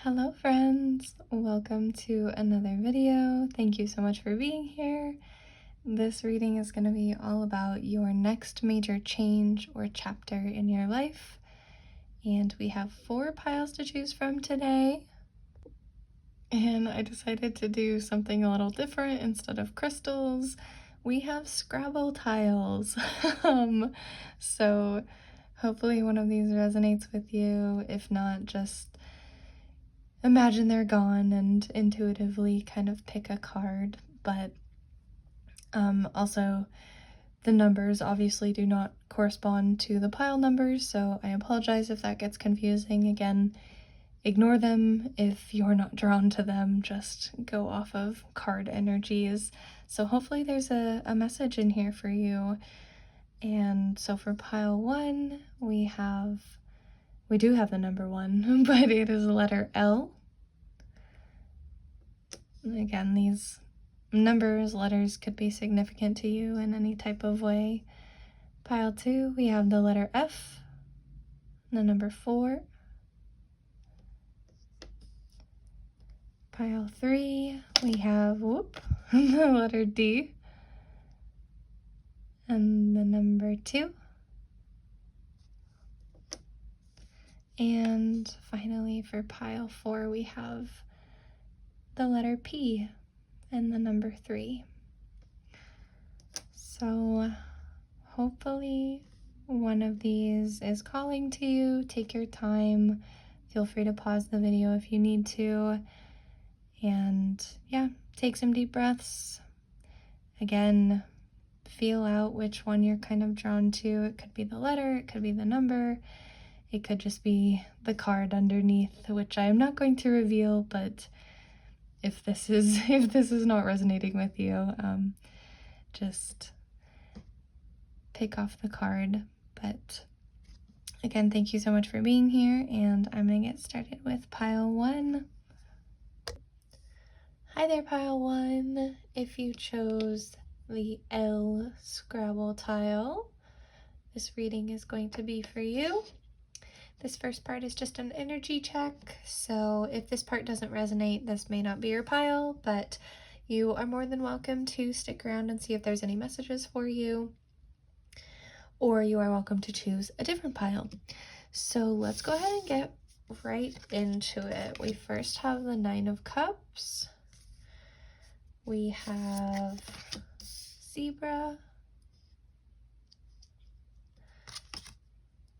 Hello friends, welcome to another video. Thank you so much for being here. This reading is going to be all about your next major change or chapter in your life. And we have 4 piles to choose from today. And I decided to do something a little different. Instead of crystals, we have Scrabble tiles. So hopefully one of these resonates with you. If not, just imagine they're gone and intuitively kind of pick a card. But also the numbers obviously do not correspond to the pile numbers, so I apologize if that gets confusing. Again, ignore them if you're not drawn to them, just go off of card energies. So hopefully there's a message in here for you. And so for pile 1, we do have the number 1, but it is the letter L. Again, these numbers, letters could be significant to you in any type of way. Pile 2, we have the letter F, the number 4. Pile 3, we have, the letter D, and the number 2. And finally, for pile 4, we have the letter P and the number 3. So hopefully one of these is calling to you. Take your time. Feel free to pause the video if you need to. And yeah, take some deep breaths. Again, feel out which one you're kind of drawn to. It could be the letter, it could be the number, it could just be the card underneath, which I am not going to reveal, but if this is not resonating with you, just pick off the card. But again, thank you so much for being here, and I'm gonna get started with pile 1. Hi there, pile 1. If you chose the L Scrabble tile, this reading is going to be for you. This first part is just an energy check, so if this part doesn't resonate, this may not be your pile, but you are more than welcome to stick around and see if there's any messages for you, or you are welcome to choose a different pile. So let's go ahead and get right into it. We first have the 9 of Cups. We have Zebra.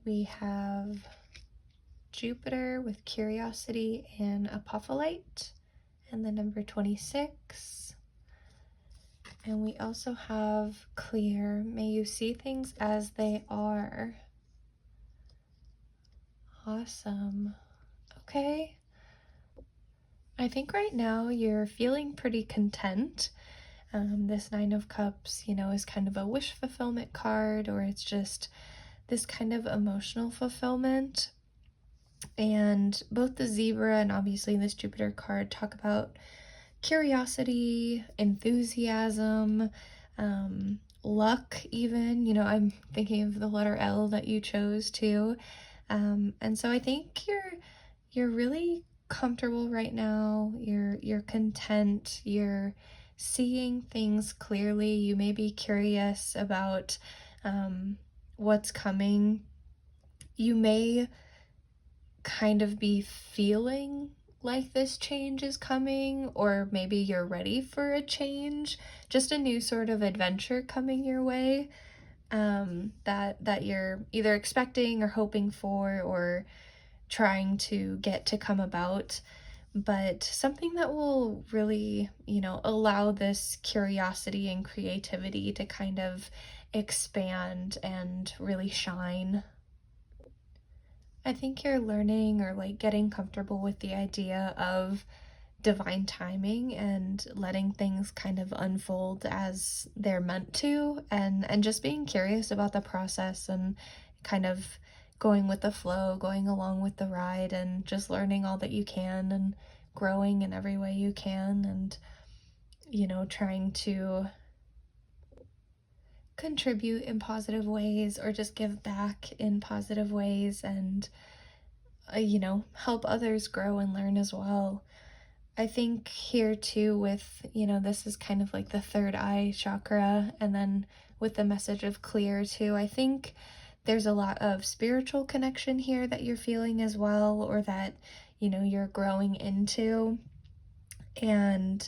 We have Jupiter with Curiosity and Apophyllite, and the number 26. And we also have Clear. May you see things as they are. Awesome. Okay. I think right now you're feeling pretty content. This 9 of Cups, is kind of a wish fulfillment card, or it's just this kind of emotional fulfillment. And both the Zebra and obviously this Jupiter card talk about curiosity, enthusiasm, luck even. I'm thinking of the letter L that you chose too. And so I think you're really comfortable right now. You're content. You're seeing things clearly. You may be curious about what's coming. You may kind of be feeling like this change is coming, or maybe you're ready for a change, just a new sort of adventure coming your way, that you're either expecting or hoping for or trying to get to come about, but something that will really, allow this curiosity and creativity to kind of expand and really shine. I think you're learning or getting comfortable with the idea of divine timing and letting things kind of unfold as they're meant to, and just being curious about the process and kind of going with the flow, going along with the ride, and just learning all that you can and growing in every way you can, and trying to contribute in positive ways or just give back in positive ways. And help others grow and learn as well. I think here too, with, this is kind of like the third eye chakra, and then with the message of clear too, I think there's a lot of spiritual connection here that you're feeling as well, or that, you're growing into. And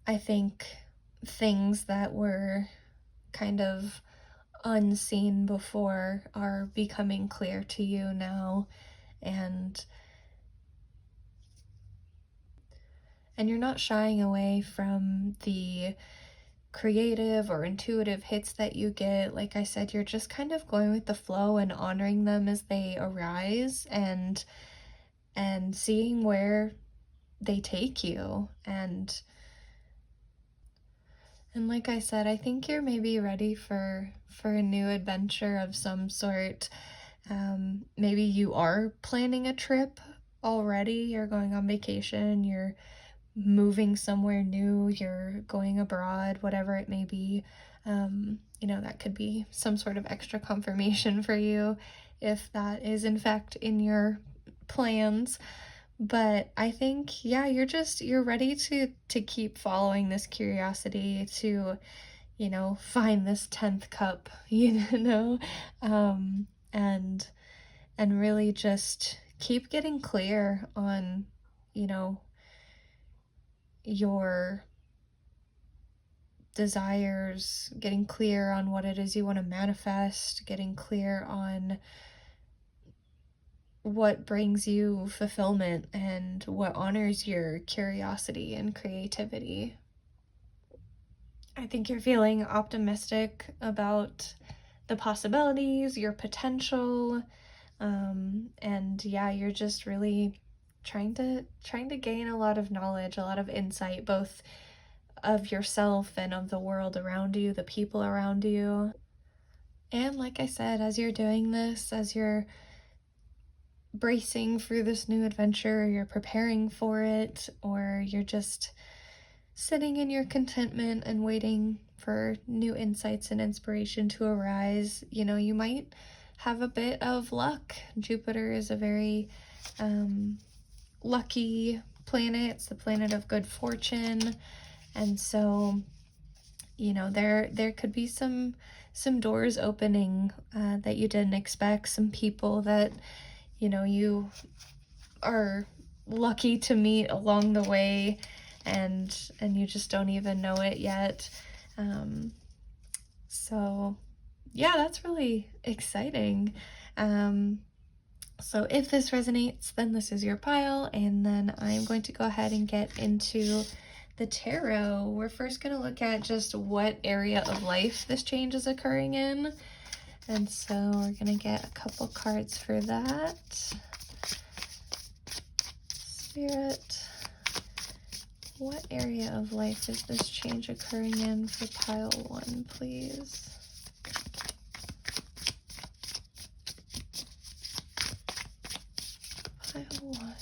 I think things that were kind of unseen before are becoming clear to you now. And you're not shying away from the creative or intuitive hits that you get. Like I said, you're just kind of going with the flow and honoring them as they arise, and seeing where they take you. And like I said, I think you're maybe ready for a new adventure of some sort. Maybe you are planning a trip already. You're going on vacation, you're moving somewhere new, you're going abroad, whatever it may be. That could be some sort of extra confirmation for you if that is in fact in your plans. But I think, yeah, you're ready to keep following this curiosity, to, find this 10th cup, um, and really just keep getting clear on, your desires, getting clear on what it is you want to manifest, getting clear on what brings you fulfillment and what honors your curiosity and creativity. I think you're feeling optimistic about the possibilities, your potential, and yeah, you're just really trying to gain a lot of knowledge, a lot of insight, both of yourself and of the world around you, the people around you. And like I said, as you're doing this, as you're bracing through this new adventure, you're preparing for it, or you're just sitting in your contentment and waiting for new insights and inspiration to arise, you might have a bit of luck. Jupiter is a very lucky planet. It's the planet of good fortune. And so, there could be some doors opening that you didn't expect, some people that, you are lucky to meet along the way, and you just don't even know it yet. So yeah, that's really exciting. So if this resonates, then this is your pile, and then I'm going to go ahead and get into the tarot. We're first going to look at just what area of life this change is occurring in. And so we're going to get a couple cards for that. Spirit, what area of life is this change occurring in for pile 1, please? Pile 1.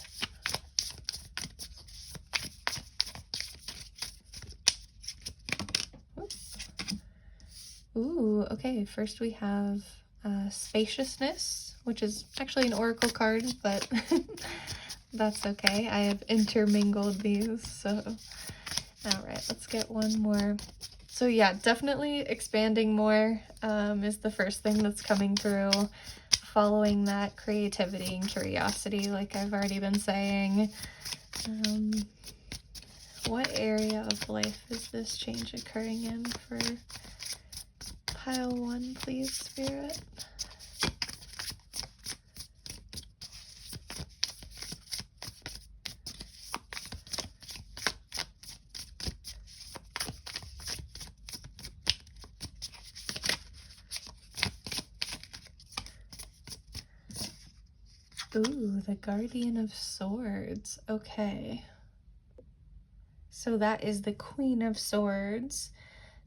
Oops. Ooh, okay, first we have spaciousness, which is actually an oracle card, but that's okay. I have intermingled these, so. Alright, let's get one more. So yeah, definitely expanding more is the first thing that's coming through, following that creativity and curiosity, like I've already been saying. What area of life is this change occurring in for pile 1, please, Spirit? Ooh, the Guardian of Swords. Okay. So that is the Queen of Swords.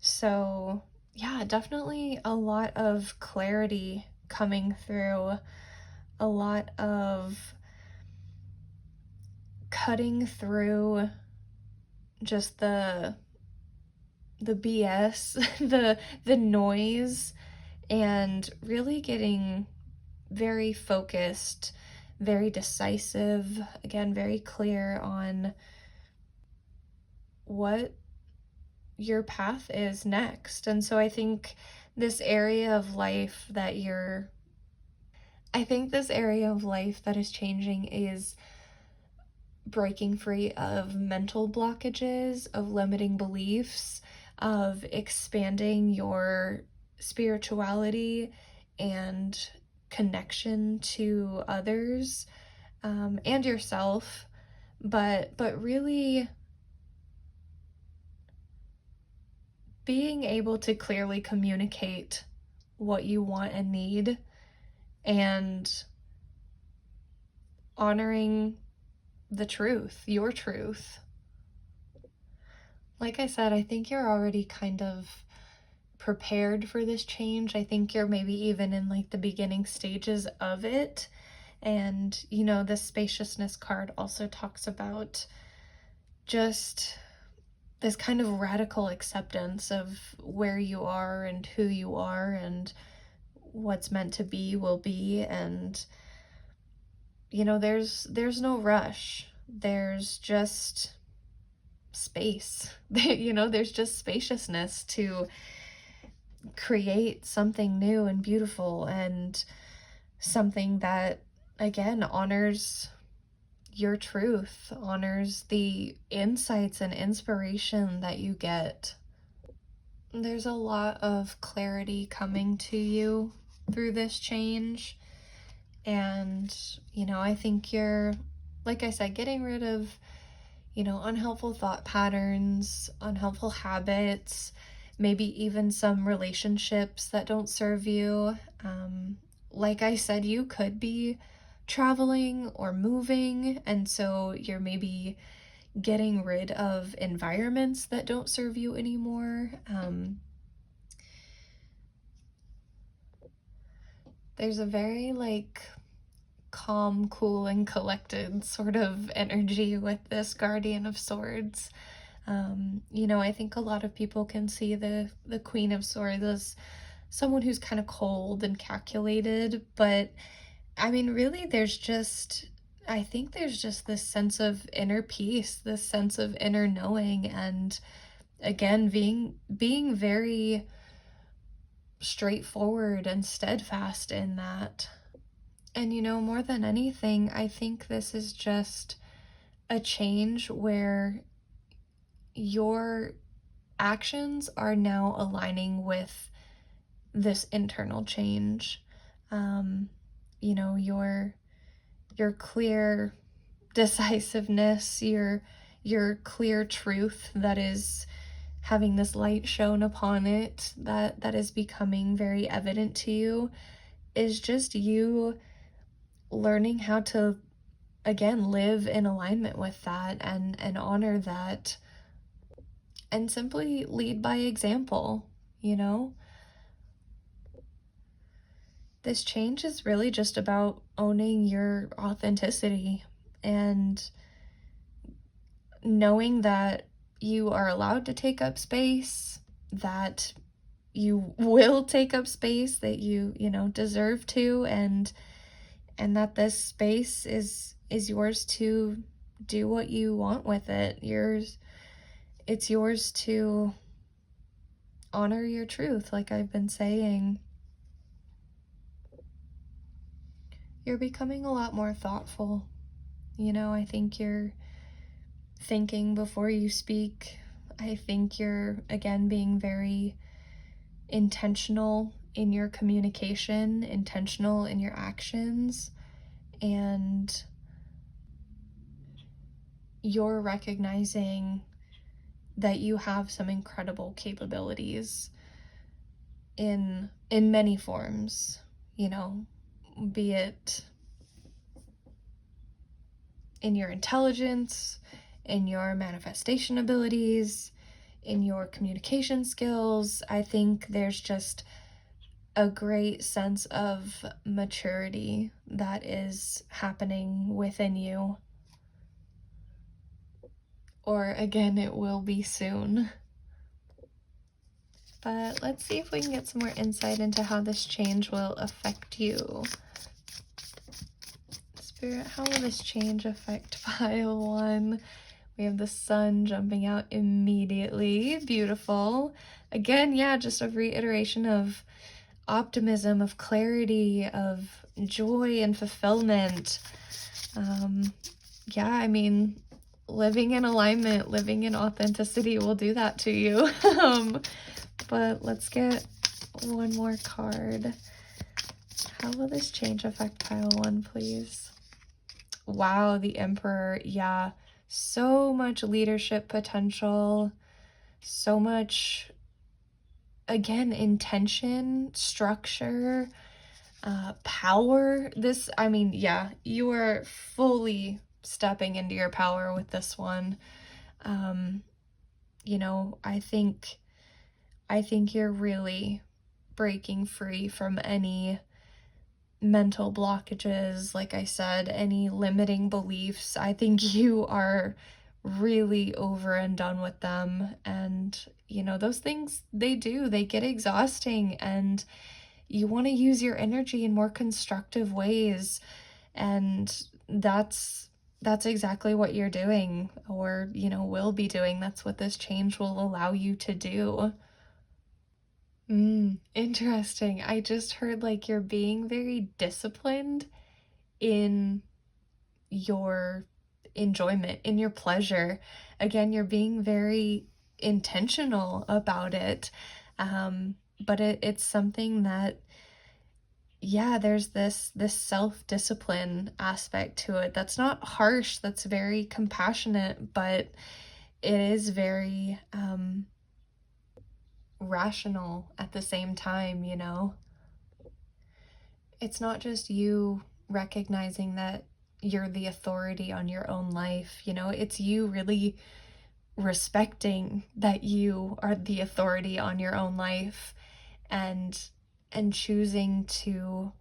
So yeah, definitely a lot of clarity coming through, a lot of cutting through just the BS, the noise, and really getting very focused, very decisive, again, very clear on what your path is next. And so I think this area of life that you're, I think this area of life that is changing is breaking free of mental blockages, of limiting beliefs, of expanding your spirituality and connection to others, and yourself, but really being able to clearly communicate what you want and need, and honoring the truth, your truth. Like I said, I think you're already kind of prepared for this change. I think you're maybe even in like the beginning stages of it. And, you know, the spaciousness card also talks about just this kind of radical acceptance of where you are and who you are, and what's meant to be will be. And, you know, there's no rush. There's just space. You know, there's just spaciousness to create something new and beautiful, and something that, again, honors your truth, honors the insights and inspiration that you get. There's a lot of clarity coming to you through this change. And, you know, I think you're, like I said, getting rid of, you know, unhelpful thought patterns, unhelpful habits, maybe even some relationships that don't serve you. Like I said, you could be traveling or moving, and so you're maybe getting rid of environments that don't serve you anymore. There's a very like calm, cool, and collected sort of energy with this Guardian of Swords. You know, I think a lot of people can see the Queen of Swords as someone who's kind of cold and calculated, but I mean, really, I think there's just this sense of inner peace, this sense of inner knowing, and again, being very straightforward and steadfast in that. And, you know, more than anything, I think this is just a change where your actions are now aligning with this internal change. You know, your clear decisiveness, your clear truth that is having this light shone upon it, that is becoming very evident to you, is just you learning how to, again, live in alignment with that, and honor that, and simply lead by example. You know, this change is really just about owning your authenticity, and knowing that you are allowed to take up space, that you will take up space, that you know, deserve to, and that this space is yours to do what you want with it. It's yours to honor your truth, like I've been saying. You're becoming a lot more thoughtful. You know, I think you're thinking before you speak. I think you're, again, being very intentional in your communication, intentional in your actions, and you're recognizing that you have some incredible capabilities in many forms, you know, be it in your intelligence, in your manifestation abilities, in your communication skills. I think there's just a great sense of maturity that is happening within you. Or again, it will be soon. But let's see if we can get some more insight into how this change will affect you. Spirit, how will this change affect pile one? We have the sun jumping out immediately. Beautiful. Again, yeah, just a reiteration of optimism, of clarity, of joy and fulfillment. Yeah, I mean, living in alignment, living in authenticity will do that to you. But let's get one more card. How will this change affect pile one, please? Wow, the Emperor. Yeah, so much leadership potential, so much, again, intention, structure, power. This, I mean, yeah, you are fully stepping into your power with this one. You know, I think you're really breaking free from any mental blockages, like I said, any limiting beliefs. I think you are really over and done with them. And, you know, those things, they get exhausting, and you want to use your energy in more constructive ways. And that's exactly what you're doing, or, you know, will be doing. That's what this change will allow you to do. Interesting. I just heard like you're being very disciplined in your enjoyment, in your pleasure. Again, you're being very intentional about it. But it's something that, yeah, there's this self-discipline aspect to it that's not harsh, that's very compassionate, but it is very rational at the same time, you know? It's not just you recognizing that you're the authority on your own life, you know? It's you really respecting that you are the authority on your own life, and choosing to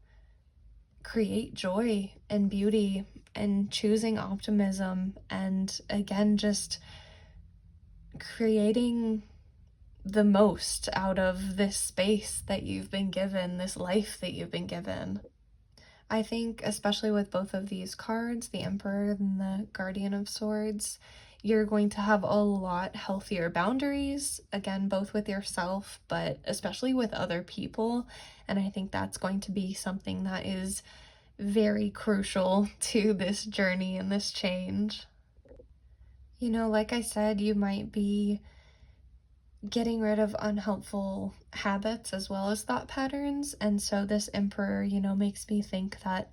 create joy and beauty, and choosing optimism, and again, just creating the most out of this space that you've been given, this life that you've been given. I think, especially with both of these cards, the Emperor and the Guardian of Swords, you're going to have a lot healthier boundaries, again, both with yourself, but especially with other people. And I think that's going to be something that is very crucial to this journey and this change. You know, like I said, you might be getting rid of unhelpful habits as well as thought patterns. And so this Emperor, you know, makes me think that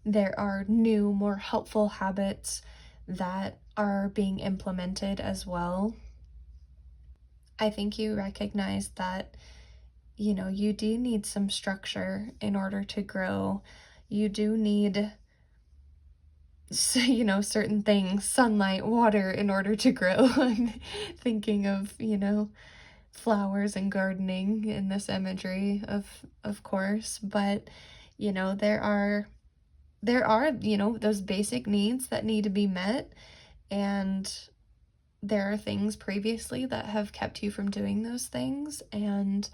there are new, more helpful habits that are being implemented as well. I think you recognize that, you know, you do need some structure in order to grow. You do need, you know, certain things, sunlight, water, in order to grow. I'm thinking of, you know, flowers and gardening in this imagery, of course, but, you know, there are, you know, those basic needs that need to be met, and there are things previously that have kept you from doing those things, and,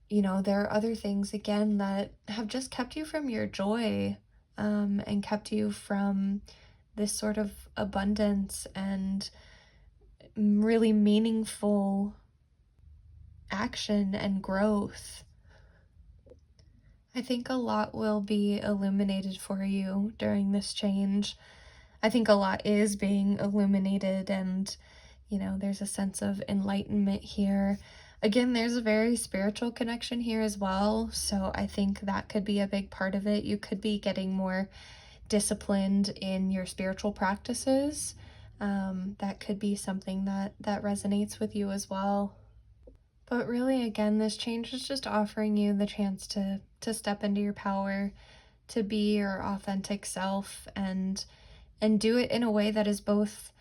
you know, there are other things, again, that have just kept you from your joy, and kept you from this sort of abundance and really meaningful action and growth. I think a lot will be illuminated for you during this change. I think a lot is being illuminated, and, you know, there's a sense of enlightenment here. Again, there's a very spiritual connection here as well, so I think that could be a big part of it. You could be getting more disciplined in your spiritual practices. That could be something that resonates with you as well. But really, again, this change is just offering you the chance to step into your power, to be your authentic self, and do it in a way that is both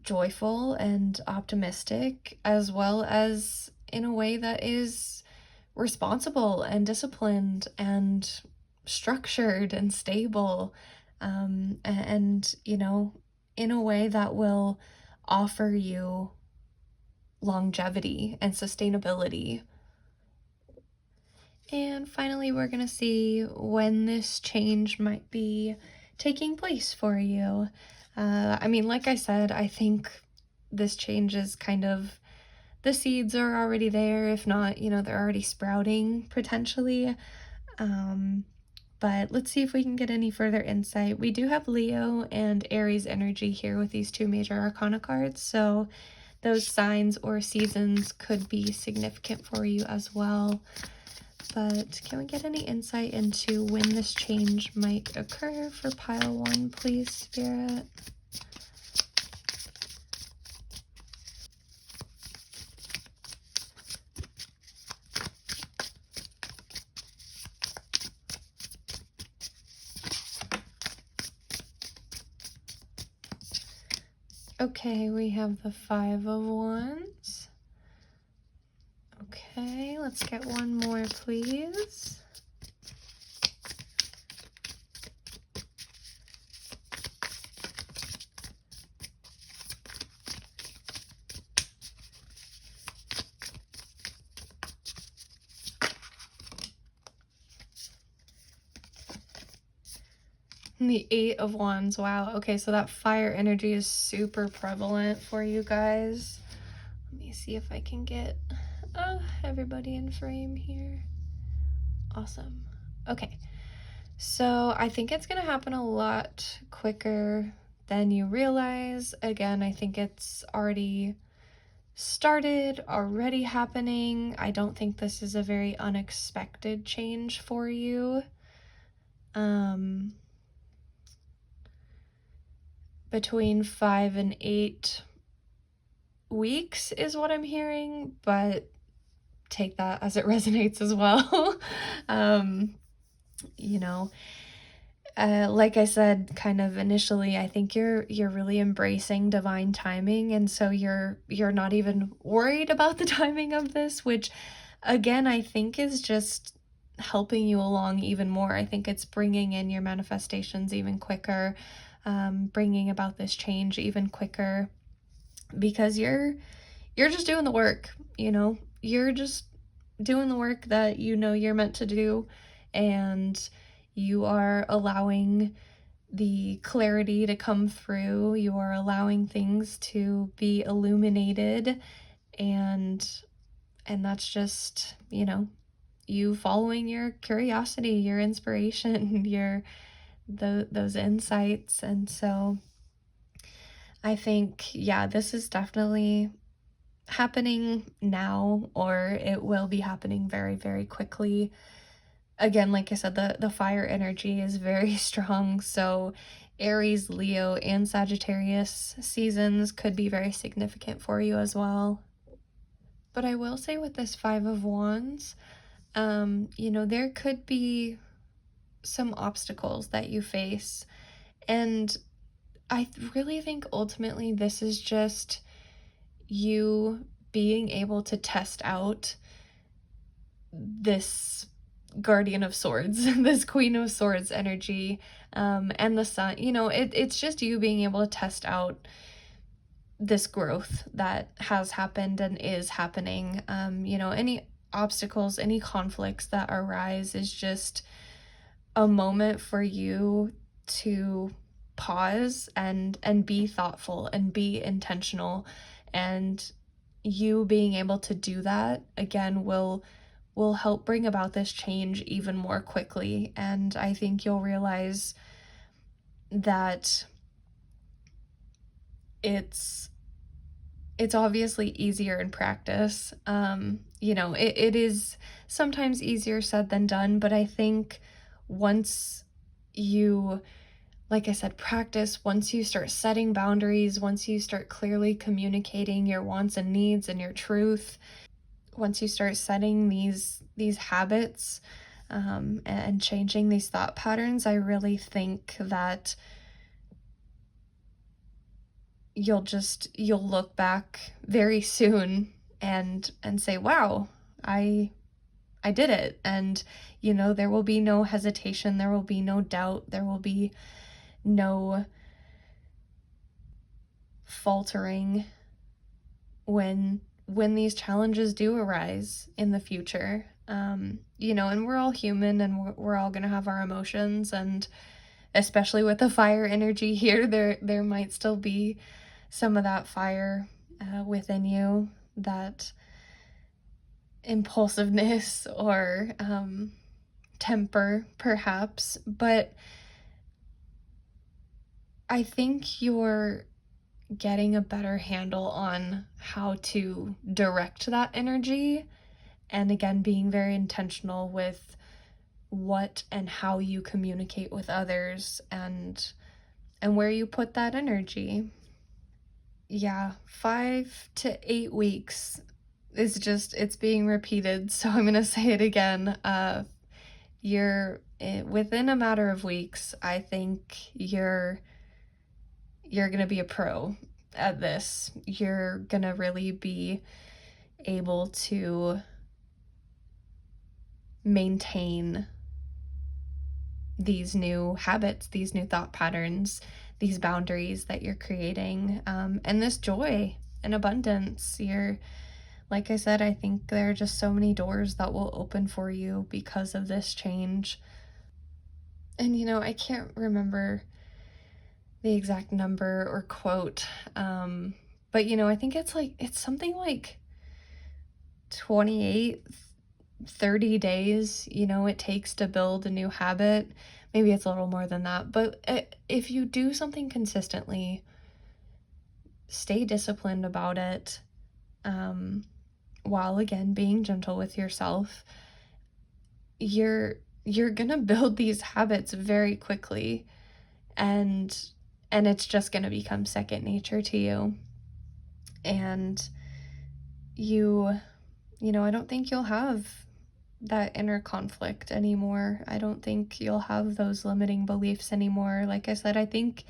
joyful and optimistic, as well as in a way that is responsible and disciplined and structured and stable, and, you know, in a way that will offer you longevity and sustainability. And finally, we're going to see when this change might be taking place for you. I mean, like I said, I think this change is kind of, the seeds are already there. If not, they're already sprouting potentially. But let's see if we can get any further insight. We do have Leo and Aries energy here with these two major arcana cards, so those signs or seasons could be significant for you as well. But can we get any insight into when this change might occur for pile 1, please, Spirit? Okay, we have the 5 of Wands. Okay, let's get one more, please. And the 8 of Wands. Wow. Okay, so that fire energy is super prevalent for you guys. Let me see if I can get everybody in frame here. Awesome. Okay. So I think it's going to happen a lot quicker than you realize. Again, I think it's already started, already happening. I don't think this is a very unexpected change for you. Between 5 and 8 weeks is what I'm hearing, but take that as it resonates as well. Like I said, kind of initially, I think you're really embracing divine timing, and so you're not even worried about the timing of this, which again, I think is just helping you along even more. I think it's bringing in your manifestations even quicker, bringing about this change even quicker, because you're just doing the work. You're just doing the work that you're meant to do, and you are allowing the clarity to come through. You are allowing things to be illuminated, and that's just, you following your curiosity, your inspiration, those insights. And so I think, yeah, this is definitely happening now, or it will be happening very, very quickly. Again, like I said, the fire energy is very strong, so Aries, Leo, and Sagittarius seasons could be very significant for you as well. But I will say with this 5 of Wands, there could be some obstacles that you face, and I really think ultimately this is just you being able to test out this Guardian of Swords, this Queen of Swords energy, and the Sun. It's just you being able to test out this growth that has happened and is happening. Any obstacles, any conflicts that arise is just a moment for you to pause and be thoughtful and be intentional, and you being able to do that again will help bring about this change even more quickly. And I think you'll realize that it's obviously easier in practice. It is sometimes easier said than done, but I think once you, like I said, practice, once you start setting boundaries, once you start clearly communicating your wants and needs and your truth, once you start setting these habits, and changing these thought patterns, I really think that you'll look back very soon and say, wow, I did it. And there will be no hesitation, there will be no doubt, there will be no faltering when these challenges do arise in the future. And we're all human, and we're all going to have our emotions, and especially with the fire energy here, there might still be some of that fire within you, that impulsiveness or temper perhaps, but I think you're getting a better handle on how to direct that energy, and again being very intentional with what and how you communicate with others, and where you put that energy. Yeah, 5 to 8 weeks is just, it's being repeated, so I'm gonna say it again. You're within a matter of weeks, I think you're gonna be a pro at this. You're gonna really be able to maintain these new habits, these new thought patterns, these boundaries that you're creating, and this joy and abundance. Like I said, I think there are just so many doors that will open for you because of this change. And I can't remember the exact number or quote, but I think it's something like 28, 30 days, it takes to build a new habit. Maybe it's a little more than that, but if you do something consistently, stay disciplined about it, while again being gentle with yourself, you're gonna build these habits very quickly, and it's just gonna become second nature to you. And I don't think you'll have that inner conflict anymore. I don't think you'll have those limiting beliefs anymore. Like I said, I think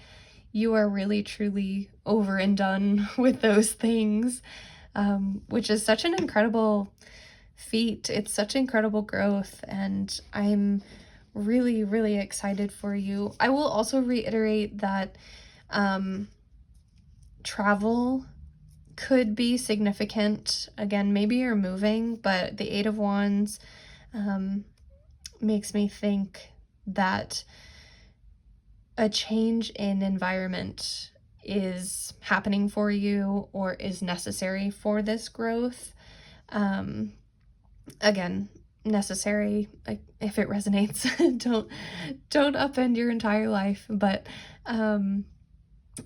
you are really truly over and done with those things, which is such an incredible feat. It's such incredible growth, and I'm really, really excited for you. I will also reiterate that travel could be significant. Again, maybe you're moving, but the Eight of Wands makes me think that a change in environment is happening for you or is necessary for this growth. Again, necessary, like, if it resonates. don't upend your entire life, but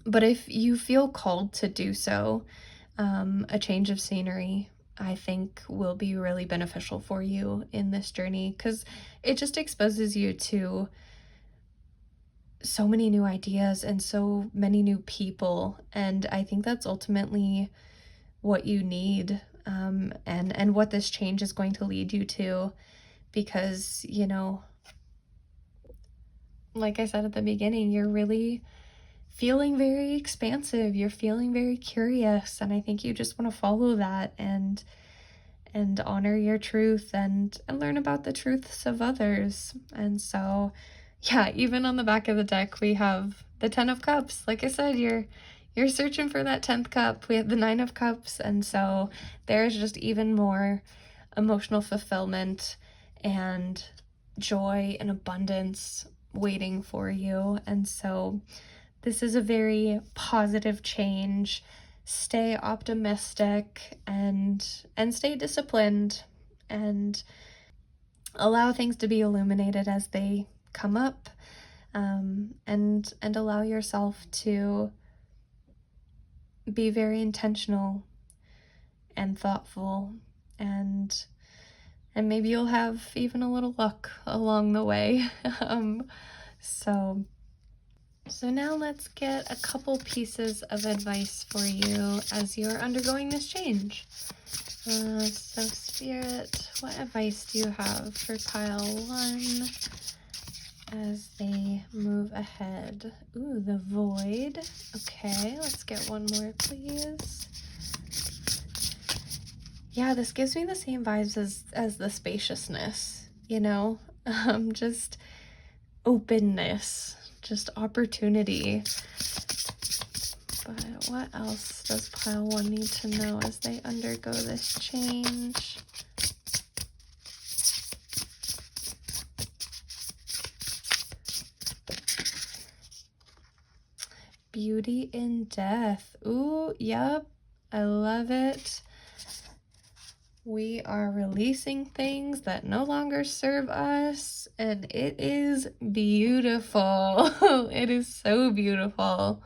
if you feel called to do so, a change of scenery, I think, will be really beneficial for you in this journey, because it just exposes you to so many new ideas and so many new people, and I think that's ultimately what you need, and what this change is going to lead you to, because like I said at the beginning, you're really feeling very expansive, you're feeling very curious, and I think you just want to follow that and honor your truth and learn about the truths of others. And so, yeah, even on the back of the deck we have the 10 of Cups. Like I said, you're searching for that 10th cup. We have the 9 of Cups, and so there's just even more emotional fulfillment and joy and abundance waiting for you. And so this is a very positive change. Stay optimistic and stay disciplined, and allow things to be illuminated as they come up, and allow yourself to be very intentional and thoughtful, and maybe you'll have even a little luck along the way. So now let's get a couple pieces of advice for you as you're undergoing this change. So Spirit, what advice do you have for pile 1 as they move ahead? Ooh, the Void. Okay, let's get one more, please. Yeah, this gives me the same vibes as the spaciousness, just openness, just opportunity. But what else does pile 1 need to know as they undergo this change? beauty in death. Ooh, yep, I love it. We are releasing things that no longer serve us, and it is beautiful. It is so beautiful.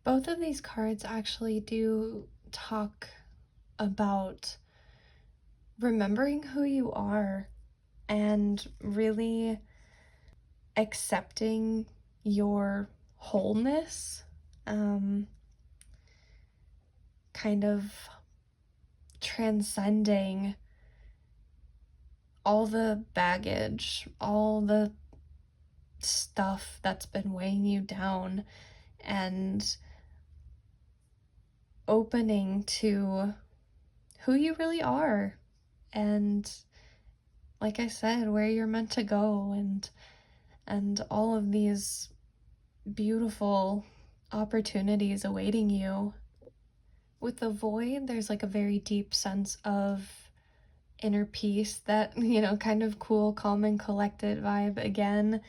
Both of these cards actually do talk about remembering who you are and really accepting your wholeness, kind of transcending all the baggage, all the stuff that's been weighing you down, and opening to who you really are, and like I said, where you're meant to go, and all of these beautiful opportunities awaiting you. With the void, there's like a very deep sense of inner peace, that, kind of cool, calm, and collected vibe again.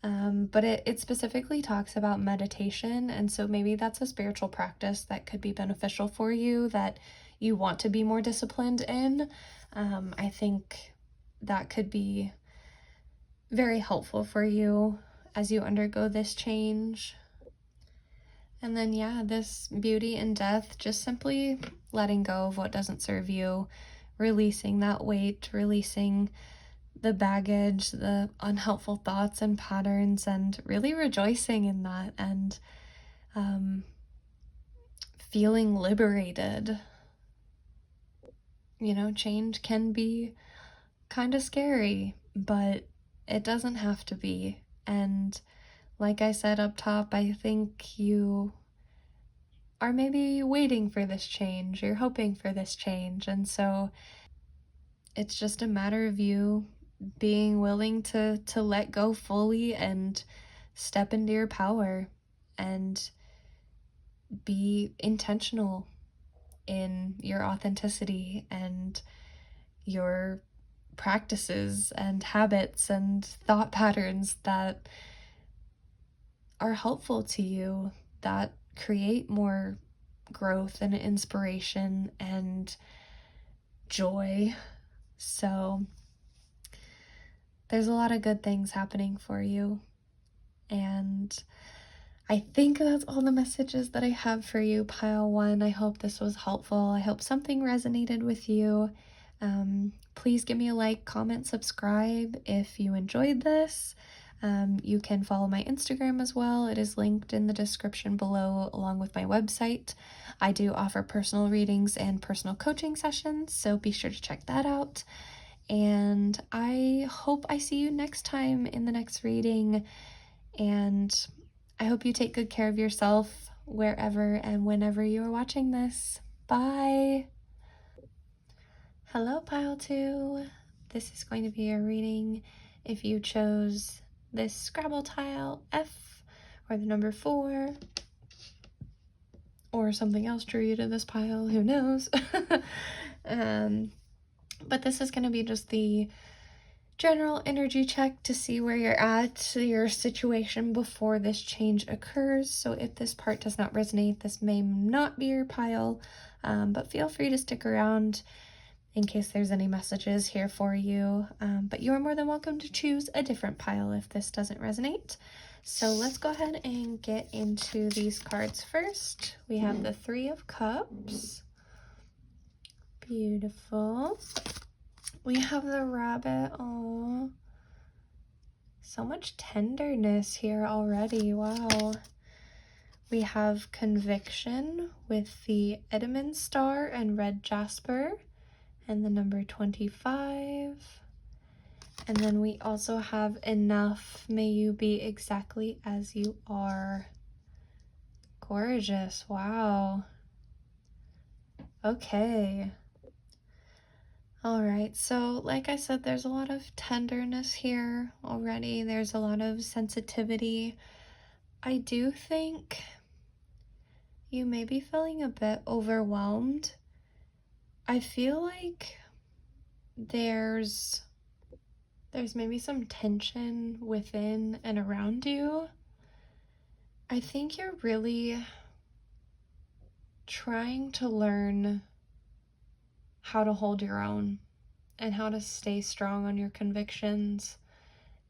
But it specifically talks about meditation, and so maybe that's a spiritual practice that could be beneficial for you, that you want to be more disciplined in. I think that could be very helpful for you as you undergo this change. And then, yeah, this beauty in death, just simply letting go of what doesn't serve you, releasing that weight, releasing the baggage, the unhelpful thoughts and patterns, and really rejoicing in that, and feeling liberated. Change can be kind of scary, but it doesn't have to be. And like I said up top, I think you are maybe waiting for this change, you're hoping for this change, and so it's just a matter of you being willing to let go fully and step into your power and be intentional in your authenticity and your practices and habits and thought patterns that are helpful to you, that create more growth and inspiration and joy. So there's a lot of good things happening for you, and I think that's all the messages that I have for you, Pile 1. I hope this was helpful. I hope something resonated with you. Please give me a like, comment, subscribe if you enjoyed this. You can follow my Instagram as well. It is linked in the description below, along with my website. I do offer personal readings and personal coaching sessions, so be sure to check that out. And I hope I see you next time in the next reading. And I hope you take good care of yourself wherever and whenever you are watching this. Bye! Hello, Pile 2. This is going to be a reading if you chose this Scrabble tile F, or the number 4, or something else drew you to this pile, who knows. But this is going to be just the general energy check to see where you're at, your situation before this change occurs. So if this part does not resonate, this may not be your pile, but feel free to stick around in case there's any messages here for you. But you are more than welcome to choose a different pile if this doesn't resonate. So let's go ahead and get into these cards first. We have the 3 of Cups. Beautiful. We have the Rabbit. Oh, so much tenderness here already. Wow. We have Conviction with the Edmund Star and Red Jasper and the number 25. And then we also have Enough. May you be exactly as you are. Gorgeous. Wow. Okay. All right, so like I said, there's a lot of tenderness here already. There's a lot of sensitivity. I do think you may be feeling a bit overwhelmed. I feel like there's maybe some tension within and around you. I think you're really trying to learn how to hold your own and how to stay strong on your convictions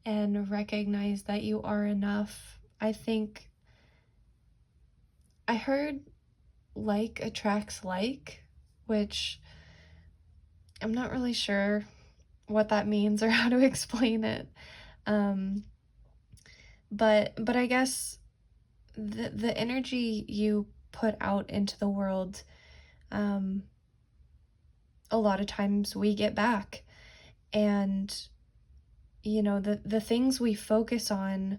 and recognize that you are enough. I think I heard like attracts like, which I'm not really sure what that means or how to explain it. Um, but I guess the energy you put out into the world, um, a lot of times we get back. And the things we focus on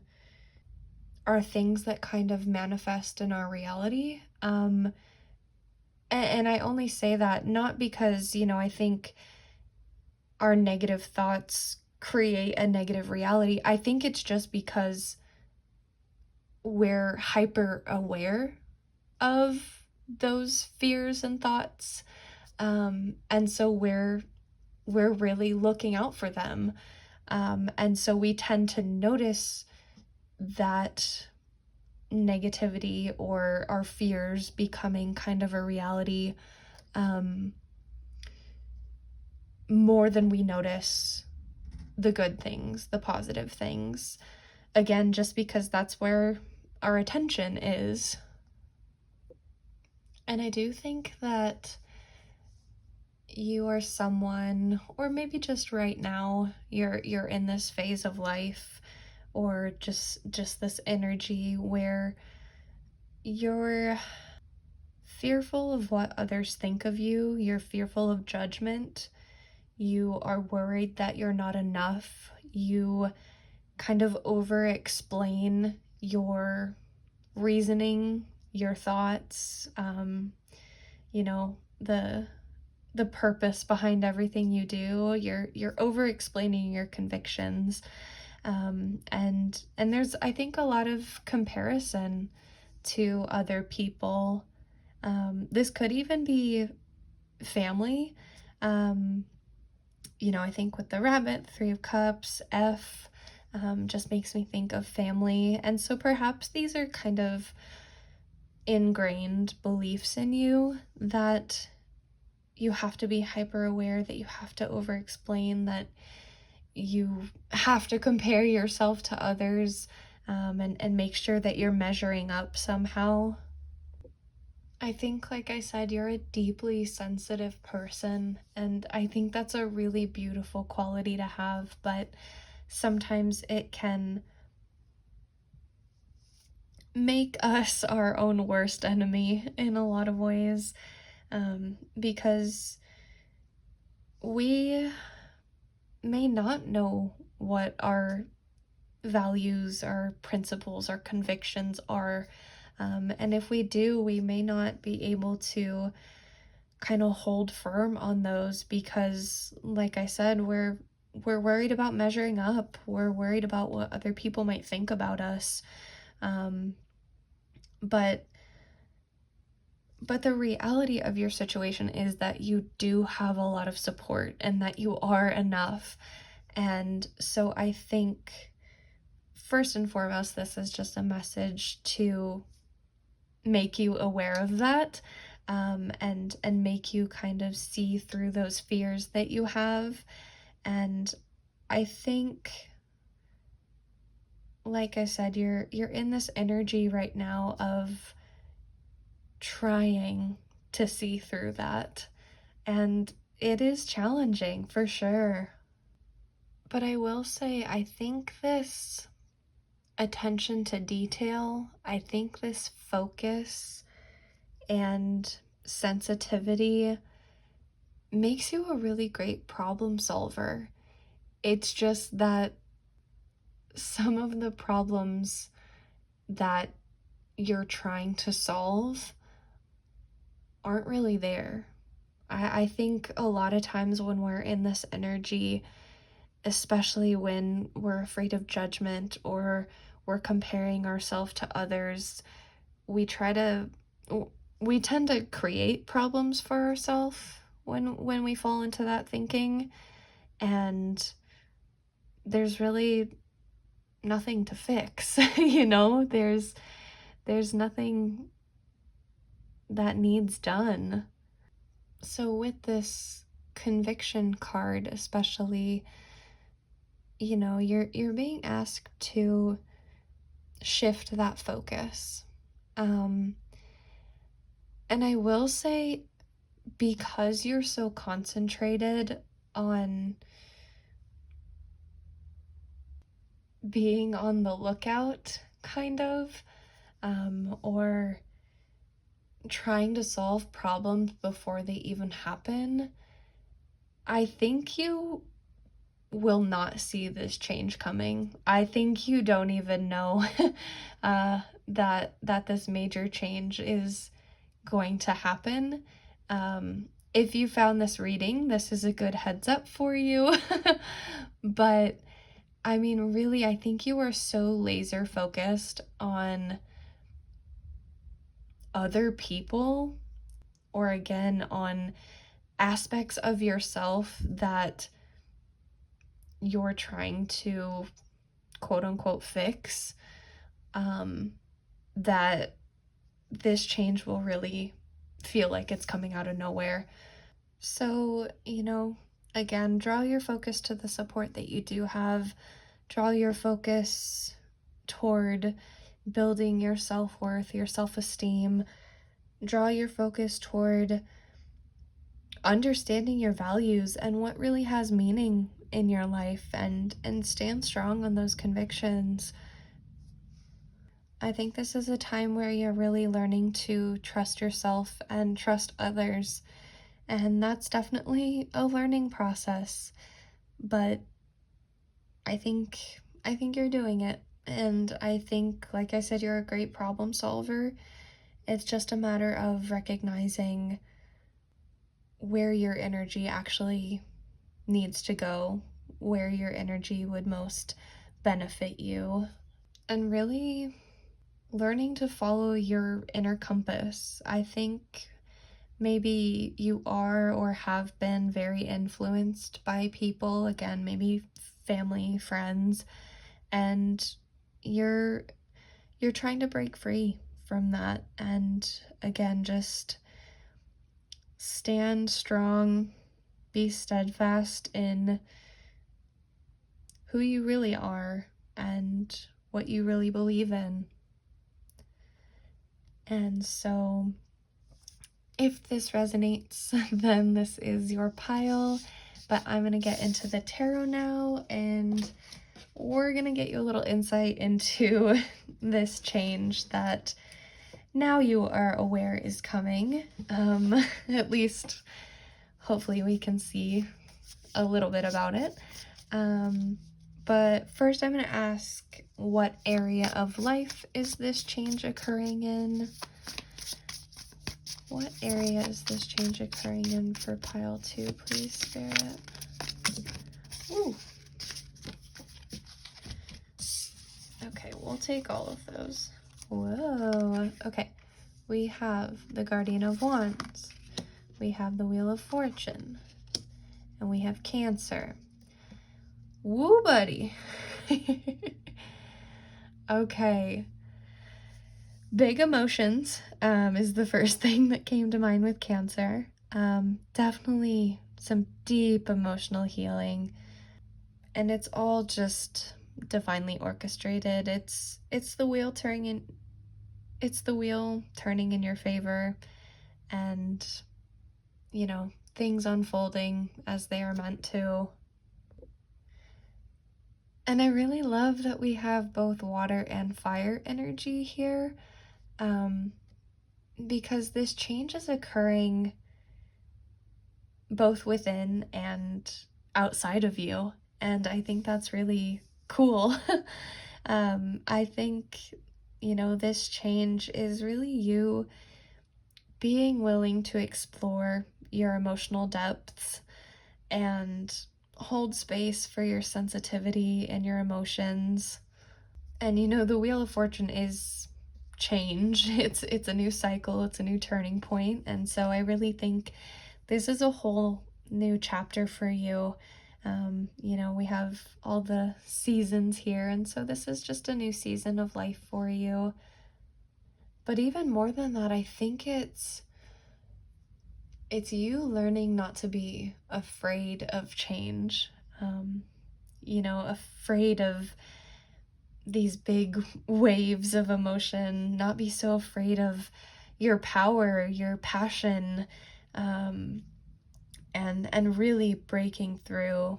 are things that kind of manifest in our reality. And I only say that not because, I think our negative thoughts create a negative reality. I think it's just because we're hyper aware of those fears and thoughts. And so we're really looking out for them. And so we tend to notice that negativity or our fears becoming kind of a reality, more than we notice the good things, the positive things. Again, just because that's where our attention is. And I do think that you are someone, or maybe just right now, you're in this phase of life, or just this energy where you're fearful of what others think of you, you're fearful of judgment, you are worried that you're not enough, you kind of over explain your reasoning, your thoughts, you know, the purpose behind everything you do. You're over explaining your convictions. And there's, I think, a lot of comparison to other people. This could even be family. I think with the rabbit, Three of Cups, F, just makes me think of family. And so perhaps these are kind of ingrained beliefs in you that you have to be hyper aware, that you have to over explain, that you have to compare yourself to others, and make sure that you're measuring up somehow. I think, like I said, you're a deeply sensitive person, and I think that's a really beautiful quality to have, but sometimes it can make us our own worst enemy in a lot of ways, because we may not know what our values, our principles, our convictions are. And if we do, we may not be able to kind of hold firm on those because, like I said, we're worried about measuring up. We're worried about what other people might think about us. Um, but the reality of your situation is that you do have a lot of support and that you are enough. And so I think first and foremost, this is just a message to make you aware of that, and make you kind of see through those fears that you have. And I think, like I said, you're in this energy right now of trying to see through that, and it is challenging for sure. But I will say, I think this attention to detail, I think this focus and sensitivity makes you a really great problem solver. It's just that some of the problems that you're trying to solve aren't really there. I think a lot of times when we're in this energy, especially when we're afraid of judgment or we're comparing ourselves to others, we try to we tend to create problems for ourselves when we fall into that thinking, and there's really nothing to fix. There's There's nothing that needs done. So with this conviction card especially, you're being asked to shift that focus. And I will say, because you're so concentrated on being on the lookout, kind of, or trying to solve problems before they even happen, I think you will not see this change coming. I think you don't even know that this major change is going to happen. If you found this reading, this is a good heads up for you. But I mean, really, I think you are so laser focused on other people, or again, on aspects of yourself that you're trying to quote unquote fix, that this change will really feel like it's coming out of nowhere. So, again, draw your focus to the support that you do have. Draw your focus toward building your self-worth, your self-esteem. Draw your focus toward understanding your values and what really has meaning in your life, and stand strong on those convictions. I think this is a time where you're really learning to trust yourself and trust others. And that's definitely a learning process. But I think you're doing it. And I think, like I said, you're a great problem solver. It's just a matter of recognizing where your energy actually needs to go, where your energy would most benefit you, and really learning to follow your inner compass. I think maybe you are or have been very influenced by people, again, maybe family, friends, and you're trying to break free from that. And again, just stand strong, be steadfast in who you really are and what you really believe in. And so if this resonates, then this is your pile. But I'm going to get into the tarot now, and we're going to get you a little insight into this change that now you are aware is coming. At least, hopefully we can see a little bit about it. But first I'm going to ask, what area of life is this change occurring in? What area is this change occurring in for pile 2, please, Spirit? Ooh. Okay, we'll take all of those. Whoa. Okay, we have the Guardian of Wands. We have the Wheel of Fortune. And we have Cancer. Woo, buddy. Okay. Big emotions is the first thing that came to mind with Cancer. Definitely some deep emotional healing, and it's all just divinely orchestrated. It's the wheel turning in your favor, and things unfolding as they are meant to. And I really love that we have both water and fire energy here. Because this change is occurring both within and outside of you, and I think that's really cool. I think, this change is really you being willing to explore your emotional depths and hold space for your sensitivity and your emotions. And the Wheel of Fortune is change. It's a new cycle, it's a new turning point, and so I really think this is a whole new chapter for you. We have all the seasons here, and so this is just a new season of life for you. But even more than that, I think it's you learning not to be afraid of change. Afraid of these big waves of emotion, not be so afraid of your power, your passion, um, and really breaking through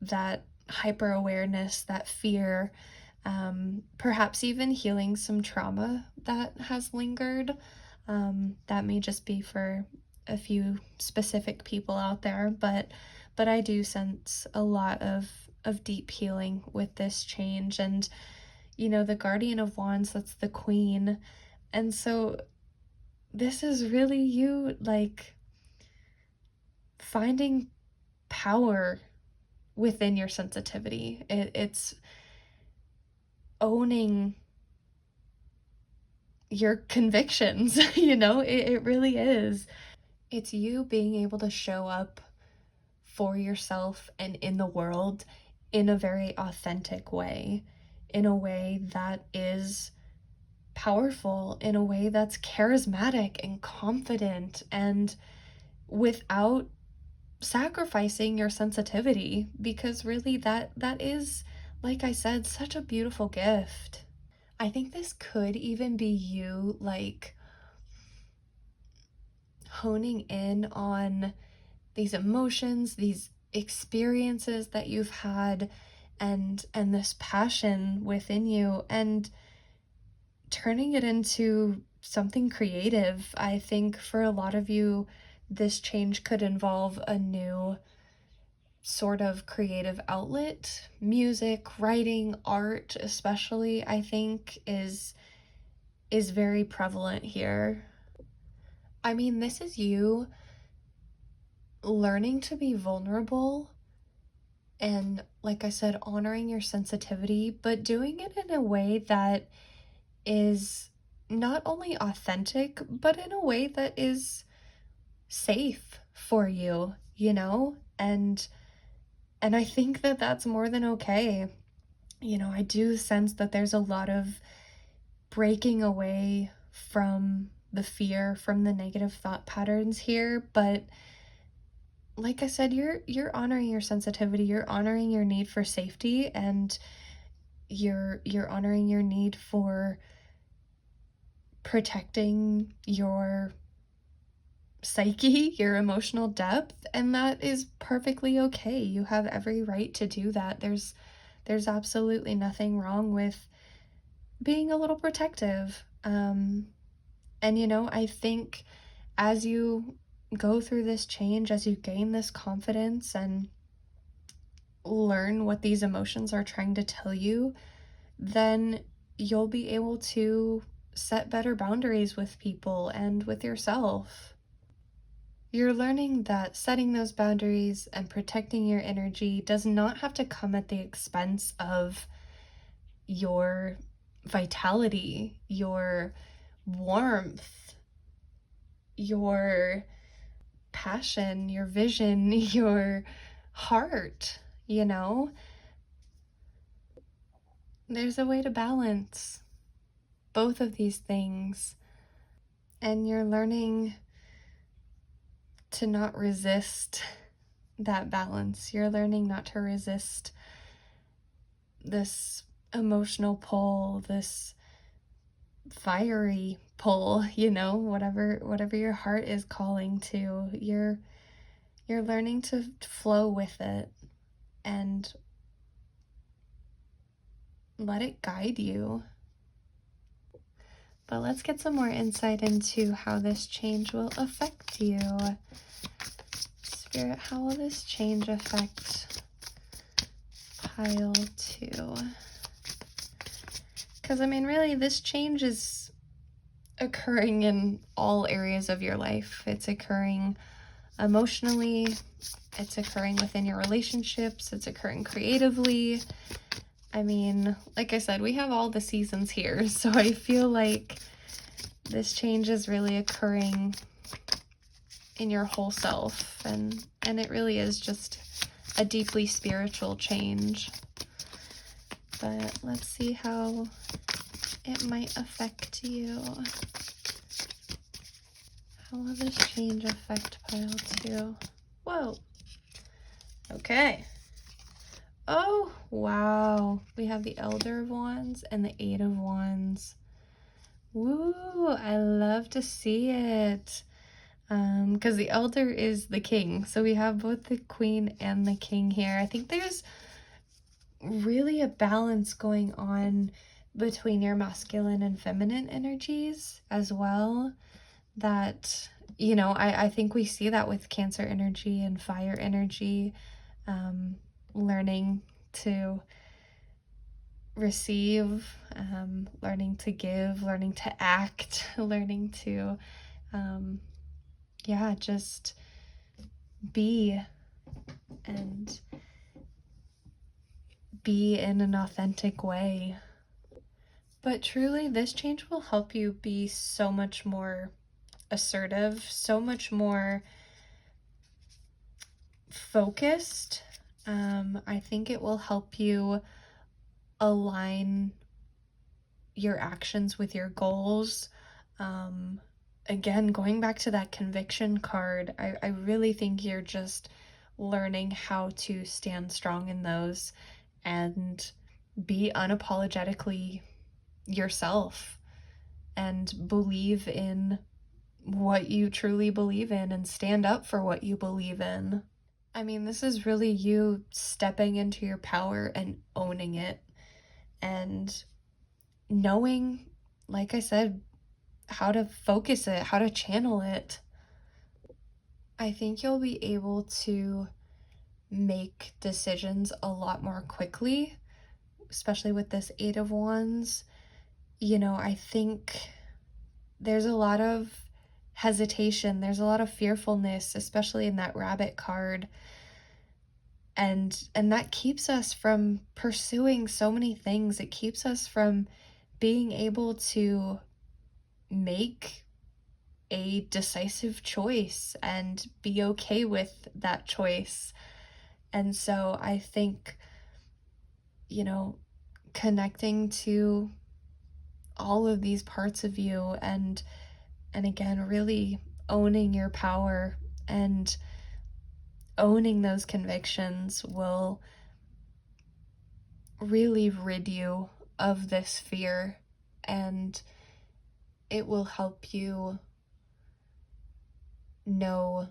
that hyper awareness, that fear, perhaps even healing some trauma that has lingered. That may just be for a few specific people out there, but I do sense a lot of deep healing with this change. And the Guardian of Wands, that's the Queen. And so this is really you, like, finding power within your sensitivity. It's owning your convictions, it really is. It's you being able to show up for yourself and in the world in a very authentic way, in a way that is powerful, in a way that's charismatic and confident, and without sacrificing your sensitivity, because really that is, like I said, such a beautiful gift. I think this could even be you, like, honing in on these emotions, these experiences that you've had, and this passion within you, and turning it into something creative. I think for a lot of you, this change could involve a new sort of creative outlet. Music, writing, art especially, I think is very prevalent here. I mean, this is you learning to be vulnerable and, like I said, honoring your sensitivity, but doing it in a way that is not only authentic, but in a way that is safe for you, and I think that that's more than okay. I do sense that there's a lot of breaking away from the fear, from the negative thought patterns here, but like I said, you're honoring your sensitivity, you're honoring your need for safety, and you're honoring your need for protecting your psyche, your emotional depth, and that is perfectly okay. You have every right to do that. There's absolutely nothing wrong with being a little protective. And I think as you go through this change, as you gain this confidence and learn what these emotions are trying to tell you, then you'll be able to set better boundaries with people and with yourself. You're learning that setting those boundaries and protecting your energy does not have to come at the expense of your vitality, your warmth, your passion, your vision, your heart, There's a way to balance both of these things, and you're learning to not resist that balance. You're learning not to resist this emotional pull, this fiery pull, whatever your heart is calling to. You're learning to flow with it and let it guide you. But let's get some more insight into how this change will affect you. Spirit, how will this change affect pile 2? Because, really, this change is occurring in all areas of your life. It's occurring emotionally, it's occurring within your relationships, it's occurring creatively. Like I said, we have all the seasons here, so I feel like this change is really occurring in your whole self, and it really is just a deeply spiritual change. But let's see how it might affect you. How will this change affect pile 2? Whoa. Okay. Oh, wow. We have the Elder of Wands and the Eight of Wands. Woo, I love to see it. Because the Elder is the king. So we have both the queen and the king here. I think there's really a balance going on between your masculine and feminine energies as well. That, you know, I think we see that with Cancer energy and fire energy, learning to receive, learning to give, learning to act, learning to, yeah, just be and be in an authentic way. But truly, this change will help you be so much more assertive, so much more focused. I think it will help you align your actions with your goals. Again, going back to that conviction card, I really think you're just learning how to stand strong in those and be unapologetically yourself and believe in what you truly believe in and stand up for what you believe in. I mean, this is really you stepping into your power and owning it and knowing, like I said, how to focus it, how to channel it. I think you'll be able to make decisions a lot more quickly, especially with this Eight of Wands. You know, I think there's a lot of hesitation, there's a lot of fearfulness, especially in that Rabbit card. And that keeps us from pursuing so many things. It keeps us from being able to make a decisive choice and be okay with that choice. And so I think, you know, connecting to all of these parts of you and again, really owning your power and owning those convictions will really rid you of this fear, and it will help you know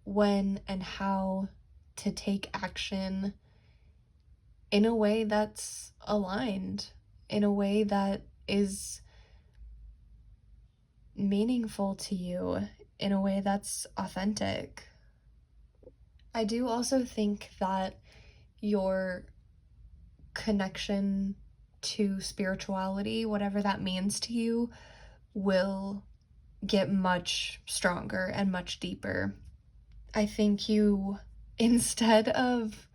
when and how to take action in a way that's aligned, in a way that is meaningful to you, in a way that's authentic. I do also think that your connection to spirituality, whatever that means to you, will get much stronger and much deeper. I think you, instead of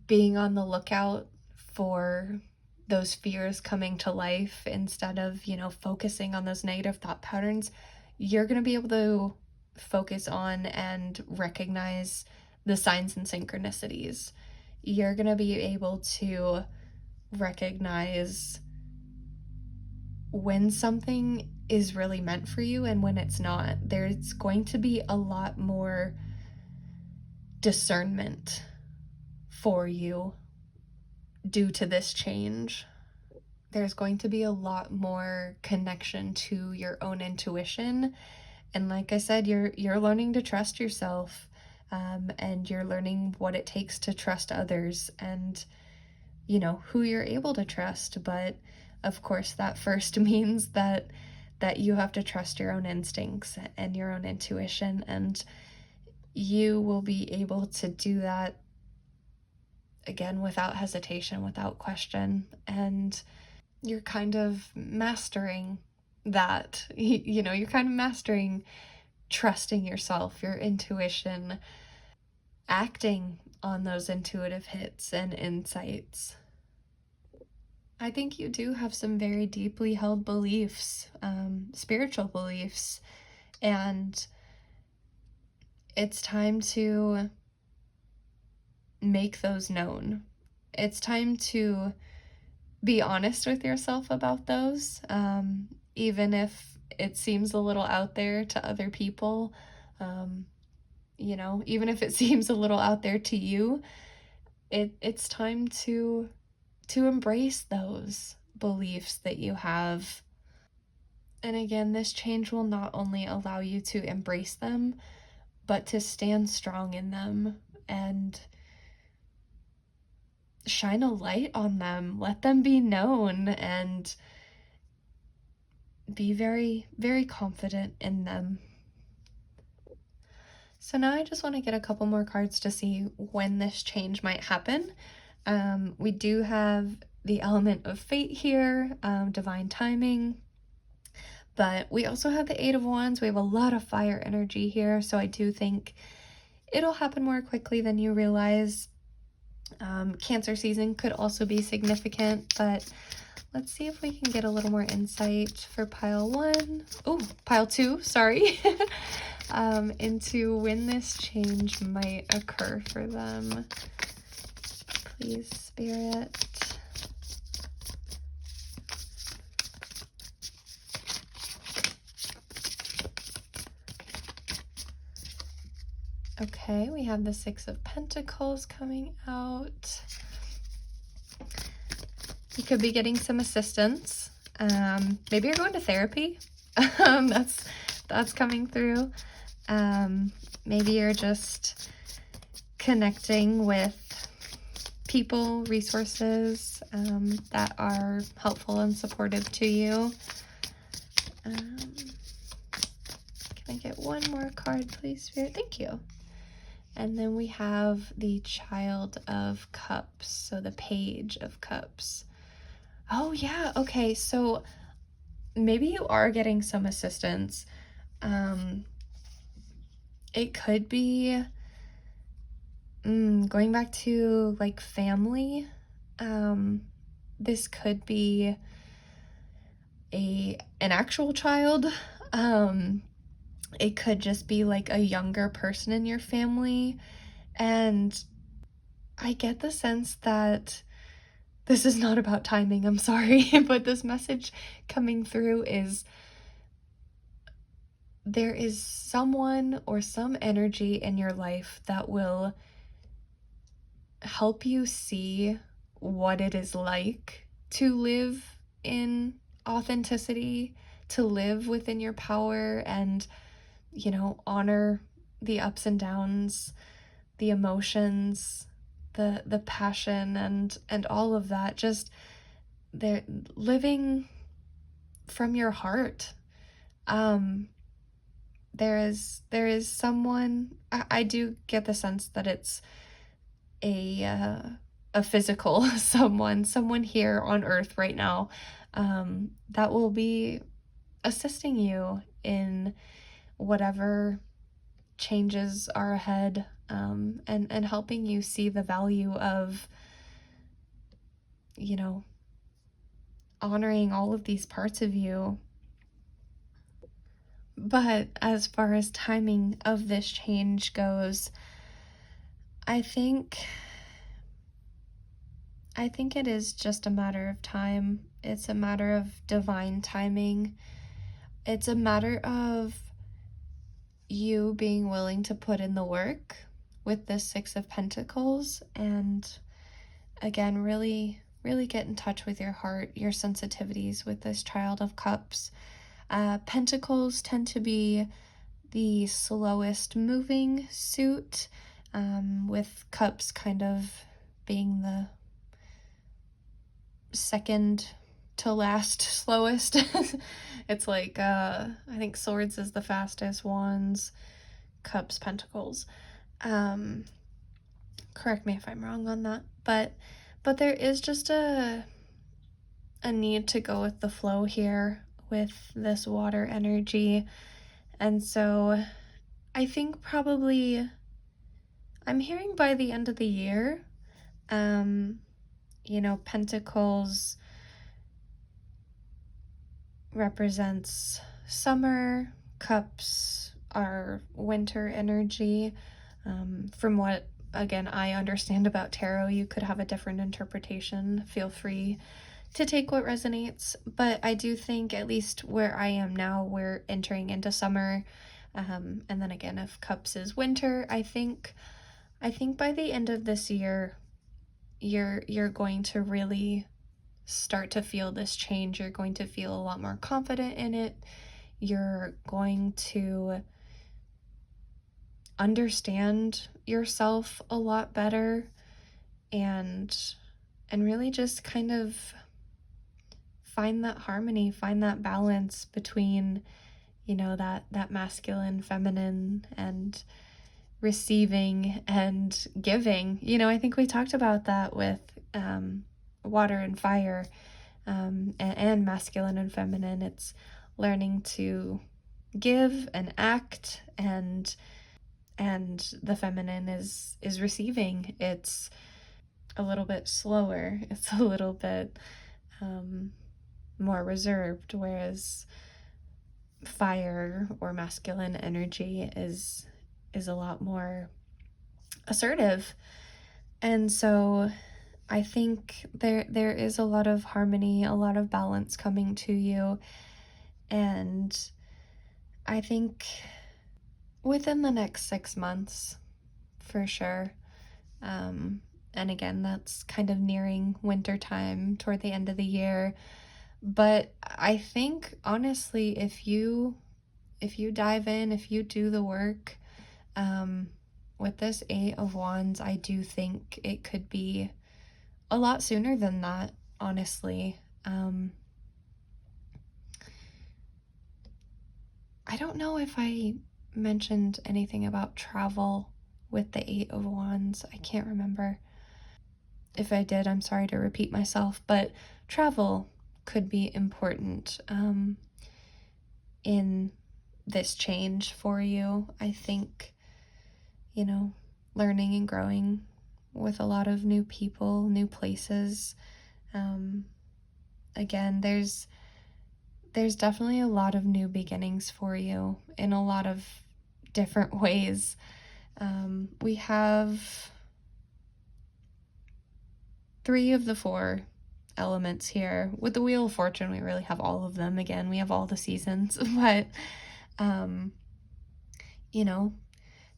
being on the lookout for those fears coming to life, instead of, you know, focusing on those negative thought patterns, you're going to be able to focus on and recognize the signs and synchronicities. You're going to be able to recognize when something is really meant for you and when it's not. There's going to be a lot more discernment for you due to this change. There's going to be a lot more connection to your own intuition. And like I said, you're learning to trust yourself, and you're learning what it takes to trust others and, you know, who you're able to trust. But of course, that first means that you have to trust your own instincts and your own intuition, and you will be able to do that again without hesitation, without question. And you're kind of mastering that. You know, you're kind of mastering trusting yourself, your intuition, acting on those intuitive hits and insights. I think you do have some very deeply held beliefs, spiritual beliefs, and it's time to make those known. It's time to be honest with yourself about those, even if it seems a little out there to other people. Um, even if it seems a little out there to you, it's time to embrace those beliefs that you have. And again, this change will not only allow you to embrace them, but to stand strong in them and shine a light on them. Let them be known and be very, very confident in them. So now I just want to get a couple more cards to see when this change might happen. We do have the element of fate here, divine timing, but we also have the Eight of Wands. We have a lot of fire energy here, so I do think it'll happen more quickly than you realize. Cancer season could also be significant, but let's see if we can get a little more insight for pile 1. Oh, pile 2, sorry. Into when this change might occur for them. Please, Spirit. Okay, we have the Six of Pentacles coming out. You could be getting some assistance. Maybe you're going to therapy. That's coming through. Maybe you're just connecting with people, resources that are helpful and supportive to you. Can I get one more card, please, Spirit? Thank you. And then we have the Child of Cups, so the Page of Cups. Oh, yeah, okay, so maybe you are getting some assistance. It could be going back to, like, family. This could be an actual child. It could just be like a younger person in your family. And I get the sense that this is not about timing, I'm sorry, but this message coming through is there is someone or some energy in your life that will help you see what it is like to live in authenticity, to live within your power, and honor the ups and downs, the emotions, the passion, and all of that. Just they're living from your heart. There is someone. I do get the sense that it's a physical someone here on Earth right now, that will be assisting you in whatever changes are ahead, and helping you see the value of, honoring all of these parts of you. But as far as timing of this change goes, I think it is just a matter of time. It's a matter of divine timing. It's a matter of you being willing to put in the work with this Six of Pentacles, and again, really, really get in touch with your heart, your sensitivities with this Child of Cups. Pentacles tend to be the slowest moving suit, with Cups kind of being the second to last slowest. It's like, I think Swords is the fastest, Wands, Cups, Pentacles. Correct me if I'm wrong on that, but there is just a need to go with the flow here with this water energy. And so I think probably I'm hearing by the end of the year. Pentacles represents summer, Cups are winter energy. From what, again, I understand about tarot, you could have a different interpretation. Feel free to take what resonates, but I do think, at least where I am now, we're entering into summer. And then again, if cups is winter, I think by the end of this year, you're going to really start to feel this change. You're going to feel a lot more confident in it. You're going to understand yourself a lot better, and really just kind of find that harmony, find that balance between, that masculine, feminine, and receiving and giving. I think we talked about that with water and fire, and masculine and feminine. It's learning to give and act, and the feminine is receiving. It's a little bit slower. It's a little bit more reserved, whereas fire or masculine energy is a lot more assertive. And so I think there is a lot of harmony, a lot of balance coming to you. And I think within the next 6 months, for sure. And again, that's kind of nearing winter time, toward the end of the year. But I think, honestly, if you dive in, if you do the work, with this Eight of Wands, I do think it could be a lot sooner than that, honestly. I don't know if I mentioned anything about travel with the Eight of Wands. I can't remember. If I did, I'm sorry to repeat myself, but travel could be important in this change for you. I think, learning and growing with a lot of new people, new places. Again, there's definitely a lot of new beginnings for you in a lot of different ways. We have 3 of the 4 elements here. With the Wheel of Fortune, we really have all of them. Again, we have all the seasons, but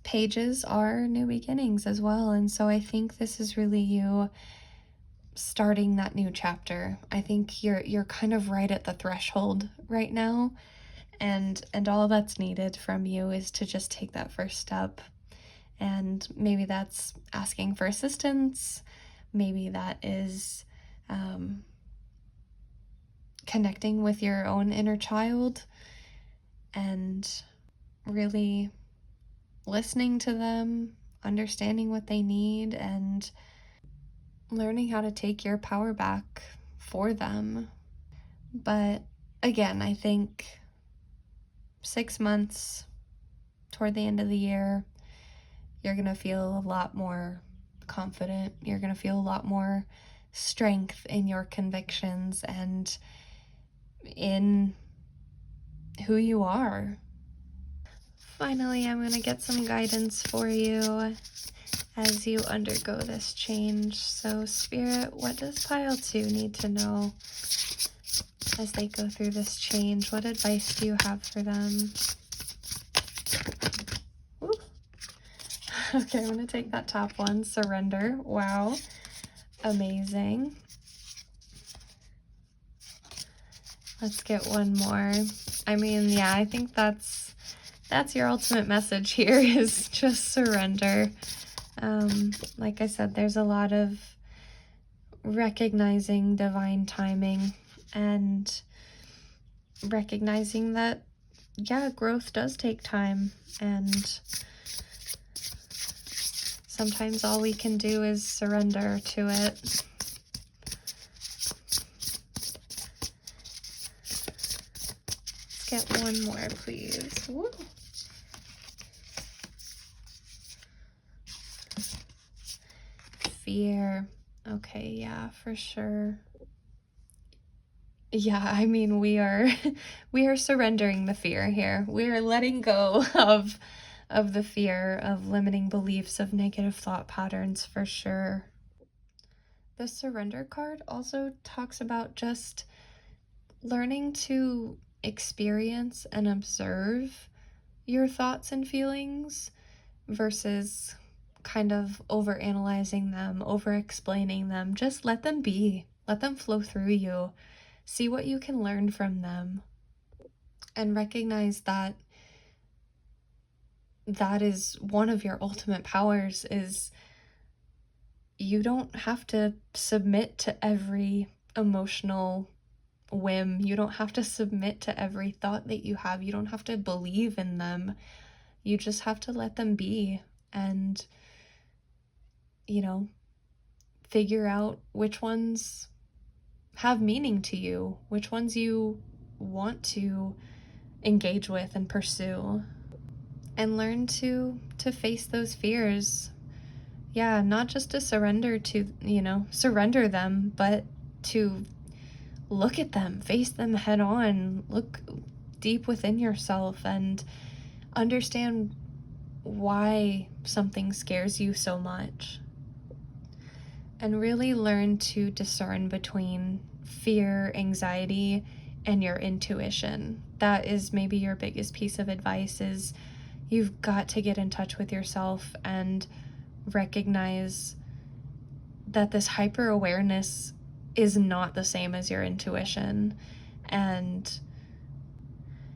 pages are new beginnings as well. And so I think this is really you starting that new chapter. I think you're kind of right at the threshold right now, and all that's needed from you is to just take that first step. And maybe that's asking for assistance. Maybe that is connecting with your own inner child and really listening to them, understanding what they need, and learning how to take your power back for them. But again, I think 6 months toward the end of the year, you're going to feel a lot more confident. You're going to feel a lot more strength in your convictions and in who you are. Finally, I'm going to get some guidance for you as you undergo this change. So, Spirit, what does pile 2 need to know as they go through this change? What advice do you have for them? Ooh. Okay, I'm going to take that top one, surrender. Wow. Amazing. Let's get one more. I mean, yeah, I think that's your ultimate message here, is just surrender. Like I said, there's a lot of recognizing divine timing and recognizing that, yeah, growth does take time, and sometimes all we can do is surrender to it. Let's get one more, please. Woo. Fear. Okay, yeah, for sure. Yeah, I mean, we are surrendering the fear here. We are letting go of the fear of limiting beliefs, of negative thought patterns, for sure. The surrender card also talks about just learning to experience and observe your thoughts and feelings versus kind of over analyzing them, over explaining them. Just let them be, let them flow through you. See what you can learn from them, and recognize that that is one of your ultimate powers. Is you don't have to submit to every emotional whim. You don't have to submit to every thought that you have. You don't have to believe in them. You just have to let them be and, you know, figure out which ones have meaning to you, which ones you want to engage with and pursue, and learn to face those fears. Yeah, not just to surrender to, surrender them, but to look at them, face them head on, look deep within yourself and understand why something scares you so much. And really learn to discern between fear, anxiety, and your intuition. That is maybe your biggest piece of advice. Is you've got to get in touch with yourself and recognize that this hyper awareness is not the same as your intuition. And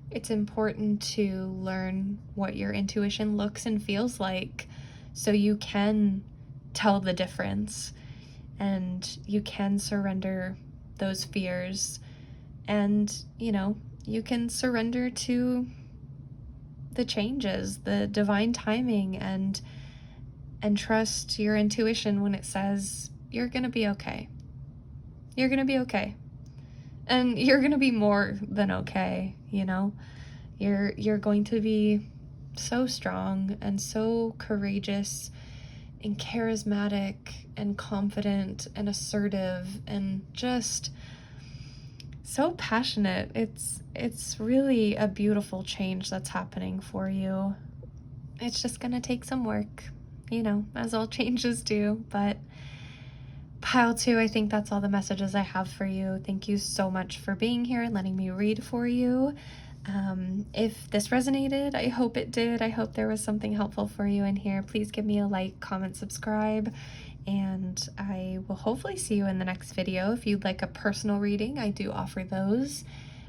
it's important to learn what your intuition looks and feels like so you can tell the difference and you can surrender those fears, and you can surrender to the changes, the divine timing, and trust your intuition when it says you're gonna be okay. You're gonna be okay. And you're gonna be more than okay, You're going to be so strong and so courageous and charismatic and confident and assertive and just so passionate. It's really a beautiful change that's happening for you. It's just gonna take some work, as all changes do. But pile 2, I think that's all the messages I have for you. Thank you so much for being here and letting me read for you. If this resonated, I hope it did. I hope there was something helpful for you in here. Please give me a like, comment, subscribe, and I will hopefully see you in the next video. If you'd like a personal reading, I do offer those.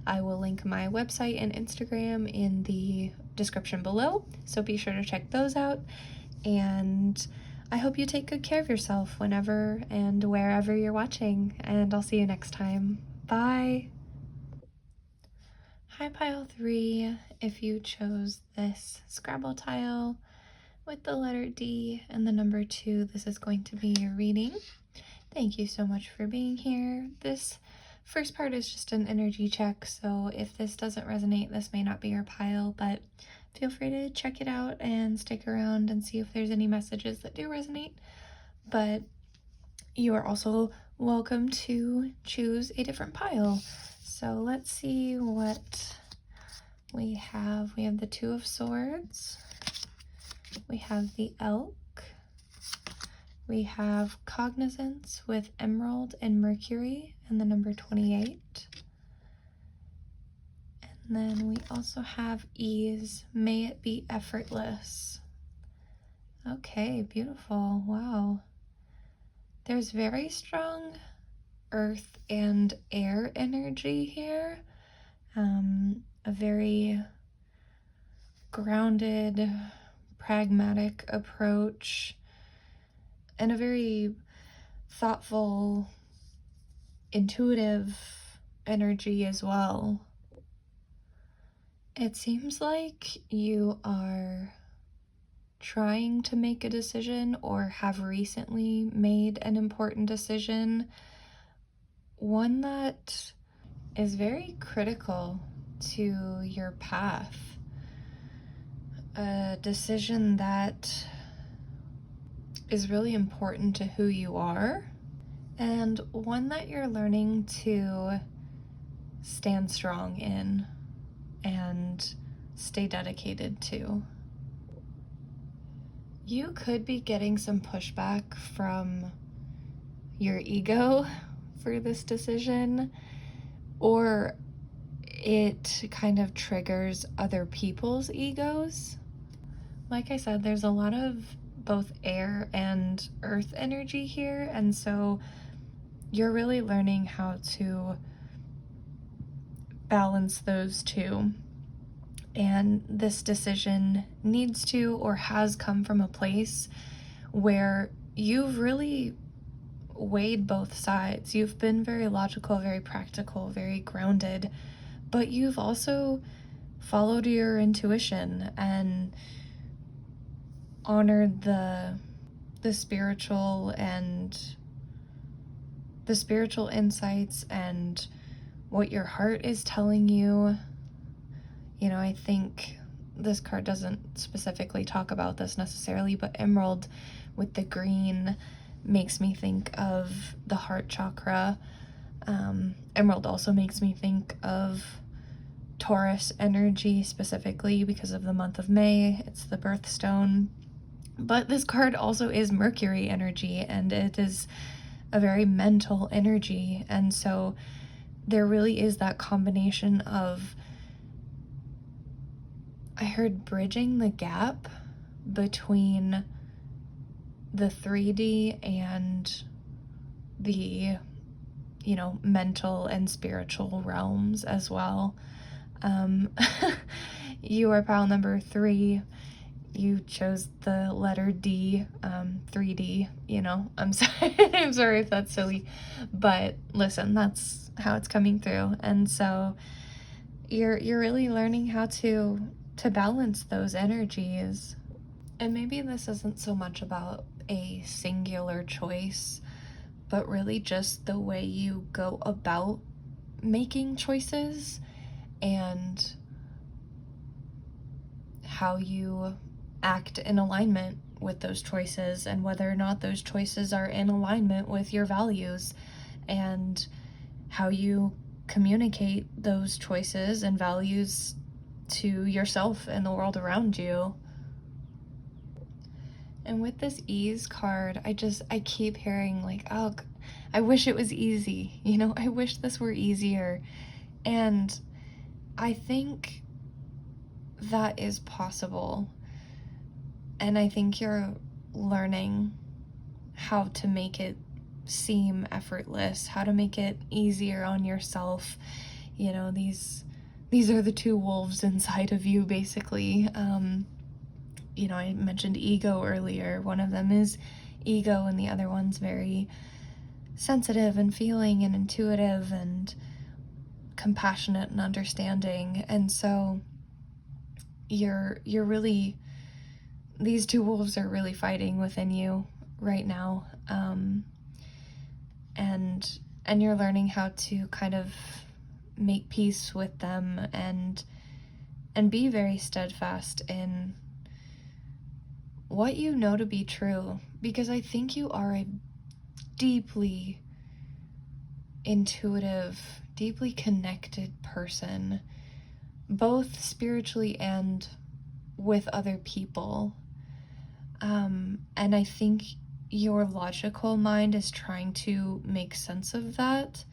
I will link my website and Instagram in the description below, so be sure to check those out. And I hope you take good care of yourself whenever and wherever you're watching, and I'll see you next time. Bye! Hi Pile 3, if you chose this Scrabble tile with the letter D and the number 2, this is going to be your reading. Thank you so much for being here. This first part is just an energy check, so if this doesn't resonate, this may not be your pile, but feel free to check it out and stick around and see if there's any messages that do resonate. But you are also welcome to choose a different pile. So let's see what we have. We have the 2 of Swords. We have the Elk. We have Cognizance with Emerald and Mercury and the number 28. And then we also have Ease. May it be effortless. Okay, beautiful. Wow. There's very strong earth and air energy here. A very grounded, pragmatic approach, and a very thoughtful, intuitive energy as well. It seems like you are trying to make a decision or have recently made an important decision, one that is very critical to your path, a decision that is really important to who you are, and one that you're learning to stand strong in and stay dedicated to. You could be getting some pushback from your ego for this decision, or it kind of triggers other people's egos. Like I said, there's a lot of both air and earth energy here, and so you're really learning how to balance those two. And this decision needs to or has come from a place where you've really weighed both sides. You've been very logical, very practical, very grounded, but you've also followed your intuition and honored the spiritual and the spiritual insights and what your heart is telling you. You know, I think this card doesn't specifically talk about this necessarily, but emerald with the green makes me think of the heart chakra. Emerald also makes me think of Taurus energy specifically because of the month of May. It's the birthstone. But this card also is Mercury energy, and it is a very mental energy. And so there really is that combination of, I heard, bridging the gap between the 3D and the, you know, mental and spiritual realms as well. You are pile number 3. You chose the letter D, 3D, you know. I'm sorry. I'm sorry if that's silly, but listen, that's how it's coming through. And so you're really learning how to balance those energies. And maybe this isn't so much about a singular choice, but really just the way you go about making choices and how you act in alignment with those choices, and whether or not those choices are in alignment with your values, and how you communicate those choices and values to yourself and the world around you. And with this ease card, I keep hearing like, oh, I wish it was easy. You know, I wish this were easier. And I think that is possible. And I think you're learning how to make it seem effortless, how to make it easier on yourself. You know, these are the two wolves inside of you, basically. You know, I mentioned ego earlier. One of them is ego, and the other one's very sensitive and feeling and intuitive and compassionate and understanding. And so you're really, these two wolves are really fighting within you right now. And you're learning how to kind of make peace with them and be very steadfast in what you know to be true, because I think you are a deeply intuitive, deeply connected person, both spiritually and with other people. And I think your logical mind is trying to make sense of that,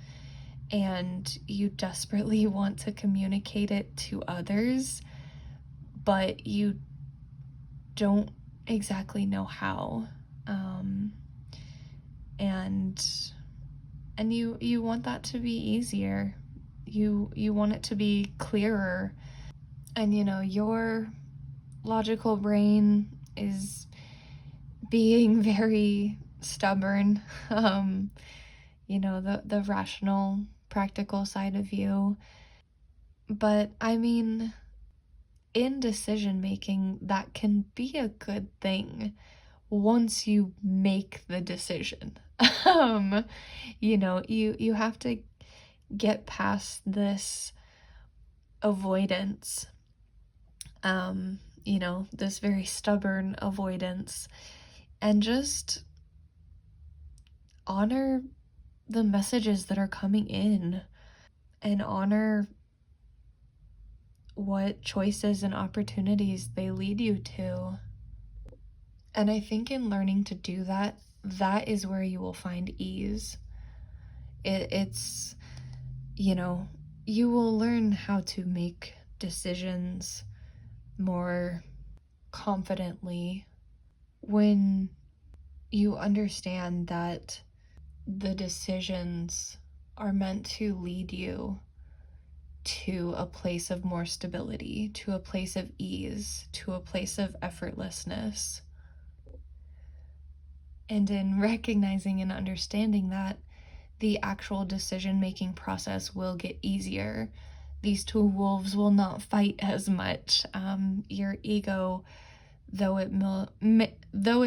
and you desperately want to communicate it to others, but you don't exactly know how. And you want that to be easier. You want it to be clearer. And you know, your logical brain is being very stubborn. You know, the rational, practical side of you. But I mean, in decision making, that can be a good thing once you make the decision. You know, you have to get past this avoidance, you know, this very stubborn avoidance, and just honor the messages that are coming in, and honor what choices and opportunities they lead you to. And I think in learning to do that, that is where you will find ease. It's, you know, you will learn how to make decisions more confidently when you understand that the decisions are meant to lead you to a place of more stability, to a place of ease, to a place of effortlessness. And in recognizing and understanding that, the actual decision-making process will get easier. These two wolves will not fight as much. Your ego, though it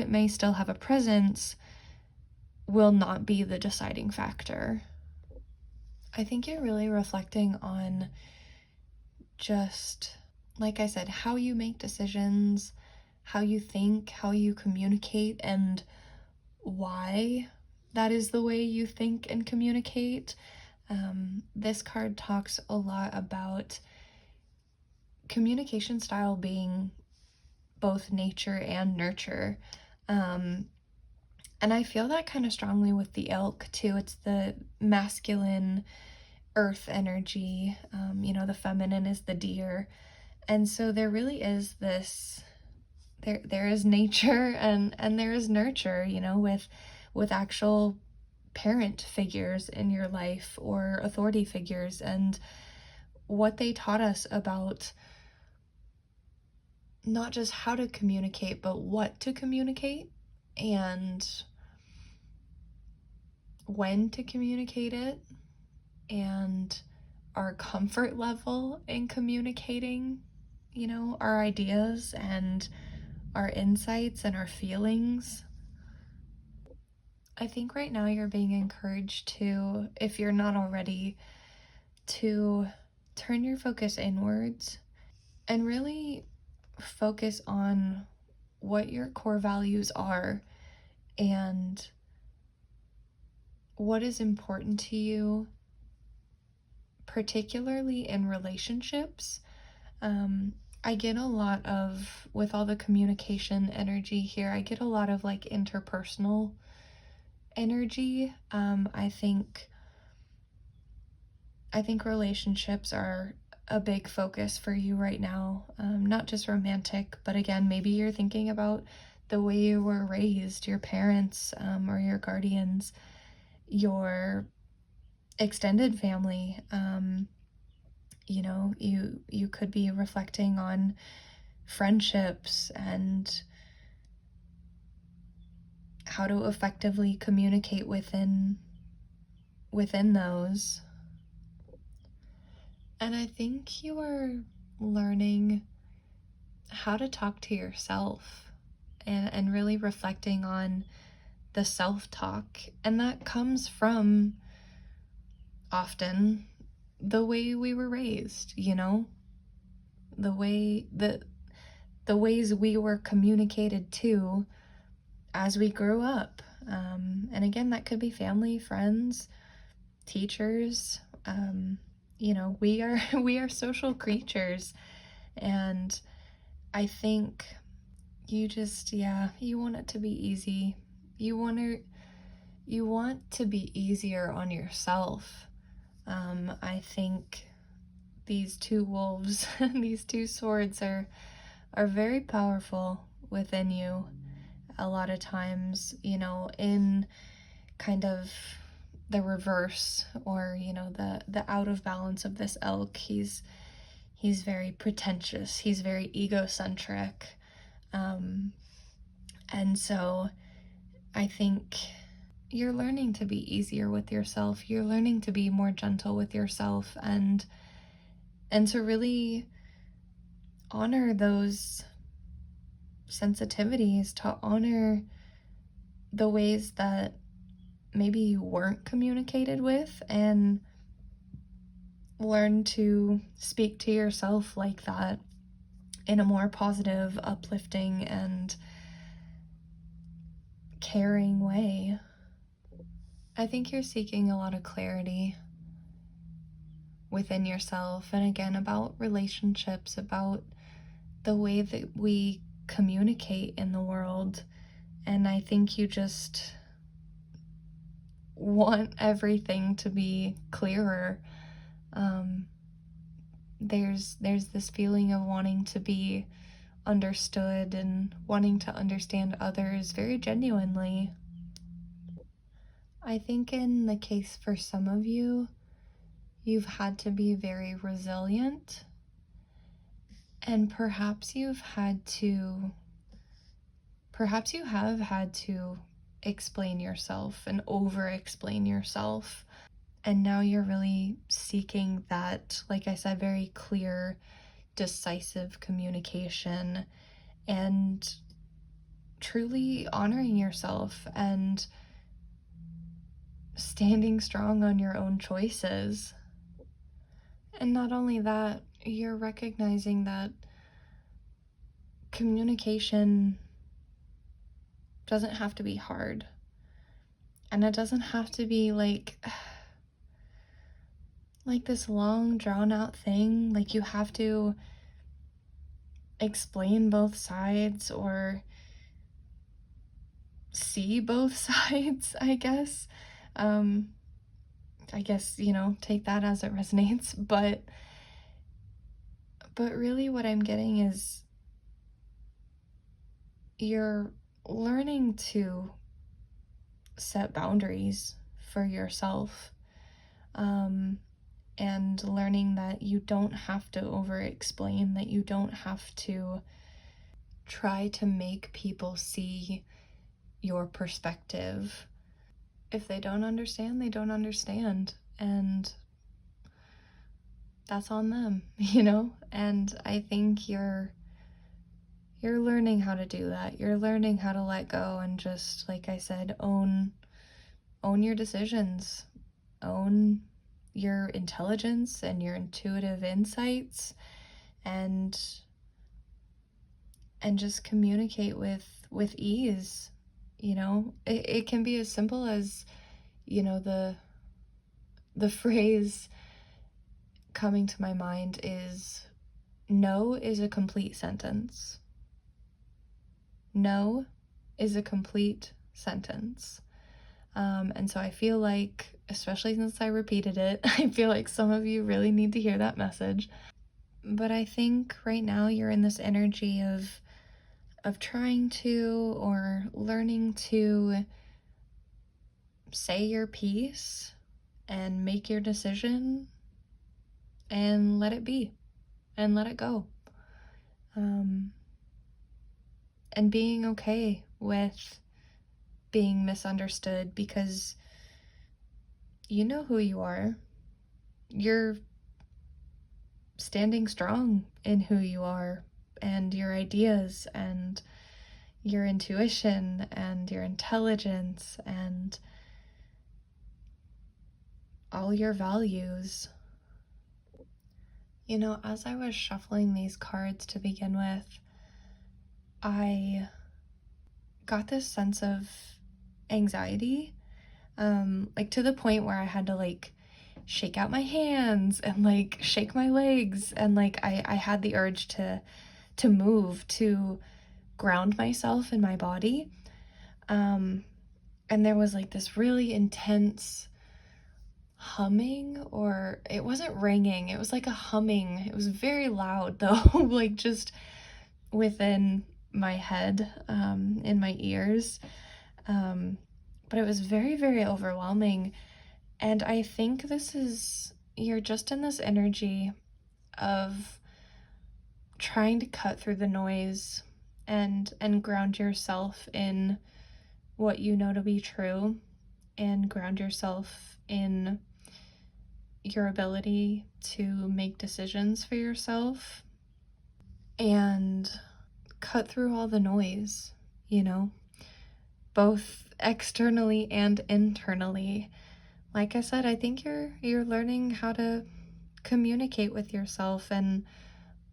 may still have a presence, will not be the deciding factor. I think you're really reflecting on just, like I said, how you make decisions, how you think, how you communicate, and why that is the way you think and communicate. This card talks a lot about communication style being both nature and nurture. And I feel that kind of strongly with the elk too. It's the masculine earth energy, the feminine is the deer. And so there really is this, there is nature and there is nurture, with actual parent figures in your life or authority figures, and what they taught us about not just how to communicate, but what to communicate and when to communicate it, and our comfort level in communicating, our ideas and our insights and our feelings. I think right now you're being encouraged to, if you're not already, to turn your focus inwards and really focus on what your core values are and what is important to you, particularly in relationships. I get a lot of, with all the communication energy here, I get a lot of like interpersonal energy. I think relationships are a big focus for you right now. Not just romantic, but again, maybe you're thinking about the way you were raised, your parents, or your guardians, your extended family. You could be reflecting on friendships and how to effectively communicate within those. And I think you are learning how to talk to yourself and really reflecting on the self-talk. And that comes from often the way we were raised, the ways we were communicated to as we grew up. And again, that could be family, friends, teachers. We are social creatures, and I think you just, you want it to be easy. You want to be easier on yourself. I think these two wolves, these two swords are very powerful within you. A lot of times, in kind of the reverse, or the out of balance of this elk, he's very pretentious, he's very egocentric, and so I think you're learning to be easier with yourself, you're learning to be more gentle with yourself, and to really honor those sensitivities, to honor the ways that maybe you weren't communicated with, and learn to speak to yourself like that in a more positive, uplifting, and caring way. I think you're seeking a lot of clarity within yourself, and again, about relationships, about the way that we communicate in the world. And I think you just want everything to be clearer. There's this feeling of wanting to be understood and wanting to understand others very genuinely. I think in the case for some of you, you've had to be very resilient, and perhaps you have had to explain yourself and over explain yourself. And now you're really seeking that, like I said, very clear, decisive communication and truly honoring yourself and standing strong on your own choices. And not only that, you're recognizing that communication doesn't have to be hard. And it doesn't have to be like this long drawn out thing. Like you have to explain both sides or see both sides, I guess. I guess, take that as it resonates, but really what I'm getting is you're learning to set boundaries for yourself, and learning that you don't have to over explain, that you don't have to try to make people see your perspective. If they don't understand, they don't understand, and that's on them, And I think you're learning how to do that. You're learning how to let go and just, like I said, own your decisions, own your intelligence and your intuitive insights, and just communicate with ease. It can be as simple as, the phrase coming to my mind is, no is a complete sentence. No is a complete sentence. And so I feel like, especially since I repeated it, I feel like some of you really need to hear that message. But I think right now you're in this energy of trying to, or learning to, say your piece and make your decision and let it be and let it go. And being okay with being misunderstood, because you know who you are. You're standing strong in who you are and your ideas and your intuition and your intelligence and all your values. As I was shuffling these cards to begin with, I got this sense of anxiety, to the point where I had to shake out my hands and shake my legs, and I had the urge to move, to ground myself in my body. And there was this really intense humming, or it wasn't ringing, it was like a humming. It was very loud though, just within my head, in my ears. But it was very, very overwhelming. And I think you're just in this energy of trying to cut through the noise and ground yourself in what you know to be true, and ground yourself in your ability to make decisions for yourself and cut through all the noise, both externally and internally. Like I said, I think you're learning how to communicate with yourself and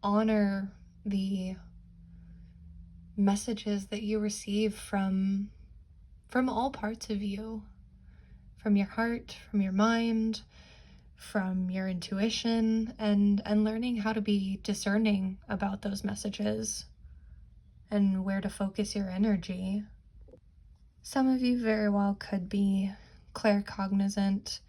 honor the messages that you receive from all parts of you, from your heart, from your mind, from your intuition, and learning how to be discerning about those messages and where to focus your energy. Some of you very well could be claircognizant,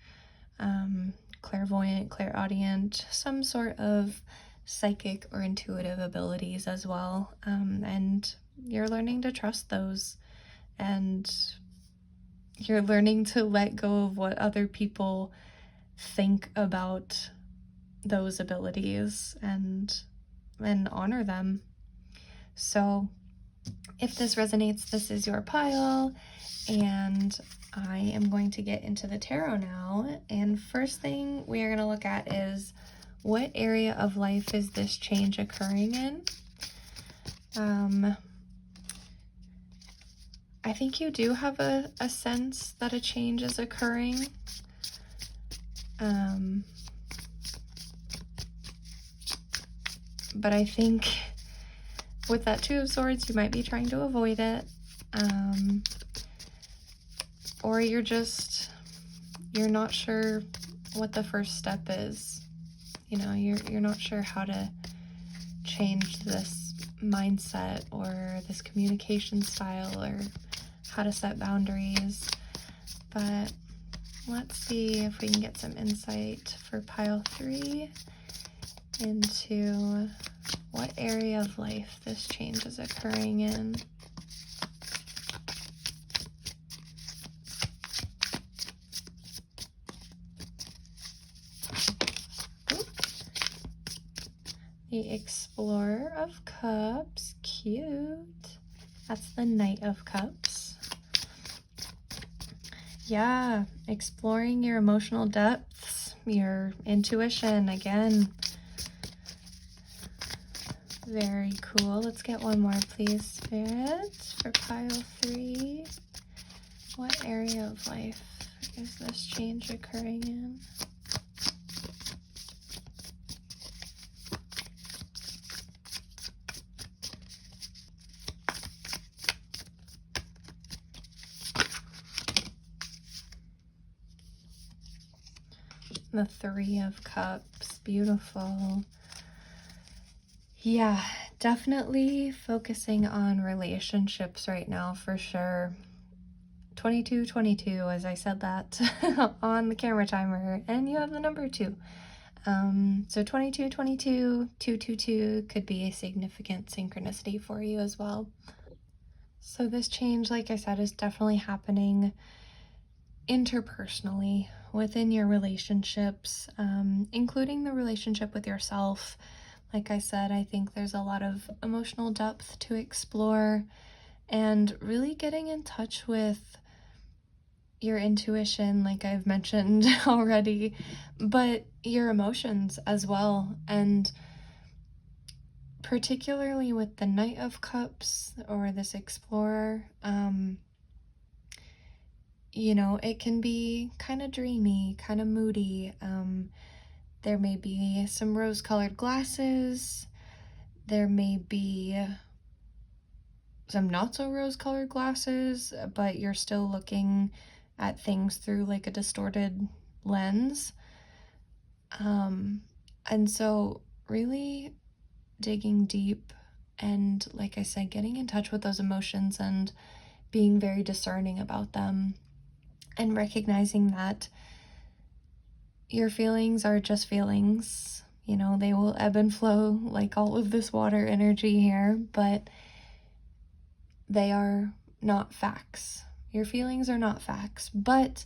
clairvoyant, clairaudient, some sort of psychic or intuitive abilities as well. And you're learning to trust those, and you're learning to let go of what other people think about those abilities and honor them. So if this resonates, this is your pile, and I am going to get into the tarot now. And first thing we are going to look at is, what area of life is this change occurring in? I think you do have a sense that a change is occurring. But I think with that Two of Swords, you might be trying to avoid it. Or you're not sure what the first step is. You know, you're not sure how to change this mindset or this communication style or how to set boundaries. But let's see if we can get some insight for pile 3 into what area of life this change is occurring in. The Explorer of Cups, cute. That's the Knight of Cups. Yeah, exploring your emotional depths, your intuition again. Very cool. Let's get one more, please, Spirit, for pile 3. What area of life is this change occurring in? The Three of Cups, beautiful. Yeah, definitely focusing on relationships right now for sure. 2222, as I said that on the camera timer, and you have the number 2. So 2222, 222 could be a significant synchronicity for you as well. So this change, like I said, is definitely happening interpersonally within your relationships, including the relationship with yourself. Like I said, I think there's a lot of emotional depth to explore and really getting in touch with your intuition, like I've mentioned already, but your emotions as well. And particularly with the Knight of Cups or this Explorer, you know, it can be kind of dreamy, kind of moody. There may be some rose-colored glasses. There may be some not so rose-colored glasses, but you're still looking at things through like a distorted lens. And so really digging deep and, like I said, getting in touch with those emotions and being very discerning about them, and recognizing that your feelings are just feelings. You know, they will ebb and flow like all of this water energy here, but they are not facts. Your feelings are not facts, but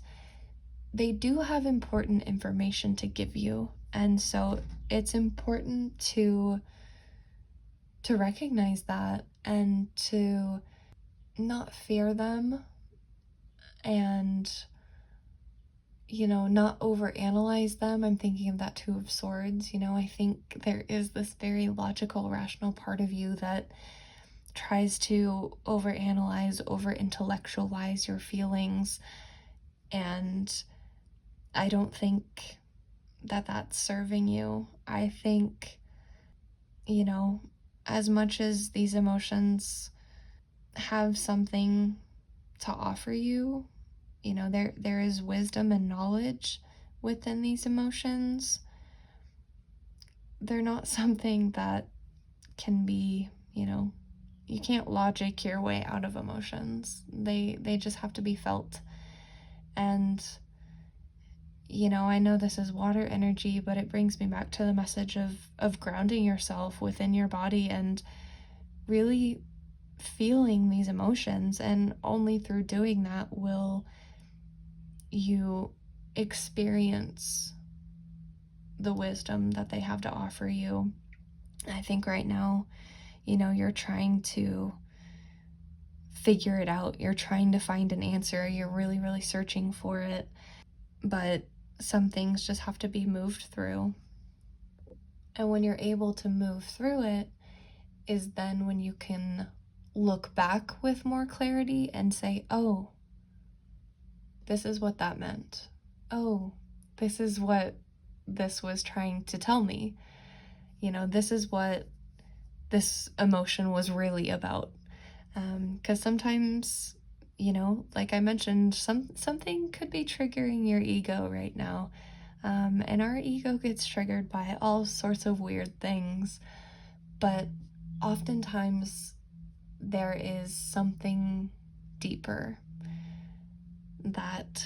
they do have important information to give you. And so it's important to recognize that and to not fear them and, you know, not overanalyze them. I'm thinking of that Two of Swords. You know, I think there is this very logical, rational part of you that tries to overanalyze, over-intellectualize your feelings, and I don't think that that's serving you. I think, you know, as much as these emotions have something to offer you, you know, there is wisdom and knowledge within these emotions. They're not something that can be, you know, you can't logic your way out of emotions. They just have to be felt. And, you know, I know this is water energy, but it brings me back to the message of grounding yourself within your body and really feeling these emotions. And only through doing that will you experience the wisdom that they have to offer you. I think right now, you know, you're trying to figure it out. You're trying to find an answer. You're really, really searching for it. But some things just have to be moved through. And when you're able to move through it, is then when you can look back with more clarity and say, oh, this is what that meant. Oh, this is what this was trying to tell me. You know, this is what this emotion was really about. Because sometimes, you know, like I mentioned, something could be triggering your ego right now. And our ego gets triggered by all sorts of weird things. But oftentimes there is something deeper that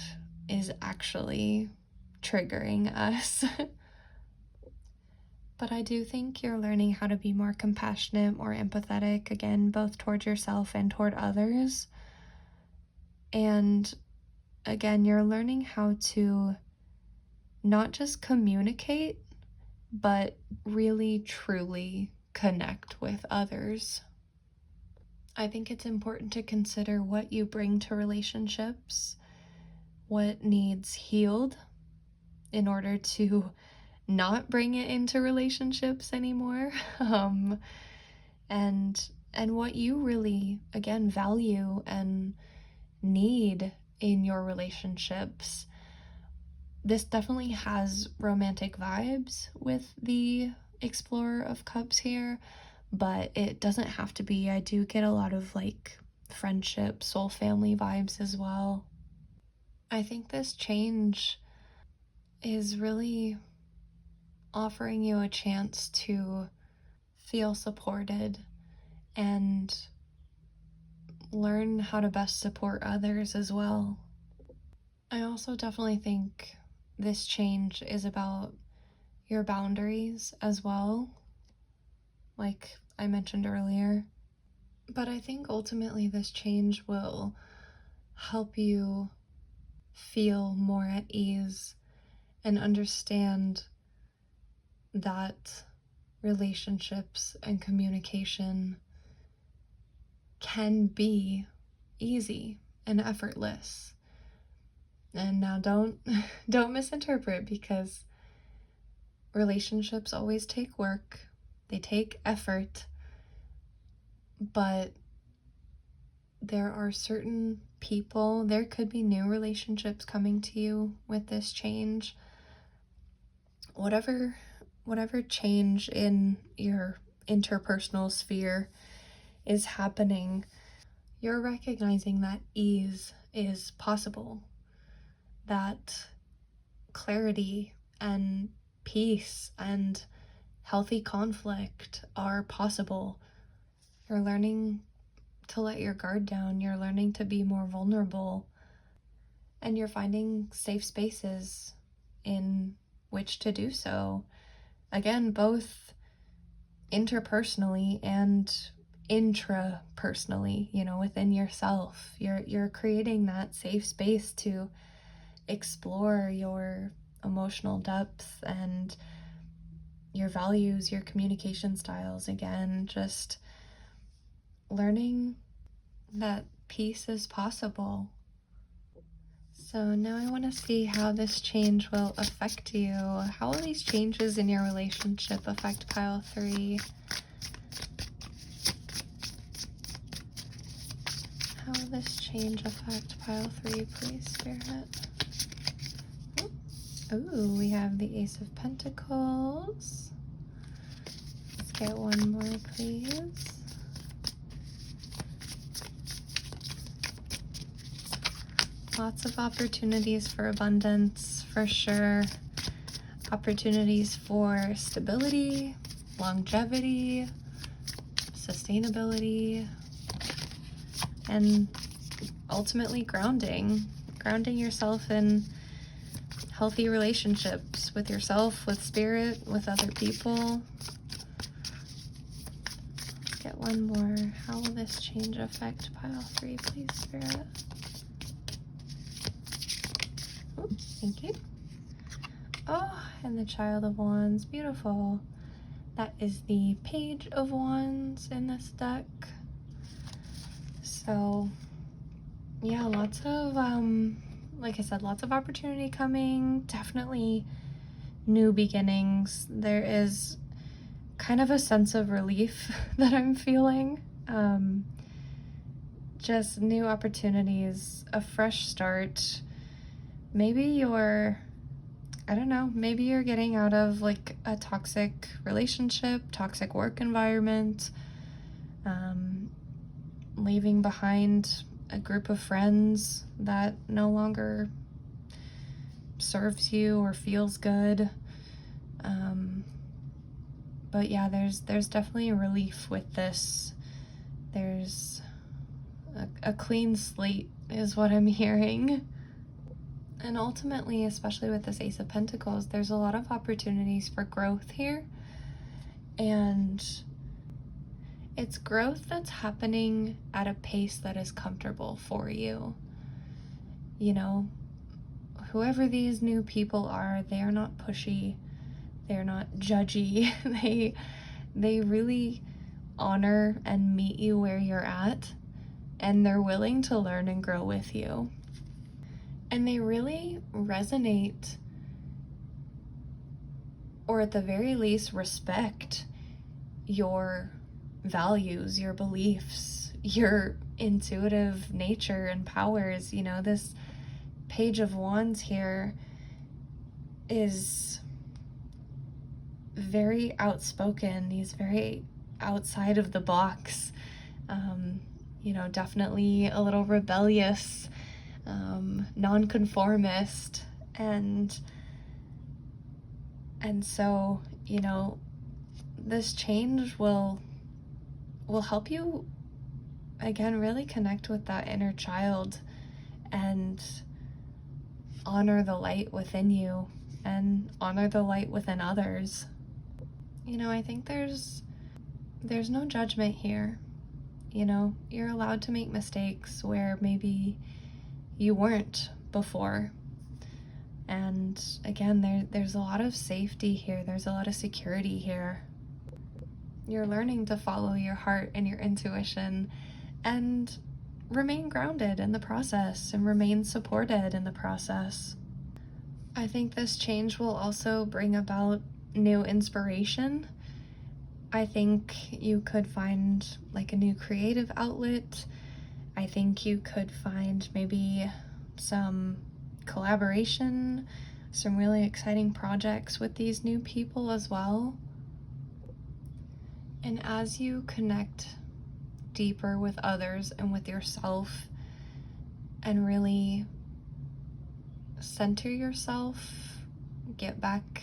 is actually triggering us. But I do think you're learning how to be more compassionate, more empathetic, again, both towards yourself and toward others. And again, you're learning how to not just communicate, but really, truly connect with others. I think it's important to consider what you bring to relationships, what needs healed in order to not bring it into relationships anymore. And what you really, again, value and need in your relationships. This definitely has romantic vibes with the Explorer of Cups here, but it doesn't have to be. I do get a lot of like friendship, soul family vibes as well. I think this change is really offering you a chance to feel supported and learn how to best support others as well. I also definitely think this change is about your boundaries as well, like I mentioned earlier. But I think ultimately this change will help you feel more at ease and understand that relationships and communication can be easy and effortless. And now don't misinterpret, because relationships always take work, they take effort, but there are certain people, there could be new relationships coming to you with this change. Whatever change in your interpersonal sphere is happening, you're recognizing that ease is possible, that clarity and peace and healthy conflict are possible. You're learning to let your guard down, you're learning to be more vulnerable, and you're finding safe spaces in which to do so. Again, both interpersonally and intrapersonally, you know, within yourself. You're creating that safe space to explore your emotional depth and your values, your communication styles. Again, just learning that peace is possible. So now I want to see how this change will affect you. How will these changes in your relationship affect pile 3? How will this change affect pile 3, please, Spirit? Ooh, we have the Ace of Pentacles. Let's get one more, please. Lots of opportunities for abundance, for sure. Opportunities for stability, longevity, sustainability, and ultimately grounding grounding yourself in healthy relationships with yourself, with spirit, with other people. Let's get one more. How will this change affect pile 3, please, Spirit? Oh, thank you. Oh, and the Child of Wands. Beautiful. That is the Page of Wands in this deck. So, yeah, lots of, like I said, lots of opportunity coming. Definitely new beginnings. There is kind of a sense of relief that I'm feeling. Just new opportunities, a fresh start. Maybe you're, I don't know, maybe you're getting out of like a toxic relationship, toxic work environment, leaving behind a group of friends that no longer serves you or feels good. But yeah, there's definitely a relief with this. There's a clean slate is what I'm hearing. And ultimately, especially with this Ace of Pentacles, there's a lot of opportunities for growth here. And it's growth that's happening at a pace that is comfortable for you. You know, whoever these new people are, they are not pushy. They're not judgy. They really honor and meet you where you're at, and they're willing to learn and grow with you. And they really resonate, or at the very least respect your values, your beliefs, your intuitive nature and powers. You know, this Page of Wands here is very outspoken. He's very outside of the box. You know, definitely a little rebellious, nonconformist, and so, you know, this change will help you again really connect with that inner child and honor the light within you and honor the light within others. You know, I think there's no judgment here. You know, you're allowed to make mistakes where maybe you weren't before. And again, there's a lot of safety here. There's a lot of security here. You're learning to follow your heart and your intuition and remain grounded in the process and remain supported in the process. I think this change will also bring about new inspiration. I think you could find like a new creative outlet. I think you could find maybe some collaboration, some really exciting projects with these new people as well. And as you connect deeper with others and with yourself and really center yourself, get back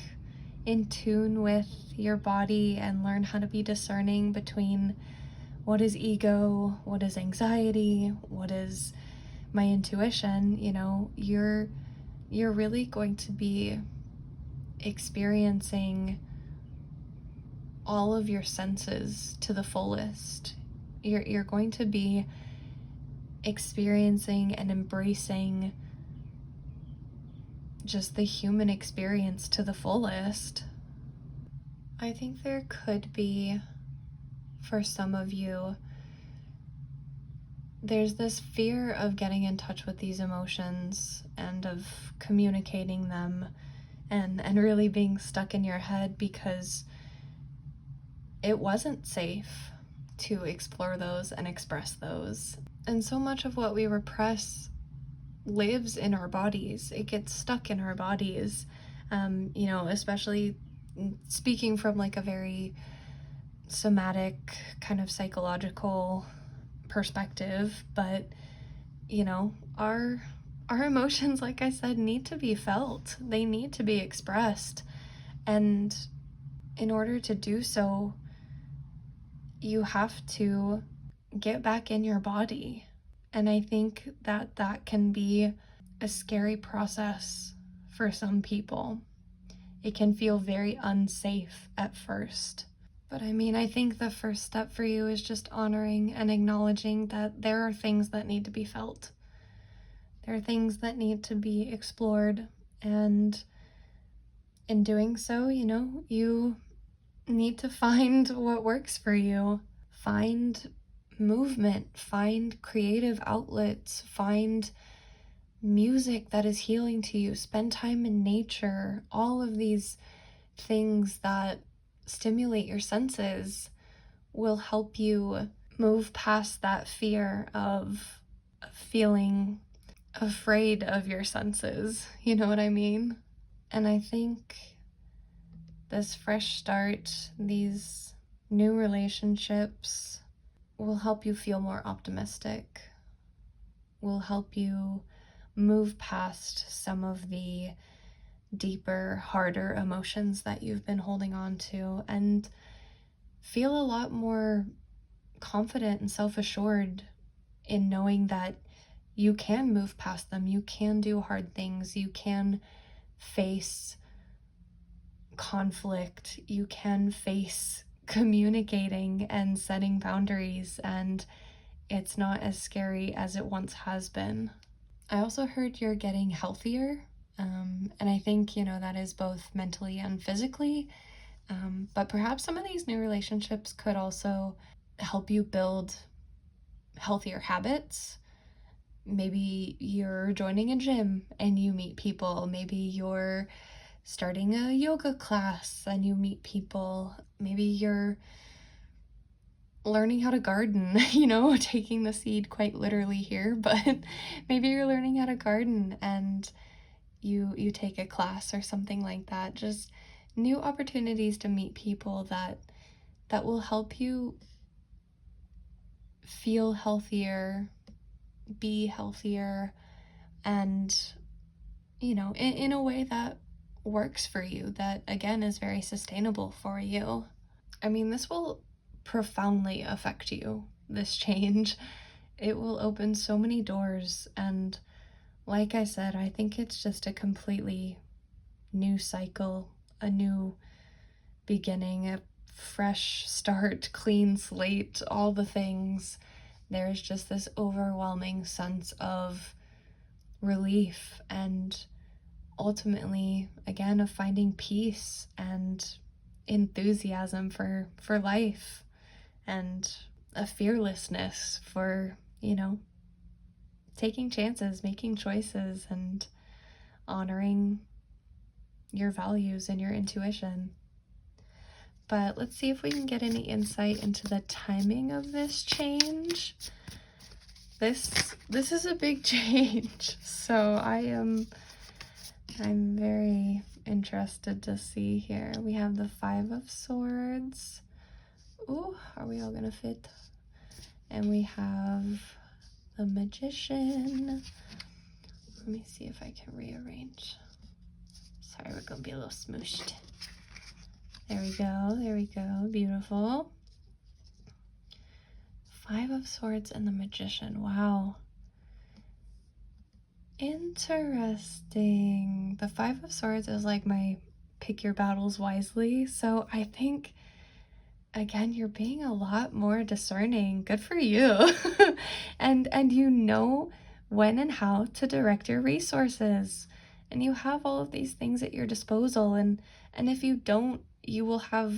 in tune with your body and learn how to be discerning between what is ego, what is anxiety, what is my intuition. You know, you're really going to be experiencing all of your senses to the fullest. You're going to be experiencing and embracing just the human experience to the fullest. I think there could be, for some of you, there's this fear of getting in touch with these emotions and of communicating them and really being stuck in your head because it wasn't safe to explore those and express those. And so much of what we repress lives in our bodies. It gets stuck in our bodies, you know, especially speaking from like a very somatic kind of psychological perspective. But, you know, our emotions, like I said, need to be felt. They need to be expressed. And in order to do so, you have to get back in your body. And I think that can be a scary process for some people. It can feel very unsafe at first. But I mean, I think the first step for you is just honoring and acknowledging that there are things that need to be felt. There are things that need to be explored, and in doing so, you need to find what works for you. Find movement, find creative outlets, find music that is healing to you, spend time in nature, all of these things that stimulate your senses will help you move past that fear of feeling afraid of your senses. You know what I mean? And I think this fresh start, these new relationships, will help you feel more optimistic, will help you move past some of the deeper, harder emotions that you've been holding on to, and feel a lot more confident and self-assured in knowing that you can move past them, you can do hard things, you can face conflict, you can face communicating and setting boundaries, and it's not as scary as it once has been. I also heard you're getting healthier, and I think, that is both mentally and physically, but perhaps some of these new relationships could also help you build healthier habits. Maybe you're joining a gym and you meet people. Maybe you're starting a yoga class and you meet people. Maybe you're learning how to garden, taking the seed quite literally here, but maybe you're learning how to garden and you take a class or something like that. Just new opportunities to meet people that will help you feel healthier, be healthier, and in a way that works for you, that again is very sustainable for you. I mean, this will profoundly affect you, this change. It will open so many doors, and like I said, I think it's just a completely new cycle, a new beginning, a fresh start, clean slate, all the things. There's just this overwhelming sense of relief and ultimately, again, of finding peace and enthusiasm for life, and a fearlessness for, taking chances, making choices, and honoring your values and your intuition. But let's see if we can get any insight into the timing of this change. This is a big change, so I'm very interested to see here. We have the Five of Swords. Ooh, are we all gonna fit? And we have the Magician. Let me see if I can rearrange. Sorry, we're gonna be a little smooshed. There we go, beautiful. Five of Swords and the Magician, wow. Interesting. The Five of Swords is like my pick your battles wisely, so I think, again, you're being a lot more discerning. Good for you. and you know when and how to direct your resources. And you have all of these things at your disposal, and if you don't, you will have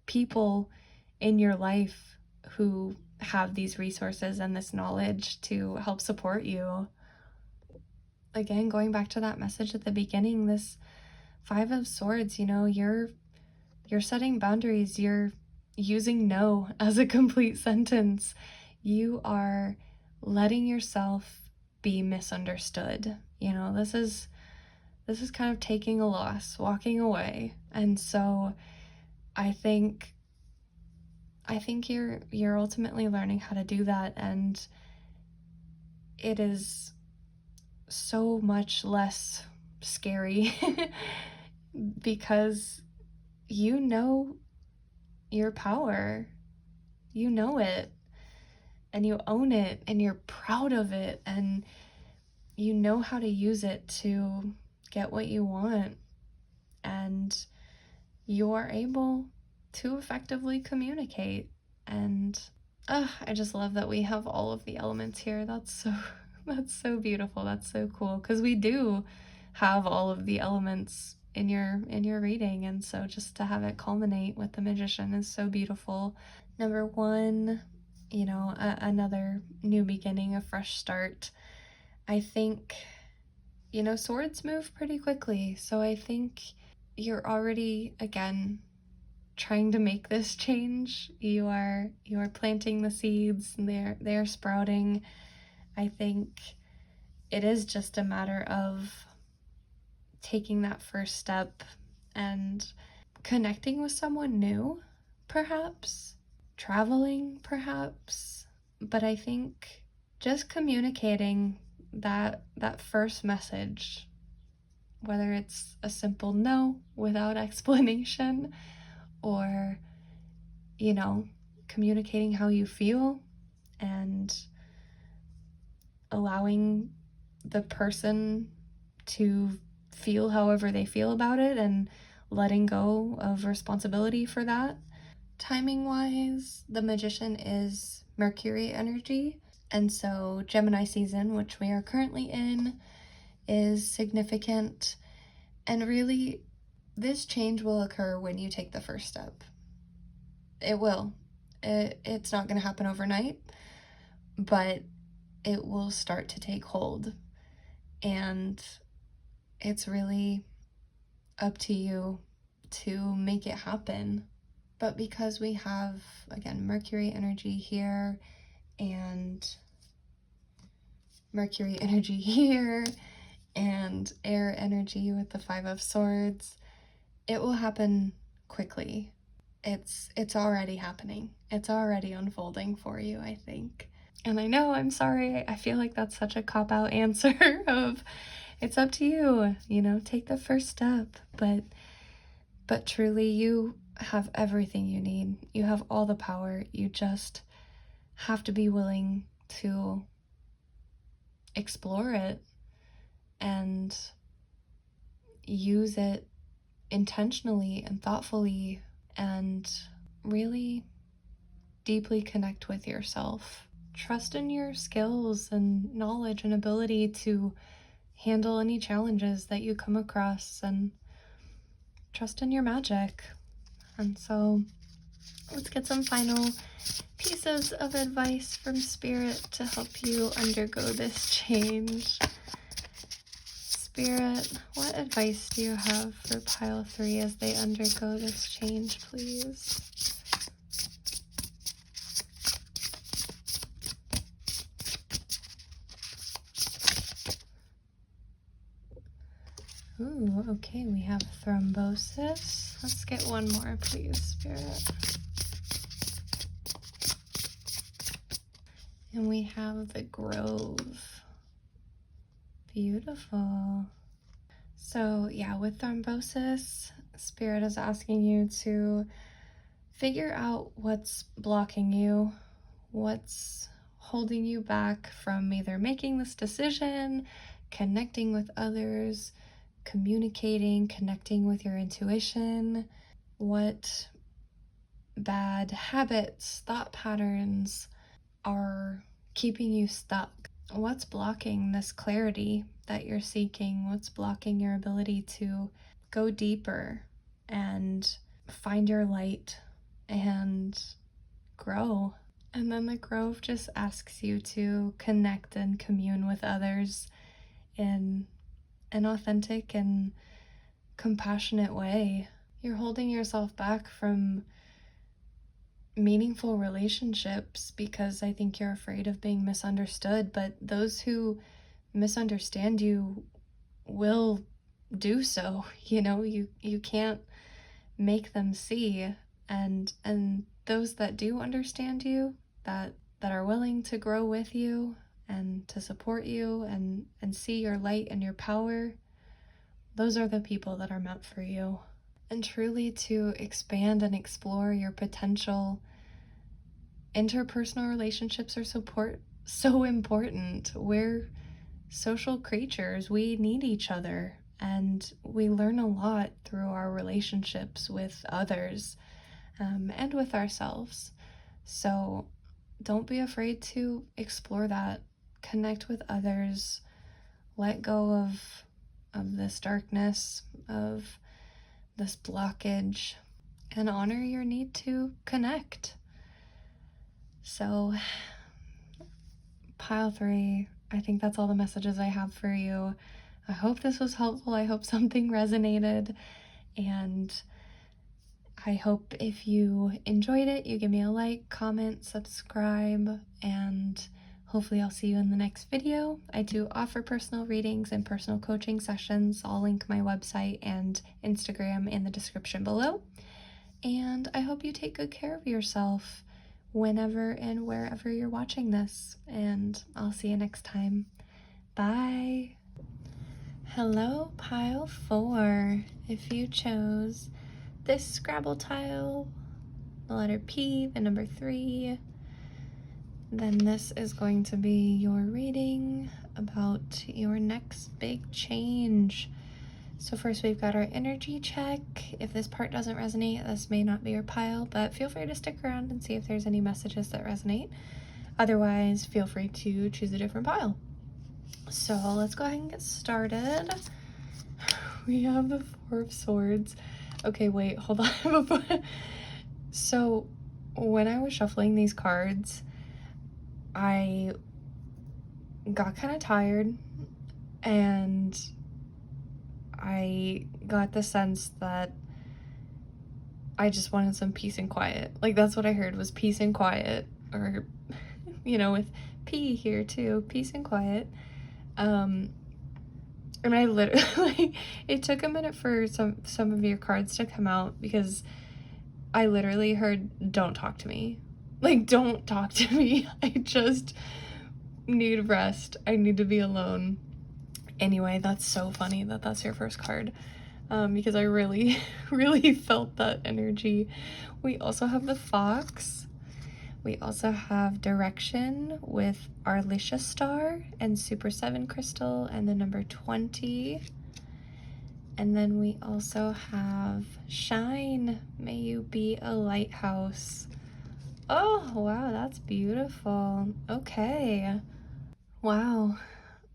people in your life who have these resources and this knowledge to help support you. Again, going back to that message at the beginning, this Five of Swords, you're setting boundaries, you're using no as a complete sentence. You are letting yourself be misunderstood. This is kind of taking a loss, walking away. And so I think you're ultimately learning how to do that, and it is so much less scary because you know your power. You know it, and you own it, and you're proud of it, and you know how to use it to get what you want, and you are able to effectively communicate. And I just love that we have all of the elements here. That's so beautiful. That's so cool, because we do have all of the elements in your reading, and so just to have it culminate with the Magician is so beautiful. Number one, another new beginning, a fresh start. I think, swords move pretty quickly, so I think you're already, again, trying to make this change. You are planting the seeds, and they're sprouting. I think it is just a matter of taking that first step and connecting with someone new, perhaps, traveling, perhaps. But I think just communicating that first message, whether it's a simple no without explanation, or communicating how you feel and allowing the person to feel however they feel about it, and letting go of responsibility for that. Timing wise, the Magician is Mercury energy, and so Gemini season, which we are currently in, is significant. And really, this change will occur when you take the first step. It will. It's not going to happen overnight, but it will start to take hold. And it's really up to you to make it happen. But because we have, again, Mercury energy here and Mercury energy here and air energy with the Five of Swords, it will happen quickly. It's already happening. It's already unfolding for you, I think. And I know, I'm sorry, I feel like that's such a cop-out answer of, it's up to you, take the first step. But truly, you have everything you need. You have all the power. You just have to be willing to explore it and use it intentionally and thoughtfully, and really deeply connect with yourself. Trust in your skills and knowledge and ability to handle any challenges that you come across, and trust in your magic. And so let's get some final pieces of advice from Spirit to help you undergo this change. Spirit, what advice do you have for pile 3 as they undergo this change, please? Ooh, okay, we have thrombosis. Let's get one more, please, Spirit. And we have the Grove. Beautiful. So yeah, with thrombosis, Spirit is asking you to figure out what's blocking you, what's holding you back from either making this decision, connecting with others, communicating, connecting with your intuition. What bad habits, thought patterns are keeping you stuck? What's blocking this clarity that you're seeking? What's blocking your ability to go deeper and find your light and grow? And then the Grove just asks you to connect and commune with others in an authentic and compassionate way. You're holding yourself back from meaningful relationships because I think you're afraid of being misunderstood, but those who misunderstand you will do so. You can't make them see, and those that do understand you, that are willing to grow with you and to support you and see your light and your power, those are the people that are meant for you. And truly to expand and explore your potential. Interpersonal relationships are so important. We're social creatures. We need each other, and we learn a lot through our relationships with others, and with ourselves. So don't be afraid to explore that, connect with others, let go of this darkness, of this blockage, and honor your need to connect. So, pile 3, I think that's all the messages I have for you. I hope this was helpful. I hope something resonated, and I hope if you enjoyed it, you give me a like, comment, subscribe, and hopefully I'll see you in the next video. I do offer personal readings and personal coaching sessions. I'll link my website and Instagram in the description below. And I hope you take good care of yourself whenever and wherever you're watching this. And I'll see you next time. Bye. Hello, pile 4. If you chose this Scrabble tile, the letter P, the number 3, then this is going to be your reading about your next big change. So first we've got our energy check. If this part doesn't resonate, this may not be your pile, but feel free to stick around and see if there's any messages that resonate. Otherwise, feel free to choose a different pile. So let's go ahead and get started. We have the 4 of Swords. Okay, wait, hold on. So when I was shuffling these cards, I got kind of tired, and I got the sense that I just wanted some peace and quiet. Like, that's what I heard, was peace and quiet, or, you know, with P here too, peace and quiet. And I literally, it took a minute for some of your cards to come out, because I literally heard, don't talk to me. Like, don't talk to me. I just need rest. I need to be alone. Anyway, that's so funny that that's your first card, because I really, really felt that energy. We also have the Fox. We also have Direction with Arlisha Star and Super 7 Crystal and the number 20. And then we also have Shine, May You Be a Lighthouse. Oh, wow, that's beautiful. Okay. Wow.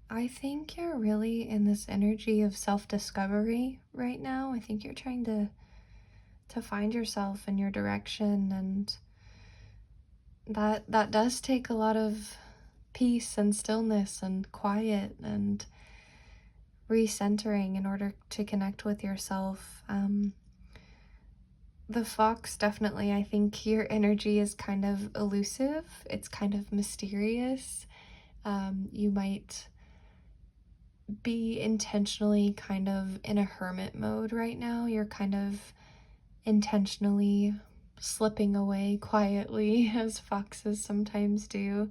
I think you're really in this energy of self-discovery right now. I think you're trying to find yourself and your direction, and that does take a lot of peace and stillness and quiet and recentering in order to connect with yourself. The Fox, definitely, I think your energy is kind of elusive. It's kind of mysterious. You might be intentionally kind of in a hermit mode right now. You're kind of intentionally slipping away quietly, as foxes sometimes do.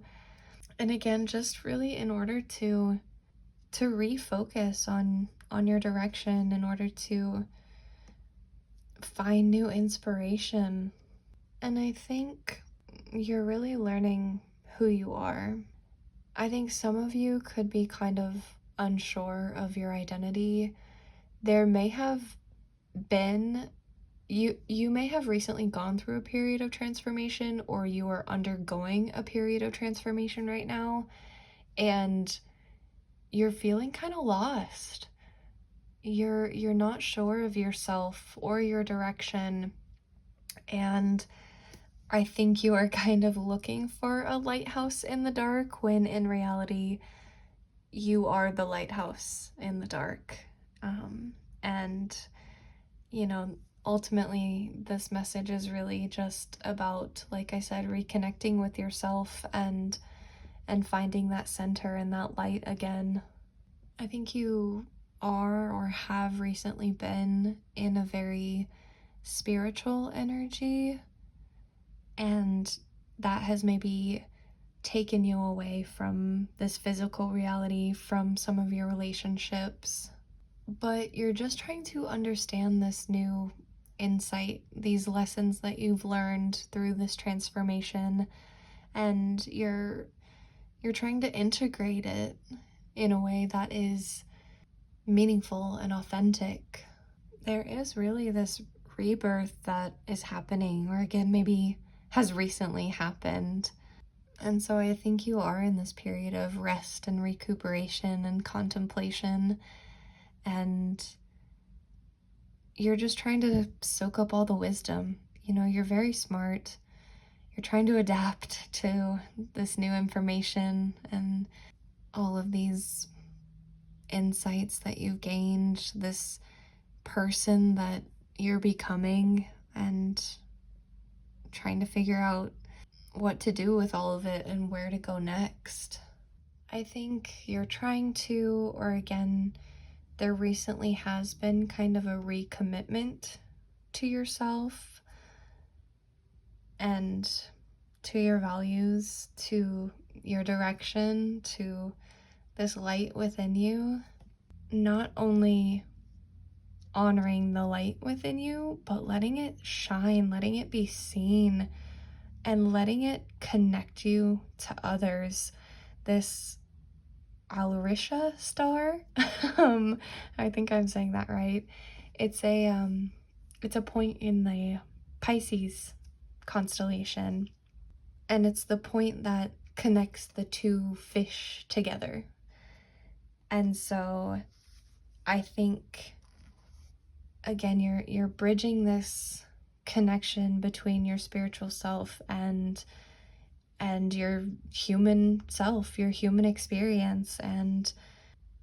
And again, just really in order to refocus on your direction, in order to find new inspiration. And I think you're really learning who you are. I think some of you could be kind of unsure of your identity. There may have been, you may have recently gone through a period of transformation, or you are undergoing a period of transformation right now, and you're feeling kind of lost. You're not sure of yourself or your direction, and I think you are kind of looking for a lighthouse in the dark, when in reality you are the lighthouse in the dark. And you know, ultimately this message is really just about, like I said, reconnecting with yourself and finding that center and that light again. I think you are or have recently been in a very spiritual energy, and that has maybe taken you away from this physical reality, from some of your relationships. But you're just trying to understand this new insight, these lessons that you've learned through this transformation, and you're trying to integrate it in a way that is meaningful and authentic. There is really this rebirth that is happening, or again, maybe has recently happened. And so I think you are in this period of rest and recuperation and contemplation, and you're just trying to soak up all the wisdom. You know, you're very smart. You're trying to adapt to this new information and all of these insights that you've gained, this person that you're becoming, and trying to figure out what to do with all of it and where to go next. I think you're trying to, or again, there recently has been kind of a recommitment to yourself and to your values, to your direction, to this light within you. Not only honoring the light within you, but letting it shine, letting it be seen, and letting it connect you to others. This Alrisha star, I think I'm saying that right. It's a point in the Pisces constellation, and it's the point that connects the two fish together. And so I think, again, you're bridging this connection between your spiritual self and your human self, your human experience, and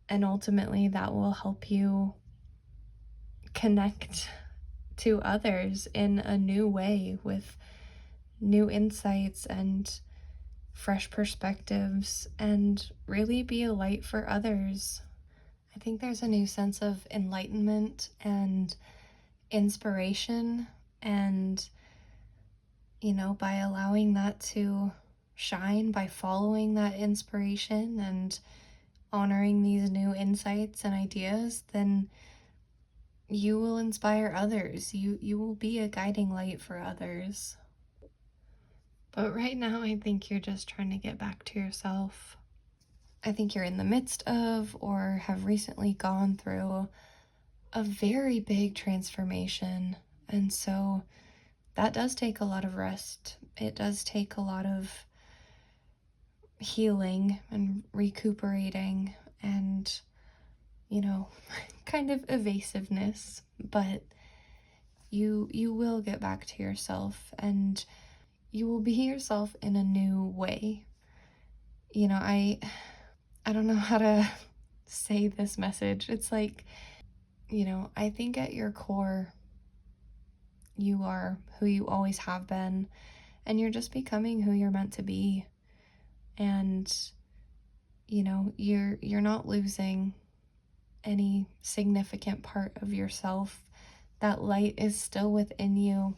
ultimately that will help you connect to others in a new way with new insights and fresh perspectives, and really be a light for others. I think there's a new sense of enlightenment and inspiration, and by allowing that to shine, by following that inspiration and honoring these new insights and ideas, then you will inspire others. You will be a guiding light for others. But right now, I think you're just trying to get back to yourself. I think you're in the midst of, or have recently gone through, a very big transformation. And so that does take a lot of rest. It does take a lot of healing and recuperating and, kind of evasiveness. But you will get back to yourself, and you will be yourself in a new way. I don't know how to say this message. It's like, I think at your core, you are who you always have been, and you're just becoming who you're meant to be. And, you're not losing any significant part of yourself. That light is still within you.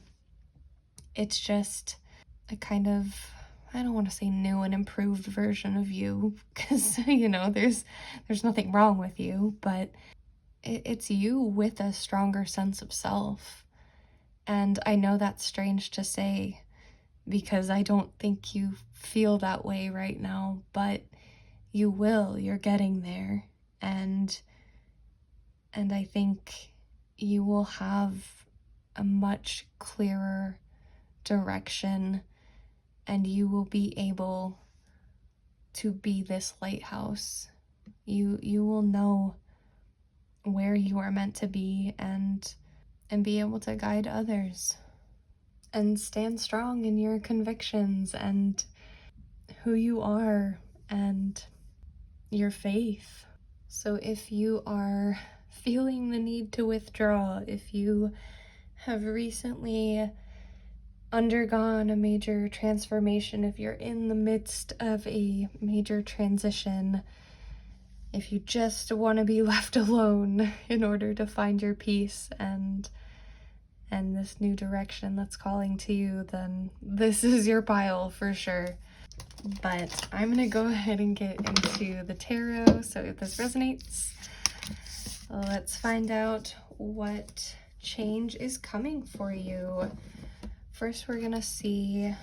It's just a kind of, I don't want to say new and improved version of you, because, there's nothing wrong with you, but it's you with a stronger sense of self. And I know that's strange to say, because I don't think you feel that way right now, but you will. You're getting there. And I think you will have a much clearer direction, and you will be able to be this lighthouse. You will know where you are meant to be, and be able to guide others, and stand strong in your convictions and who you are and your faith. So if you are feeling the need to withdraw, if you have recently undergone a major transformation, if you're in the midst of a major transition, if you just want to be left alone in order to find your peace and this new direction that's calling to you, then this is your pile for sure. But I'm gonna go ahead and get into the tarot, so if this resonates, let's find out what change is coming for you. First, we're gonna see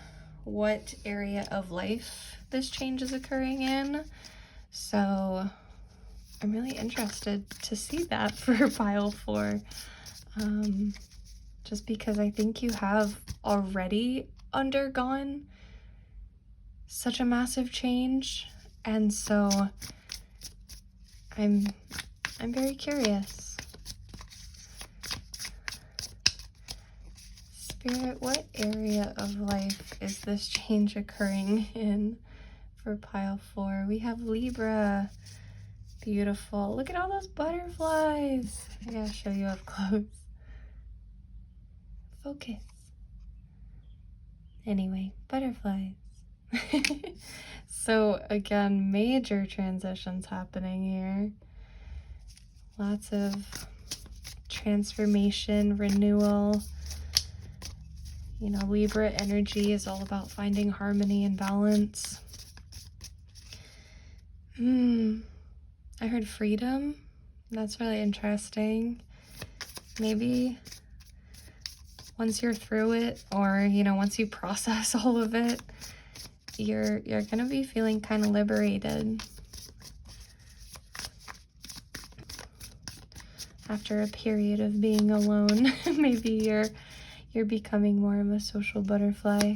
what area of life this change is occurring in. So I'm really interested to see that for pile 4. Um, just because I think you have already undergone such a massive change, and so I'm very curious. Spirit, what area of life is this change occurring in for pile 4? We have Libra. Beautiful. Look at all those butterflies. I gotta show you up close. Focus. Anyway, butterflies. So again, major transitions happening here. Lots of transformation, renewal. You know, Libra energy is all about finding harmony and balance. I heard freedom. That's really interesting. Maybe once you're through it, or, you know, once you process all of it, you're gonna be feeling kind of liberated after a period of being alone. Maybe you're becoming more of a social butterfly.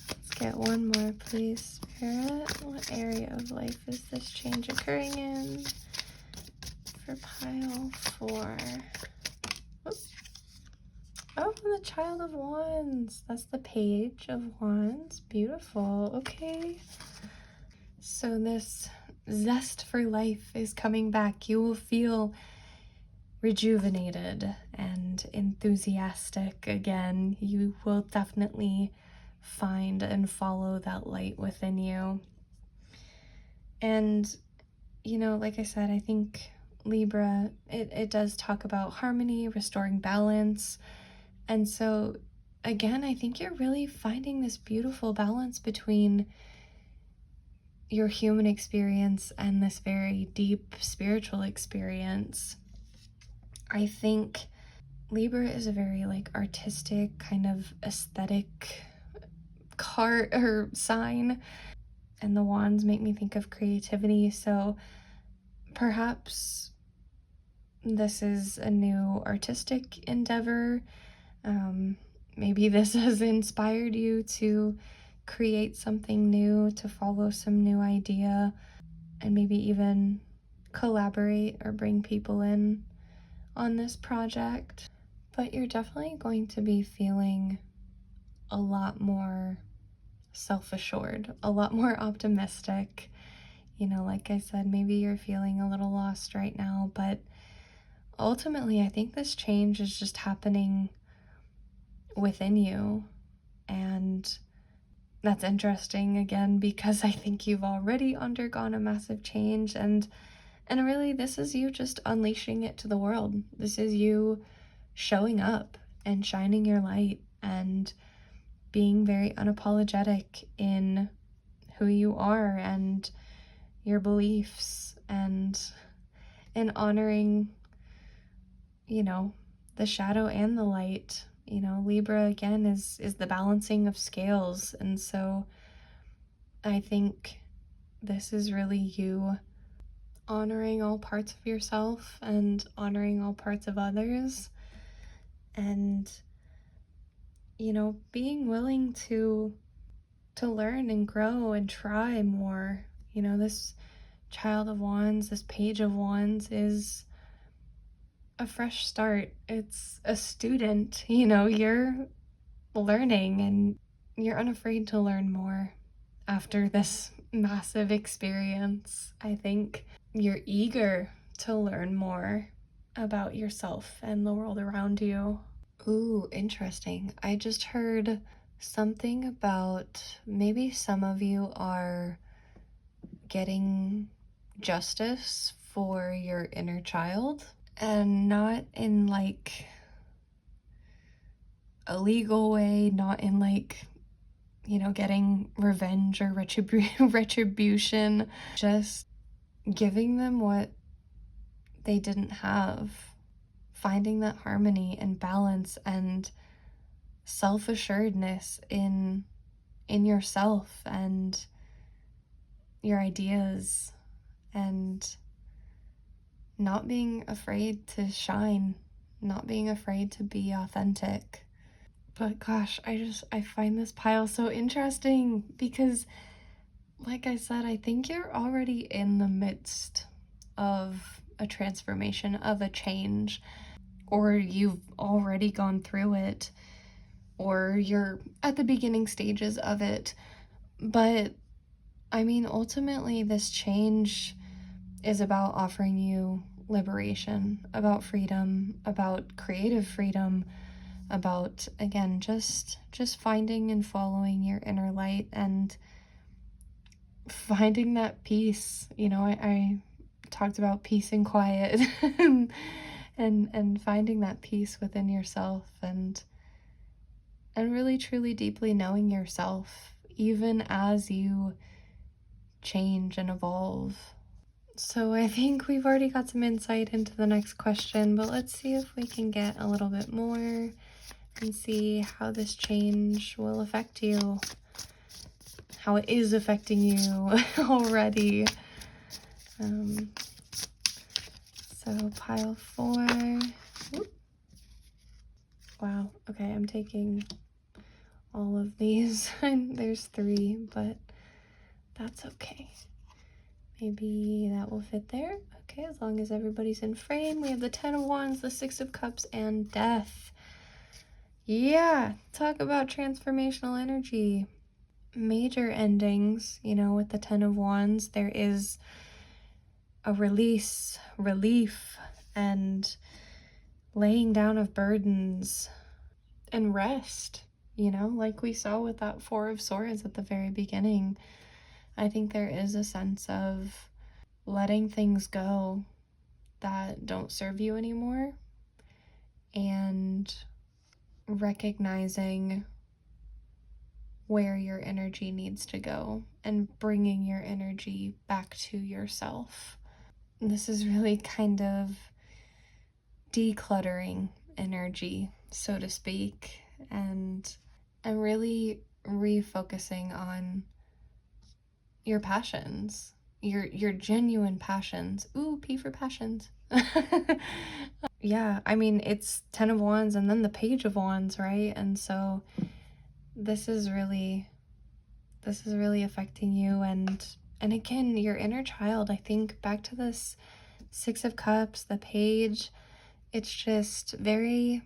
Let's get one more, please, Spirit. What area of life is this change occurring in for pile 4? Oops. Oh, the Child of Wands. That's the Page of Wands. Beautiful. Okay. So this zest for life is coming back. You will feel rejuvenated and enthusiastic again. You will definitely find and follow that light within you. And, you know, like I said, I think Libra, it does talk about harmony, restoring balance. And so, again, I think you're really finding this beautiful balance between your human experience and this very deep spiritual experience. I think Libra is a very like artistic kind of aesthetic card or sign, and the wands make me think of creativity. So perhaps this is a new artistic endeavor. Maybe this has inspired you to create something new, to follow some new idea, and maybe even collaborate or bring people in on this project. But you're definitely going to be feeling a lot more self-assured, a lot more optimistic. You know, like I said, maybe you're feeling a little lost right now, but ultimately I think this change is just happening within you. And that's interesting again, because I think you've already undergone a massive change, and really this is you just unleashing it to the world. This is you showing up and shining your light and being very unapologetic in who you are and your beliefs, and honoring, you know, the shadow and the light. You know, Libra again is the balancing of scales, and so I think this is really you honoring all parts of yourself and honoring all parts of others, and, you know, being willing to learn and grow and try more. You know, this Child of Wands, this Page of Wands is a fresh start. It's a student, you know, you're learning and you're unafraid to learn more after this massive experience. I think you're eager to learn more about yourself and the world around you. Ooh, interesting. I just heard something about maybe some of you are getting justice for your inner child, and not in like a legal way, not in like, you know, getting revenge or retribution, just giving them what they didn't have, finding that harmony and balance and self-assuredness in yourself and your ideas, and not being afraid to shine, not being afraid to be authentic. But gosh, I find this pile so interesting because, like I said, I think you're already in the midst of a transformation, of a change, or you've already gone through it, or you're at the beginning stages of it. But I mean, ultimately, this change is about offering you liberation, about freedom, about creative freedom, about, again, just finding and following your inner light and finding that peace. You know, I talked about peace and quiet and finding that peace within yourself and really truly deeply knowing yourself even as you change and evolve. So I think we've already got some insight into the next question, but let's see if we can get a little bit more and see how this change will affect you, how it is affecting you already. So pile 4. Whoop. Wow, okay, I'm taking all of these. There's 3, but that's okay. Maybe that will fit there. Okay, as long as everybody's in frame. We have the 10 of Wands, the 6 of Cups, and Death. Yeah, talk about transformational energy. Major endings, you know, with the 10 of Wands, there is a release, relief, and laying down of burdens and rest, you know, like we saw with that 4 of Swords at the very beginning. I think there is a sense of letting things go that don't serve you anymore and recognizing where your energy needs to go and bringing your energy back to yourself. This is really kind of decluttering energy, so to speak, and really refocusing on your passions, your genuine passions. Ooh, P for passions. Yeah, I mean, it's 10 of Wands and then the Page of Wands, right? And so this is really affecting you, and again, your inner child. I think back to this 6 of Cups, the Page, it's just very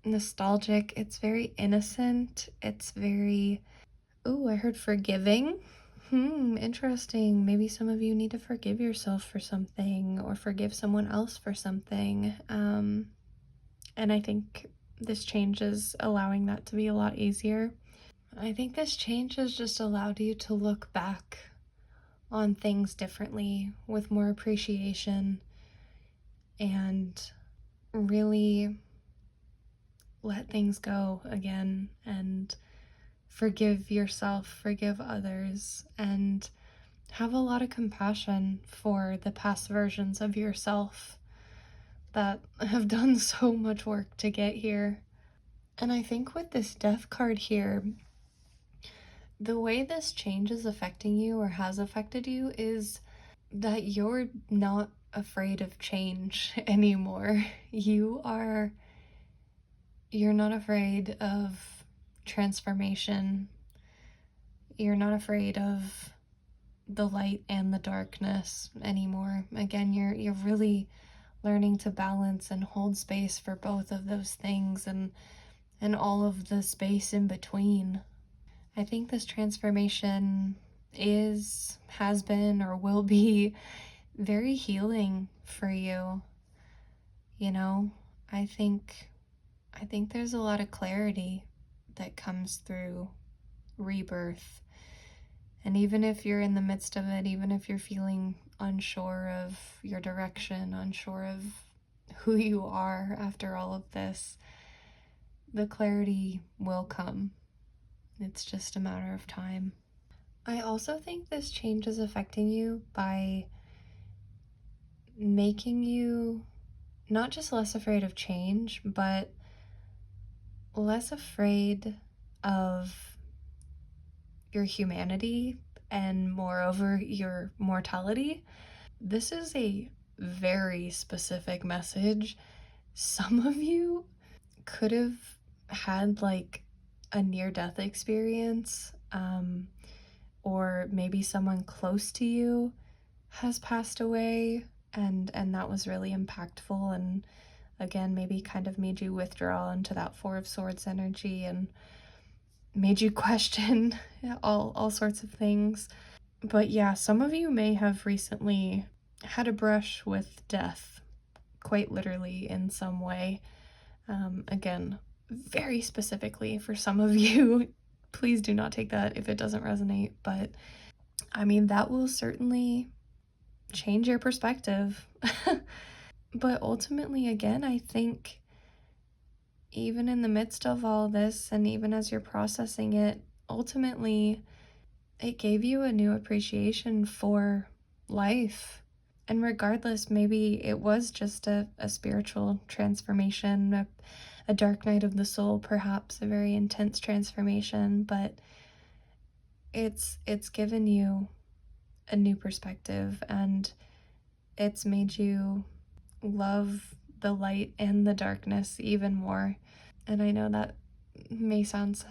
nostalgic, it's very innocent, it's very, ooh, I heard forgiving. Interesting. Maybe some of you need to forgive yourself for something or forgive someone else for something. And I think this change is allowing that to be a lot easier. I think this change has just allowed you to look back on things differently with more appreciation and really let things go again and forgive yourself, forgive others, and have a lot of compassion for the past versions of yourself that have done so much work to get here. And I think with this Death card here, the way this change is affecting you or has affected you is that you're not afraid of change anymore. You're not afraid of transformation. You're not afraid of the light and the darkness anymore. Again, you're really learning to balance and hold space for both of those things and all of the space in between. I think this transformation has been, or will be very healing for you. You know, I think there's a lot of clarity that comes through rebirth. And even if you're in the midst of it, even if you're feeling unsure of your direction, unsure of who you are after all of this, the clarity will come. It's just a matter of time. I also think this change is affecting you by making you not just less afraid of change, but less afraid of your humanity and moreover your mortality. this is a very specific message. Some of you could have had like a near-death experience, or maybe someone close to you has passed away, and that was really impactful, and again maybe kind of made you withdraw into that Four of Swords energy and made you question all sorts of things. But yeah, some of you may have recently had a brush with death, quite literally in some way. Again, very specifically for some of you, please do not take that if it doesn't resonate, but I mean, that will certainly change your perspective. But ultimately, again, I think even in the midst of all this, and even as you're processing it, ultimately, it gave you a new appreciation for life. And regardless, maybe it was just a spiritual transformation, a dark night of the soul, perhaps a very intense transformation, but it's given you a new perspective, and it's made you love the light and the darkness even more. And I know that may sound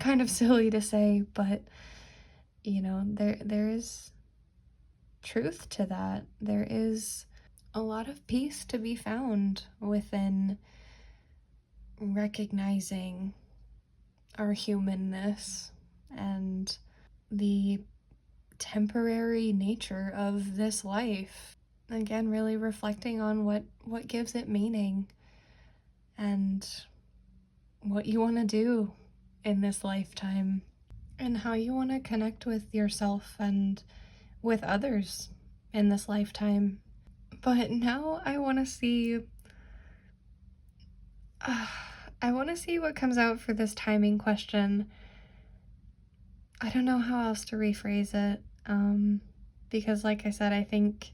kind of silly to say, but you know, there is truth to that. There is a lot of peace to be found within recognizing our humanness and the temporary nature of this life. Again, really reflecting on what gives it meaning and what you want to do in this lifetime, and how you want to connect with yourself and with others in this lifetime. But now I want to see what comes out for this timing question. I don't know how else to rephrase it, because like I said, I think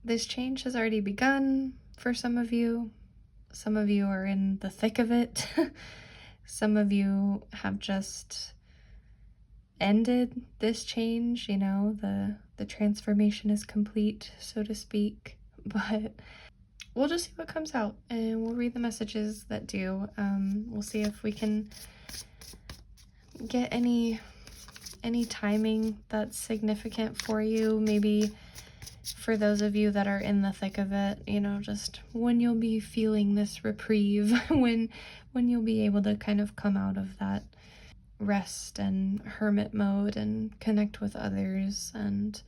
this change has already begun for some of you. Some of you are in the thick of it. Some of you have just ended this change, you know, the transformation is complete, so to speak. But we'll just see what comes out, and we'll read the messages that do. We'll see if we can get any timing that's significant for you. Maybe for those of you that are in the thick of it, you know, just when you'll be feeling this reprieve, when you'll be able to kind of come out of that rest and hermit mode and connect with others, and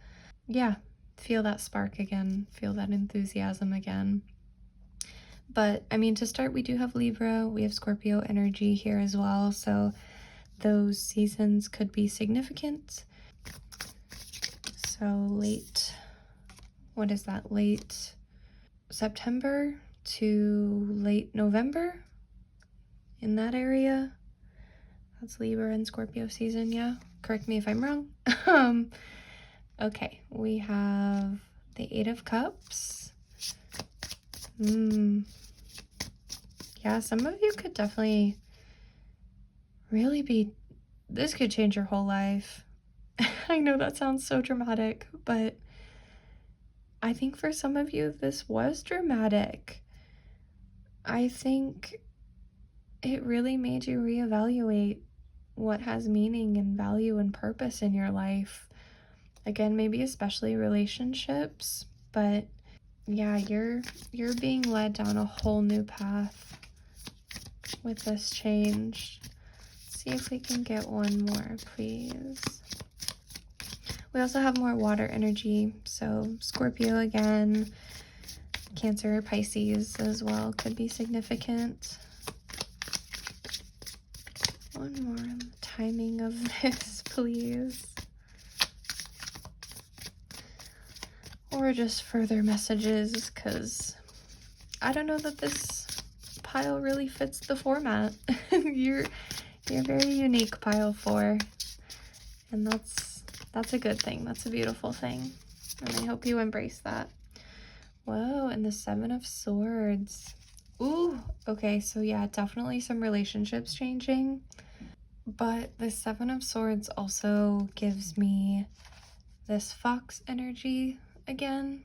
yeah, feel that spark again, feel that enthusiasm again. But I mean, to start, we do have Libra, we have Scorpio energy here as well, so those seasons could be significant. So late September to late November, in that area. That's Libra and Scorpio season, yeah? Correct me if I'm wrong. Okay, we have the Eight of Cups. Yeah, some of you could definitely really this could change your whole life. I know that sounds so dramatic, but I think for some of you, this was dramatic. I think it really made you reevaluate what has meaning and value and purpose in your life. Again, maybe especially relationships, but yeah, you're being led down a whole new path with this change. Let's see if we can get one more, please. We also have more water energy, so Scorpio again, Cancer, Pisces as well could be significant. One more on the timing of this, please. Or just further messages, because I don't know that this pile really fits the format. You're a very unique pile 4, and that's a good thing. That's a beautiful thing, and I hope you embrace that. Whoa, and the Seven of Swords. Ooh, okay, so yeah, definitely some relationships changing, but the Seven of Swords also gives me this fox energy, again,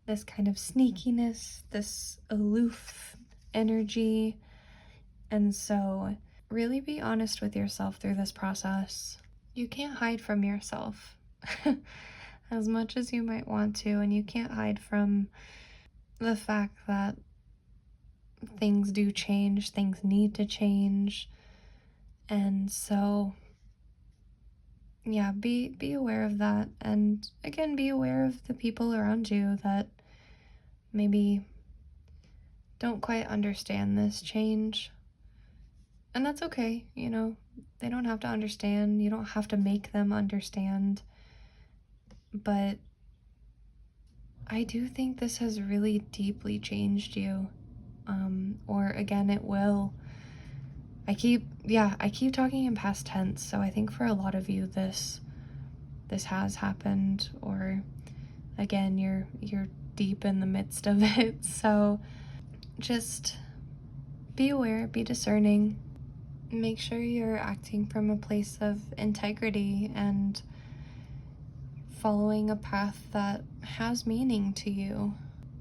this kind of sneakiness, this aloof energy. And so, really be honest with yourself through this process. You can't hide from yourself as much as you might want to, and you can't hide from the fact that things do change, things need to change. And so, yeah, be aware of that. And again, be aware of the people around you that maybe don't quite understand this change. And that's okay, you know, they don't have to understand. You don't have to make them understand. But I do think this has really deeply changed you. Or again, it will. I keep talking in past tense, so I think for a lot of you this has happened, or again, you're deep in the midst of it. So just be aware, be discerning, make sure you're acting from a place of integrity and following a path that has meaning to you.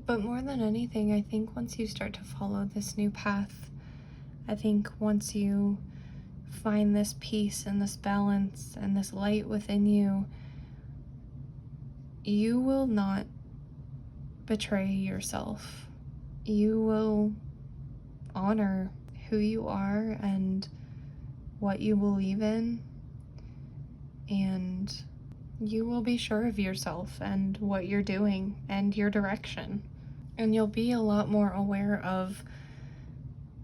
But more than anything, I think once you start to follow this new path, I think once you find this peace and this balance and this light within you, you will not betray yourself. You will honor who you are and what you believe in, and you will be sure of yourself and what you're doing and your direction. And you'll be a lot more aware of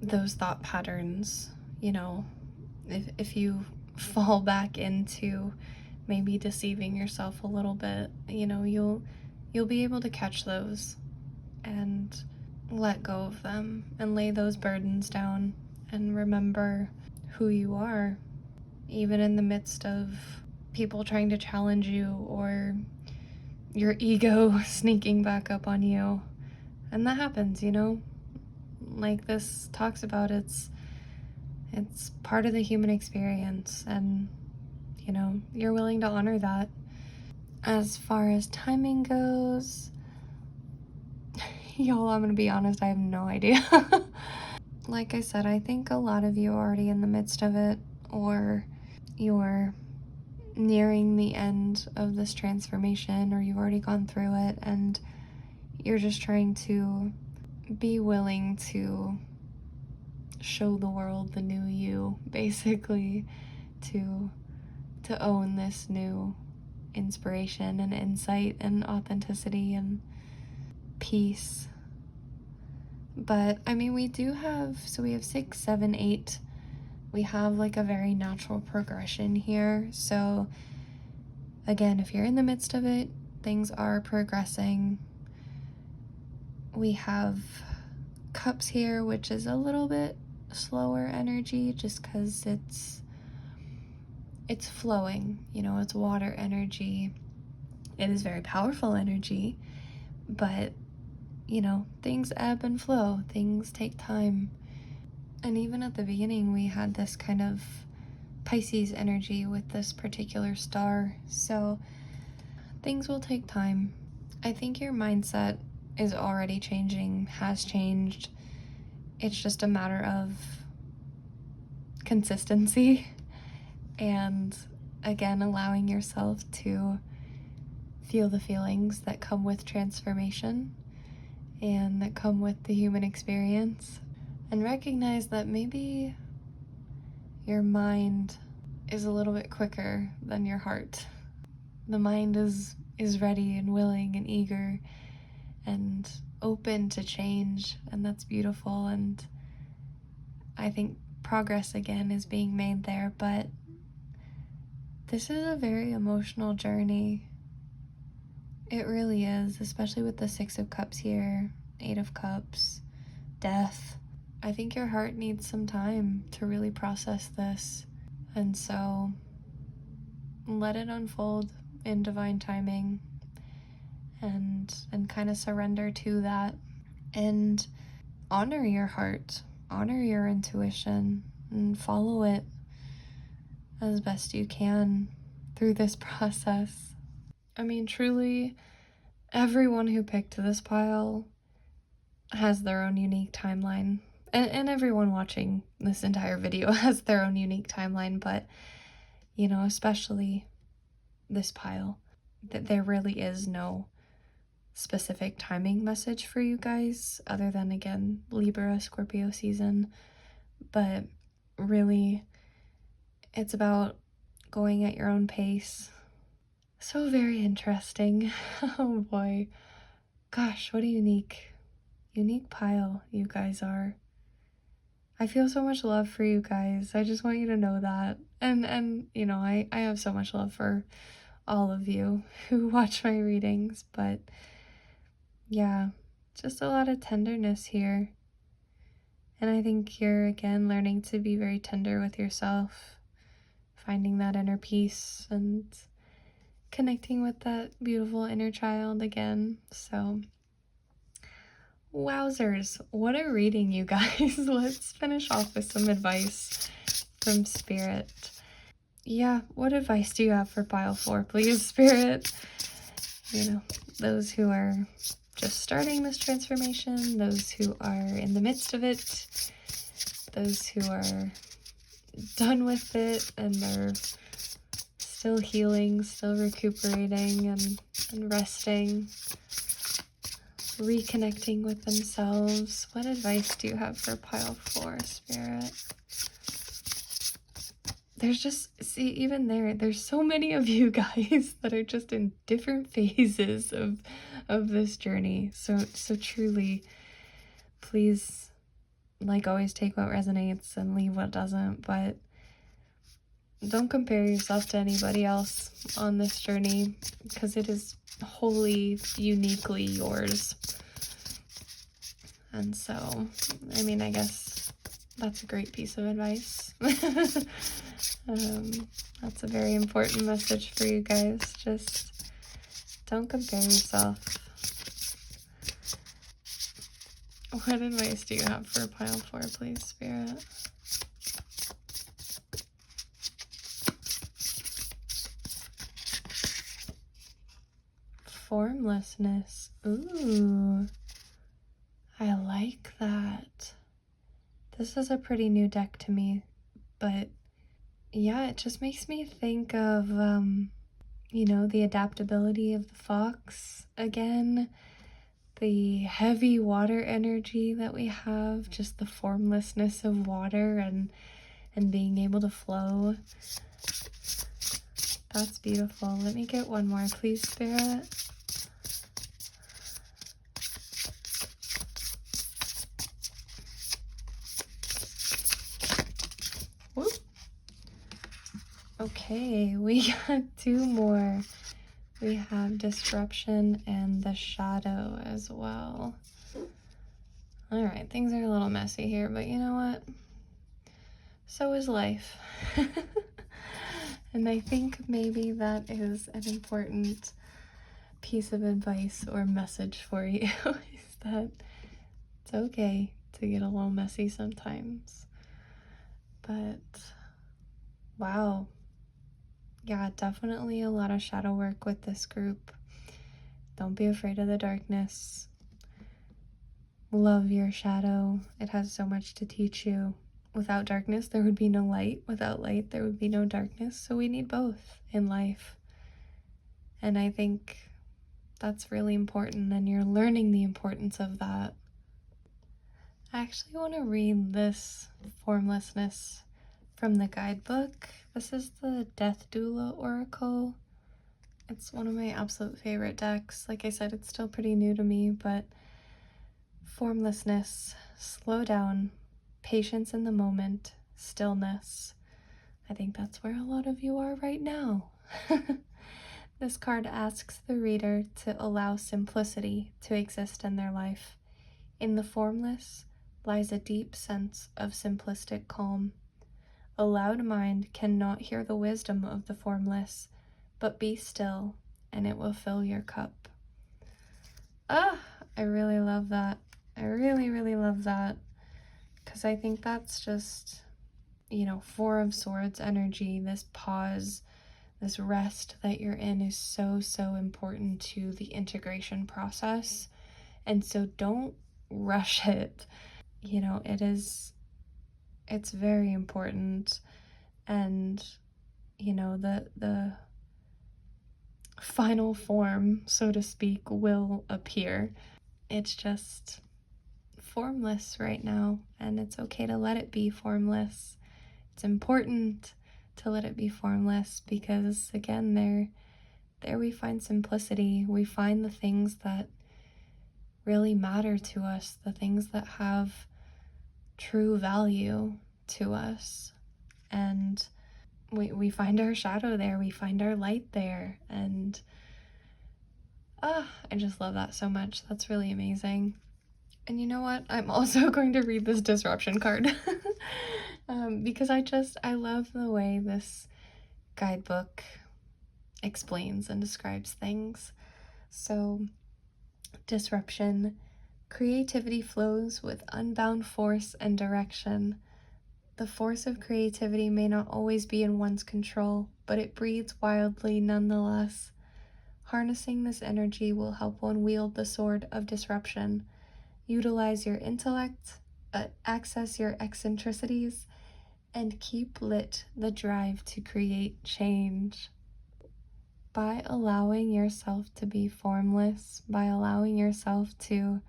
those thought patterns, you know, if you fall back into maybe deceiving yourself a little bit, you know, you'll be able to catch those and let go of them and lay those burdens down and remember who you are, even in the midst of people trying to challenge you or your ego sneaking back up on you. And that happens, you know, like this talks about, it's part of the human experience, and you know, you're willing to honor that. As far as timing goes, y'all, I'm gonna be honest, I have no idea. Like I said, I think a lot of you are already in the midst of it, or you're nearing the end of this transformation, or you've already gone through it and you're just trying to be willing to show the world the new you, basically, to own this new inspiration and insight and authenticity and peace. But I mean, we have 6, 7, 8. We have like a very natural progression here. So again, if you're in the midst of it, things are progressing. We have cups here, which is a little bit slower energy just because it's flowing, you know, it's water energy. It is very powerful energy, but you know, things ebb and flow, things take time. And even at the beginning, we had this kind of Pisces energy with this particular star, so things will take time. I think your mindset is already changing, has changed. It's just a matter of consistency and, again, allowing yourself to feel the feelings that come with transformation and that come with the human experience, and recognize that maybe your mind is a little bit quicker than your heart. The mind is ready and willing and eager and open to change, and that's beautiful. And I think progress again is being made there, but this is a very emotional journey. It really is, especially with the 6 of Cups here, 8 of Cups, death. I think your heart needs some time to really process this, and so let it unfold in divine timing, and kind of surrender to that, and honor your heart, honor your intuition, and follow it as best you can through this process. I mean, truly, Everyone who picked this pile has their own unique timeline. And everyone watching this entire video has their own unique timeline, but, you know, especially this pile, that there really is no specific timing message for you guys other than, again, Libra, Scorpio season. But really, it's about going at your own pace. So very interesting. Oh boy. Gosh, what a unique pile you guys are. I feel so much love for you guys. I just want you to know that. And you know, I have so much love for all of you who watch my readings, but yeah, just a lot of tenderness here. And I think you're again learning to be very tender with yourself, finding that inner peace and connecting with that beautiful inner child again. So wowzers, what a reading, you guys. Let's finish off with some advice from Spirit. Yeah, what advice do you have for pile 4, please, Spirit? You know, those who are just starting this transformation, those who are in the midst of it, those who are done with it and they're still healing, still recuperating and resting, reconnecting with themselves. What advice do you have for pile 4, Spirit? There's just, see, even there's so many of you guys that are just in different phases of this journey. So truly, please, like, always take what resonates and leave what doesn't, but don't compare yourself to anybody else on this journey, because it is wholly, uniquely yours. And so, I mean, I guess that's a great piece of advice. That's a very important message for you guys. Just don't compare yourself. What advice do you have for pile 4, please, Spirit? Formlessness. Ooh, I like that. This is a pretty new deck to me, but yeah, it just makes me think of, you know, the adaptability of the fox again, the heavy water energy that we have, just the formlessness of water and being able to flow. That's beautiful. Let me get one more, please, Spirit. Whoop. Okay, we got 2 more. We have disruption and the shadow as well. All right, things are a little messy here, but you know what? So is life. And I think maybe that is an important piece of advice or message for you, is that it's okay to get a little messy sometimes. But wow. Yeah, definitely a lot of shadow work with this group. Don't be afraid of the darkness. Love your shadow. It has so much to teach you. Without darkness, there would be no light. Without light, there would be no darkness. So we need both in life. And I think that's really important, and you're learning the importance of that. I actually want to read this formlessness from the guidebook. This is the Death Doula Oracle. It's one of my absolute favorite decks. Like I said, it's still pretty new to me, but formlessness, slow down, patience in the moment, stillness. I think that's where a lot of you are right now. This card asks the reader to allow simplicity to exist in their life. In the formless lies a deep sense of simplistic calm. A loud mind cannot hear the wisdom of the formless, but be still, and it will fill your cup. Ah, I really love that. I really, really love that. Because I think that's just, you know, 4 of Swords energy, this pause, this rest that you're in is so, so important to the integration process. And so don't rush it. You know, it's very important. And, you know, the final form, so to speak, will appear. It's just formless right now, and it's okay to let it be formless. It's important to let it be formless because, again, there we find simplicity. We find the things that really matter to us, the things that have true value to us. And we find our shadow there, we find our light there, and I just love that so much. That's really amazing. And you know what? I'm also going to read this disruption card because I love the way this guidebook explains and describes things. So, disruption. Creativity flows with unbound force and direction. The force of creativity may not always be in one's control, but it breathes wildly nonetheless. Harnessing this energy will help one wield the sword of disruption. Utilize your intellect, access your eccentricities, and keep lit the drive to create change. By allowing yourself to be formless, by allowing yourself to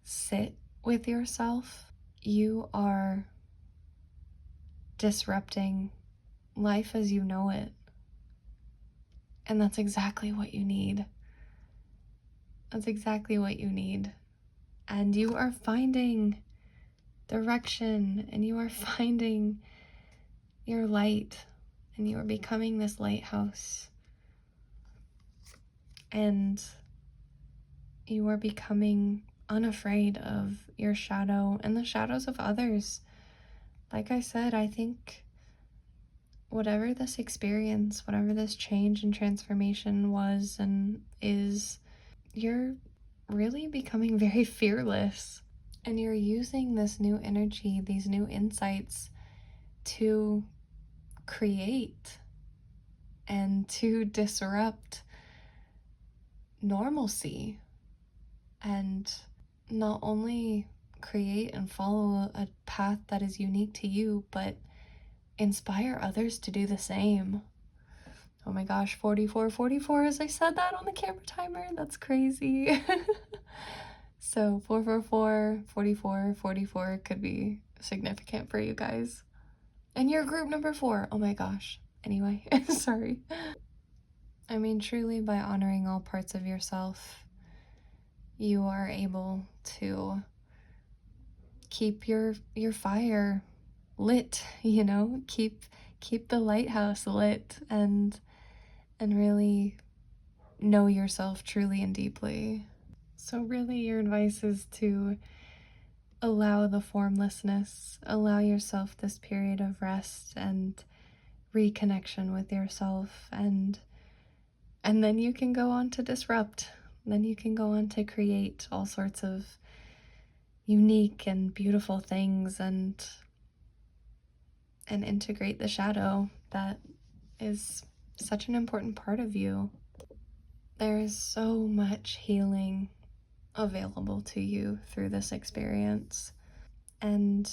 sit with yourself, you are disrupting life as you know it. And that's exactly what you need. That's exactly what you need. And you are finding direction, and you are finding your light, and you are becoming this lighthouse. And you are becoming unafraid of your shadow and the shadows of others. Like I said, I think whatever this experience, whatever this change and transformation was and is, you're really becoming very fearless. And you're using this new energy, these new insights to create and to disrupt normalcy, and not only create and follow a path that is unique to you, but inspire others to do the same. Oh my gosh, 4444 as I said that on the camera timer. That's crazy. So 444, 44, 44 could be significant for you guys. And you're group number 4. Oh my gosh. Anyway, sorry. I mean, truly, by honoring all parts of yourself, you are able to keep your fire lit, you know, keep the lighthouse lit, and really know yourself truly and deeply. So really your advice is to allow the formlessness, allow yourself this period of rest and reconnection with yourself, and then you can go on to disrupt. Then you can go on to create all sorts of unique and beautiful things, and integrate the shadow that is such an important part of you. There is so much healing available to you through this experience. And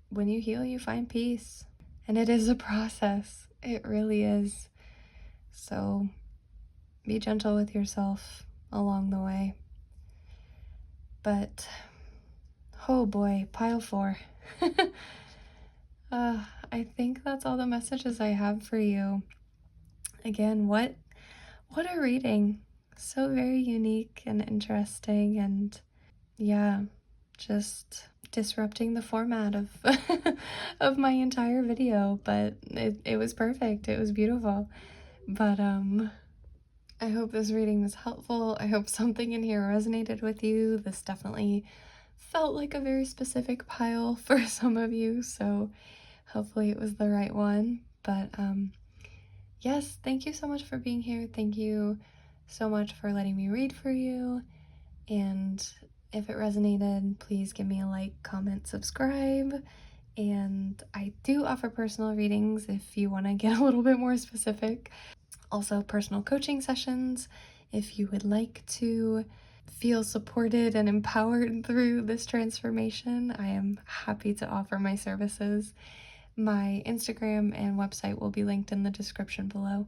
when you heal, you find peace. And it is a process. It really is. So be gentle with yourself along the way. But, oh boy, pile 4. I think that's all the messages I have for you. Again, what a reading. So very unique and interesting, and yeah, just disrupting the format of of my entire video, but it was perfect. It was beautiful. But I hope this reading was helpful. I hope something in here resonated with you. This definitely felt like a very specific pile for some of you, so hopefully it was the right one. But yes, thank you so much for being here. Thank you so much for letting me read for you. And if it resonated, please give me a like, comment, subscribe, and I do offer personal readings if you want to get a little bit more specific. Also, personal coaching sessions if you would like to feel supported and empowered through this transformation. I am happy to offer my services. My Instagram and website will be linked in the description below.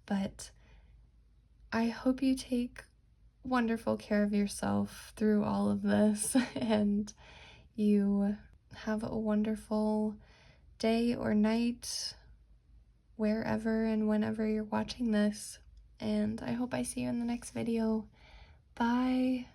But I hope you take wonderful care of yourself through all of this and you have a wonderful day or night wherever and whenever you're watching this. And I hope I see you in the next video. Bye.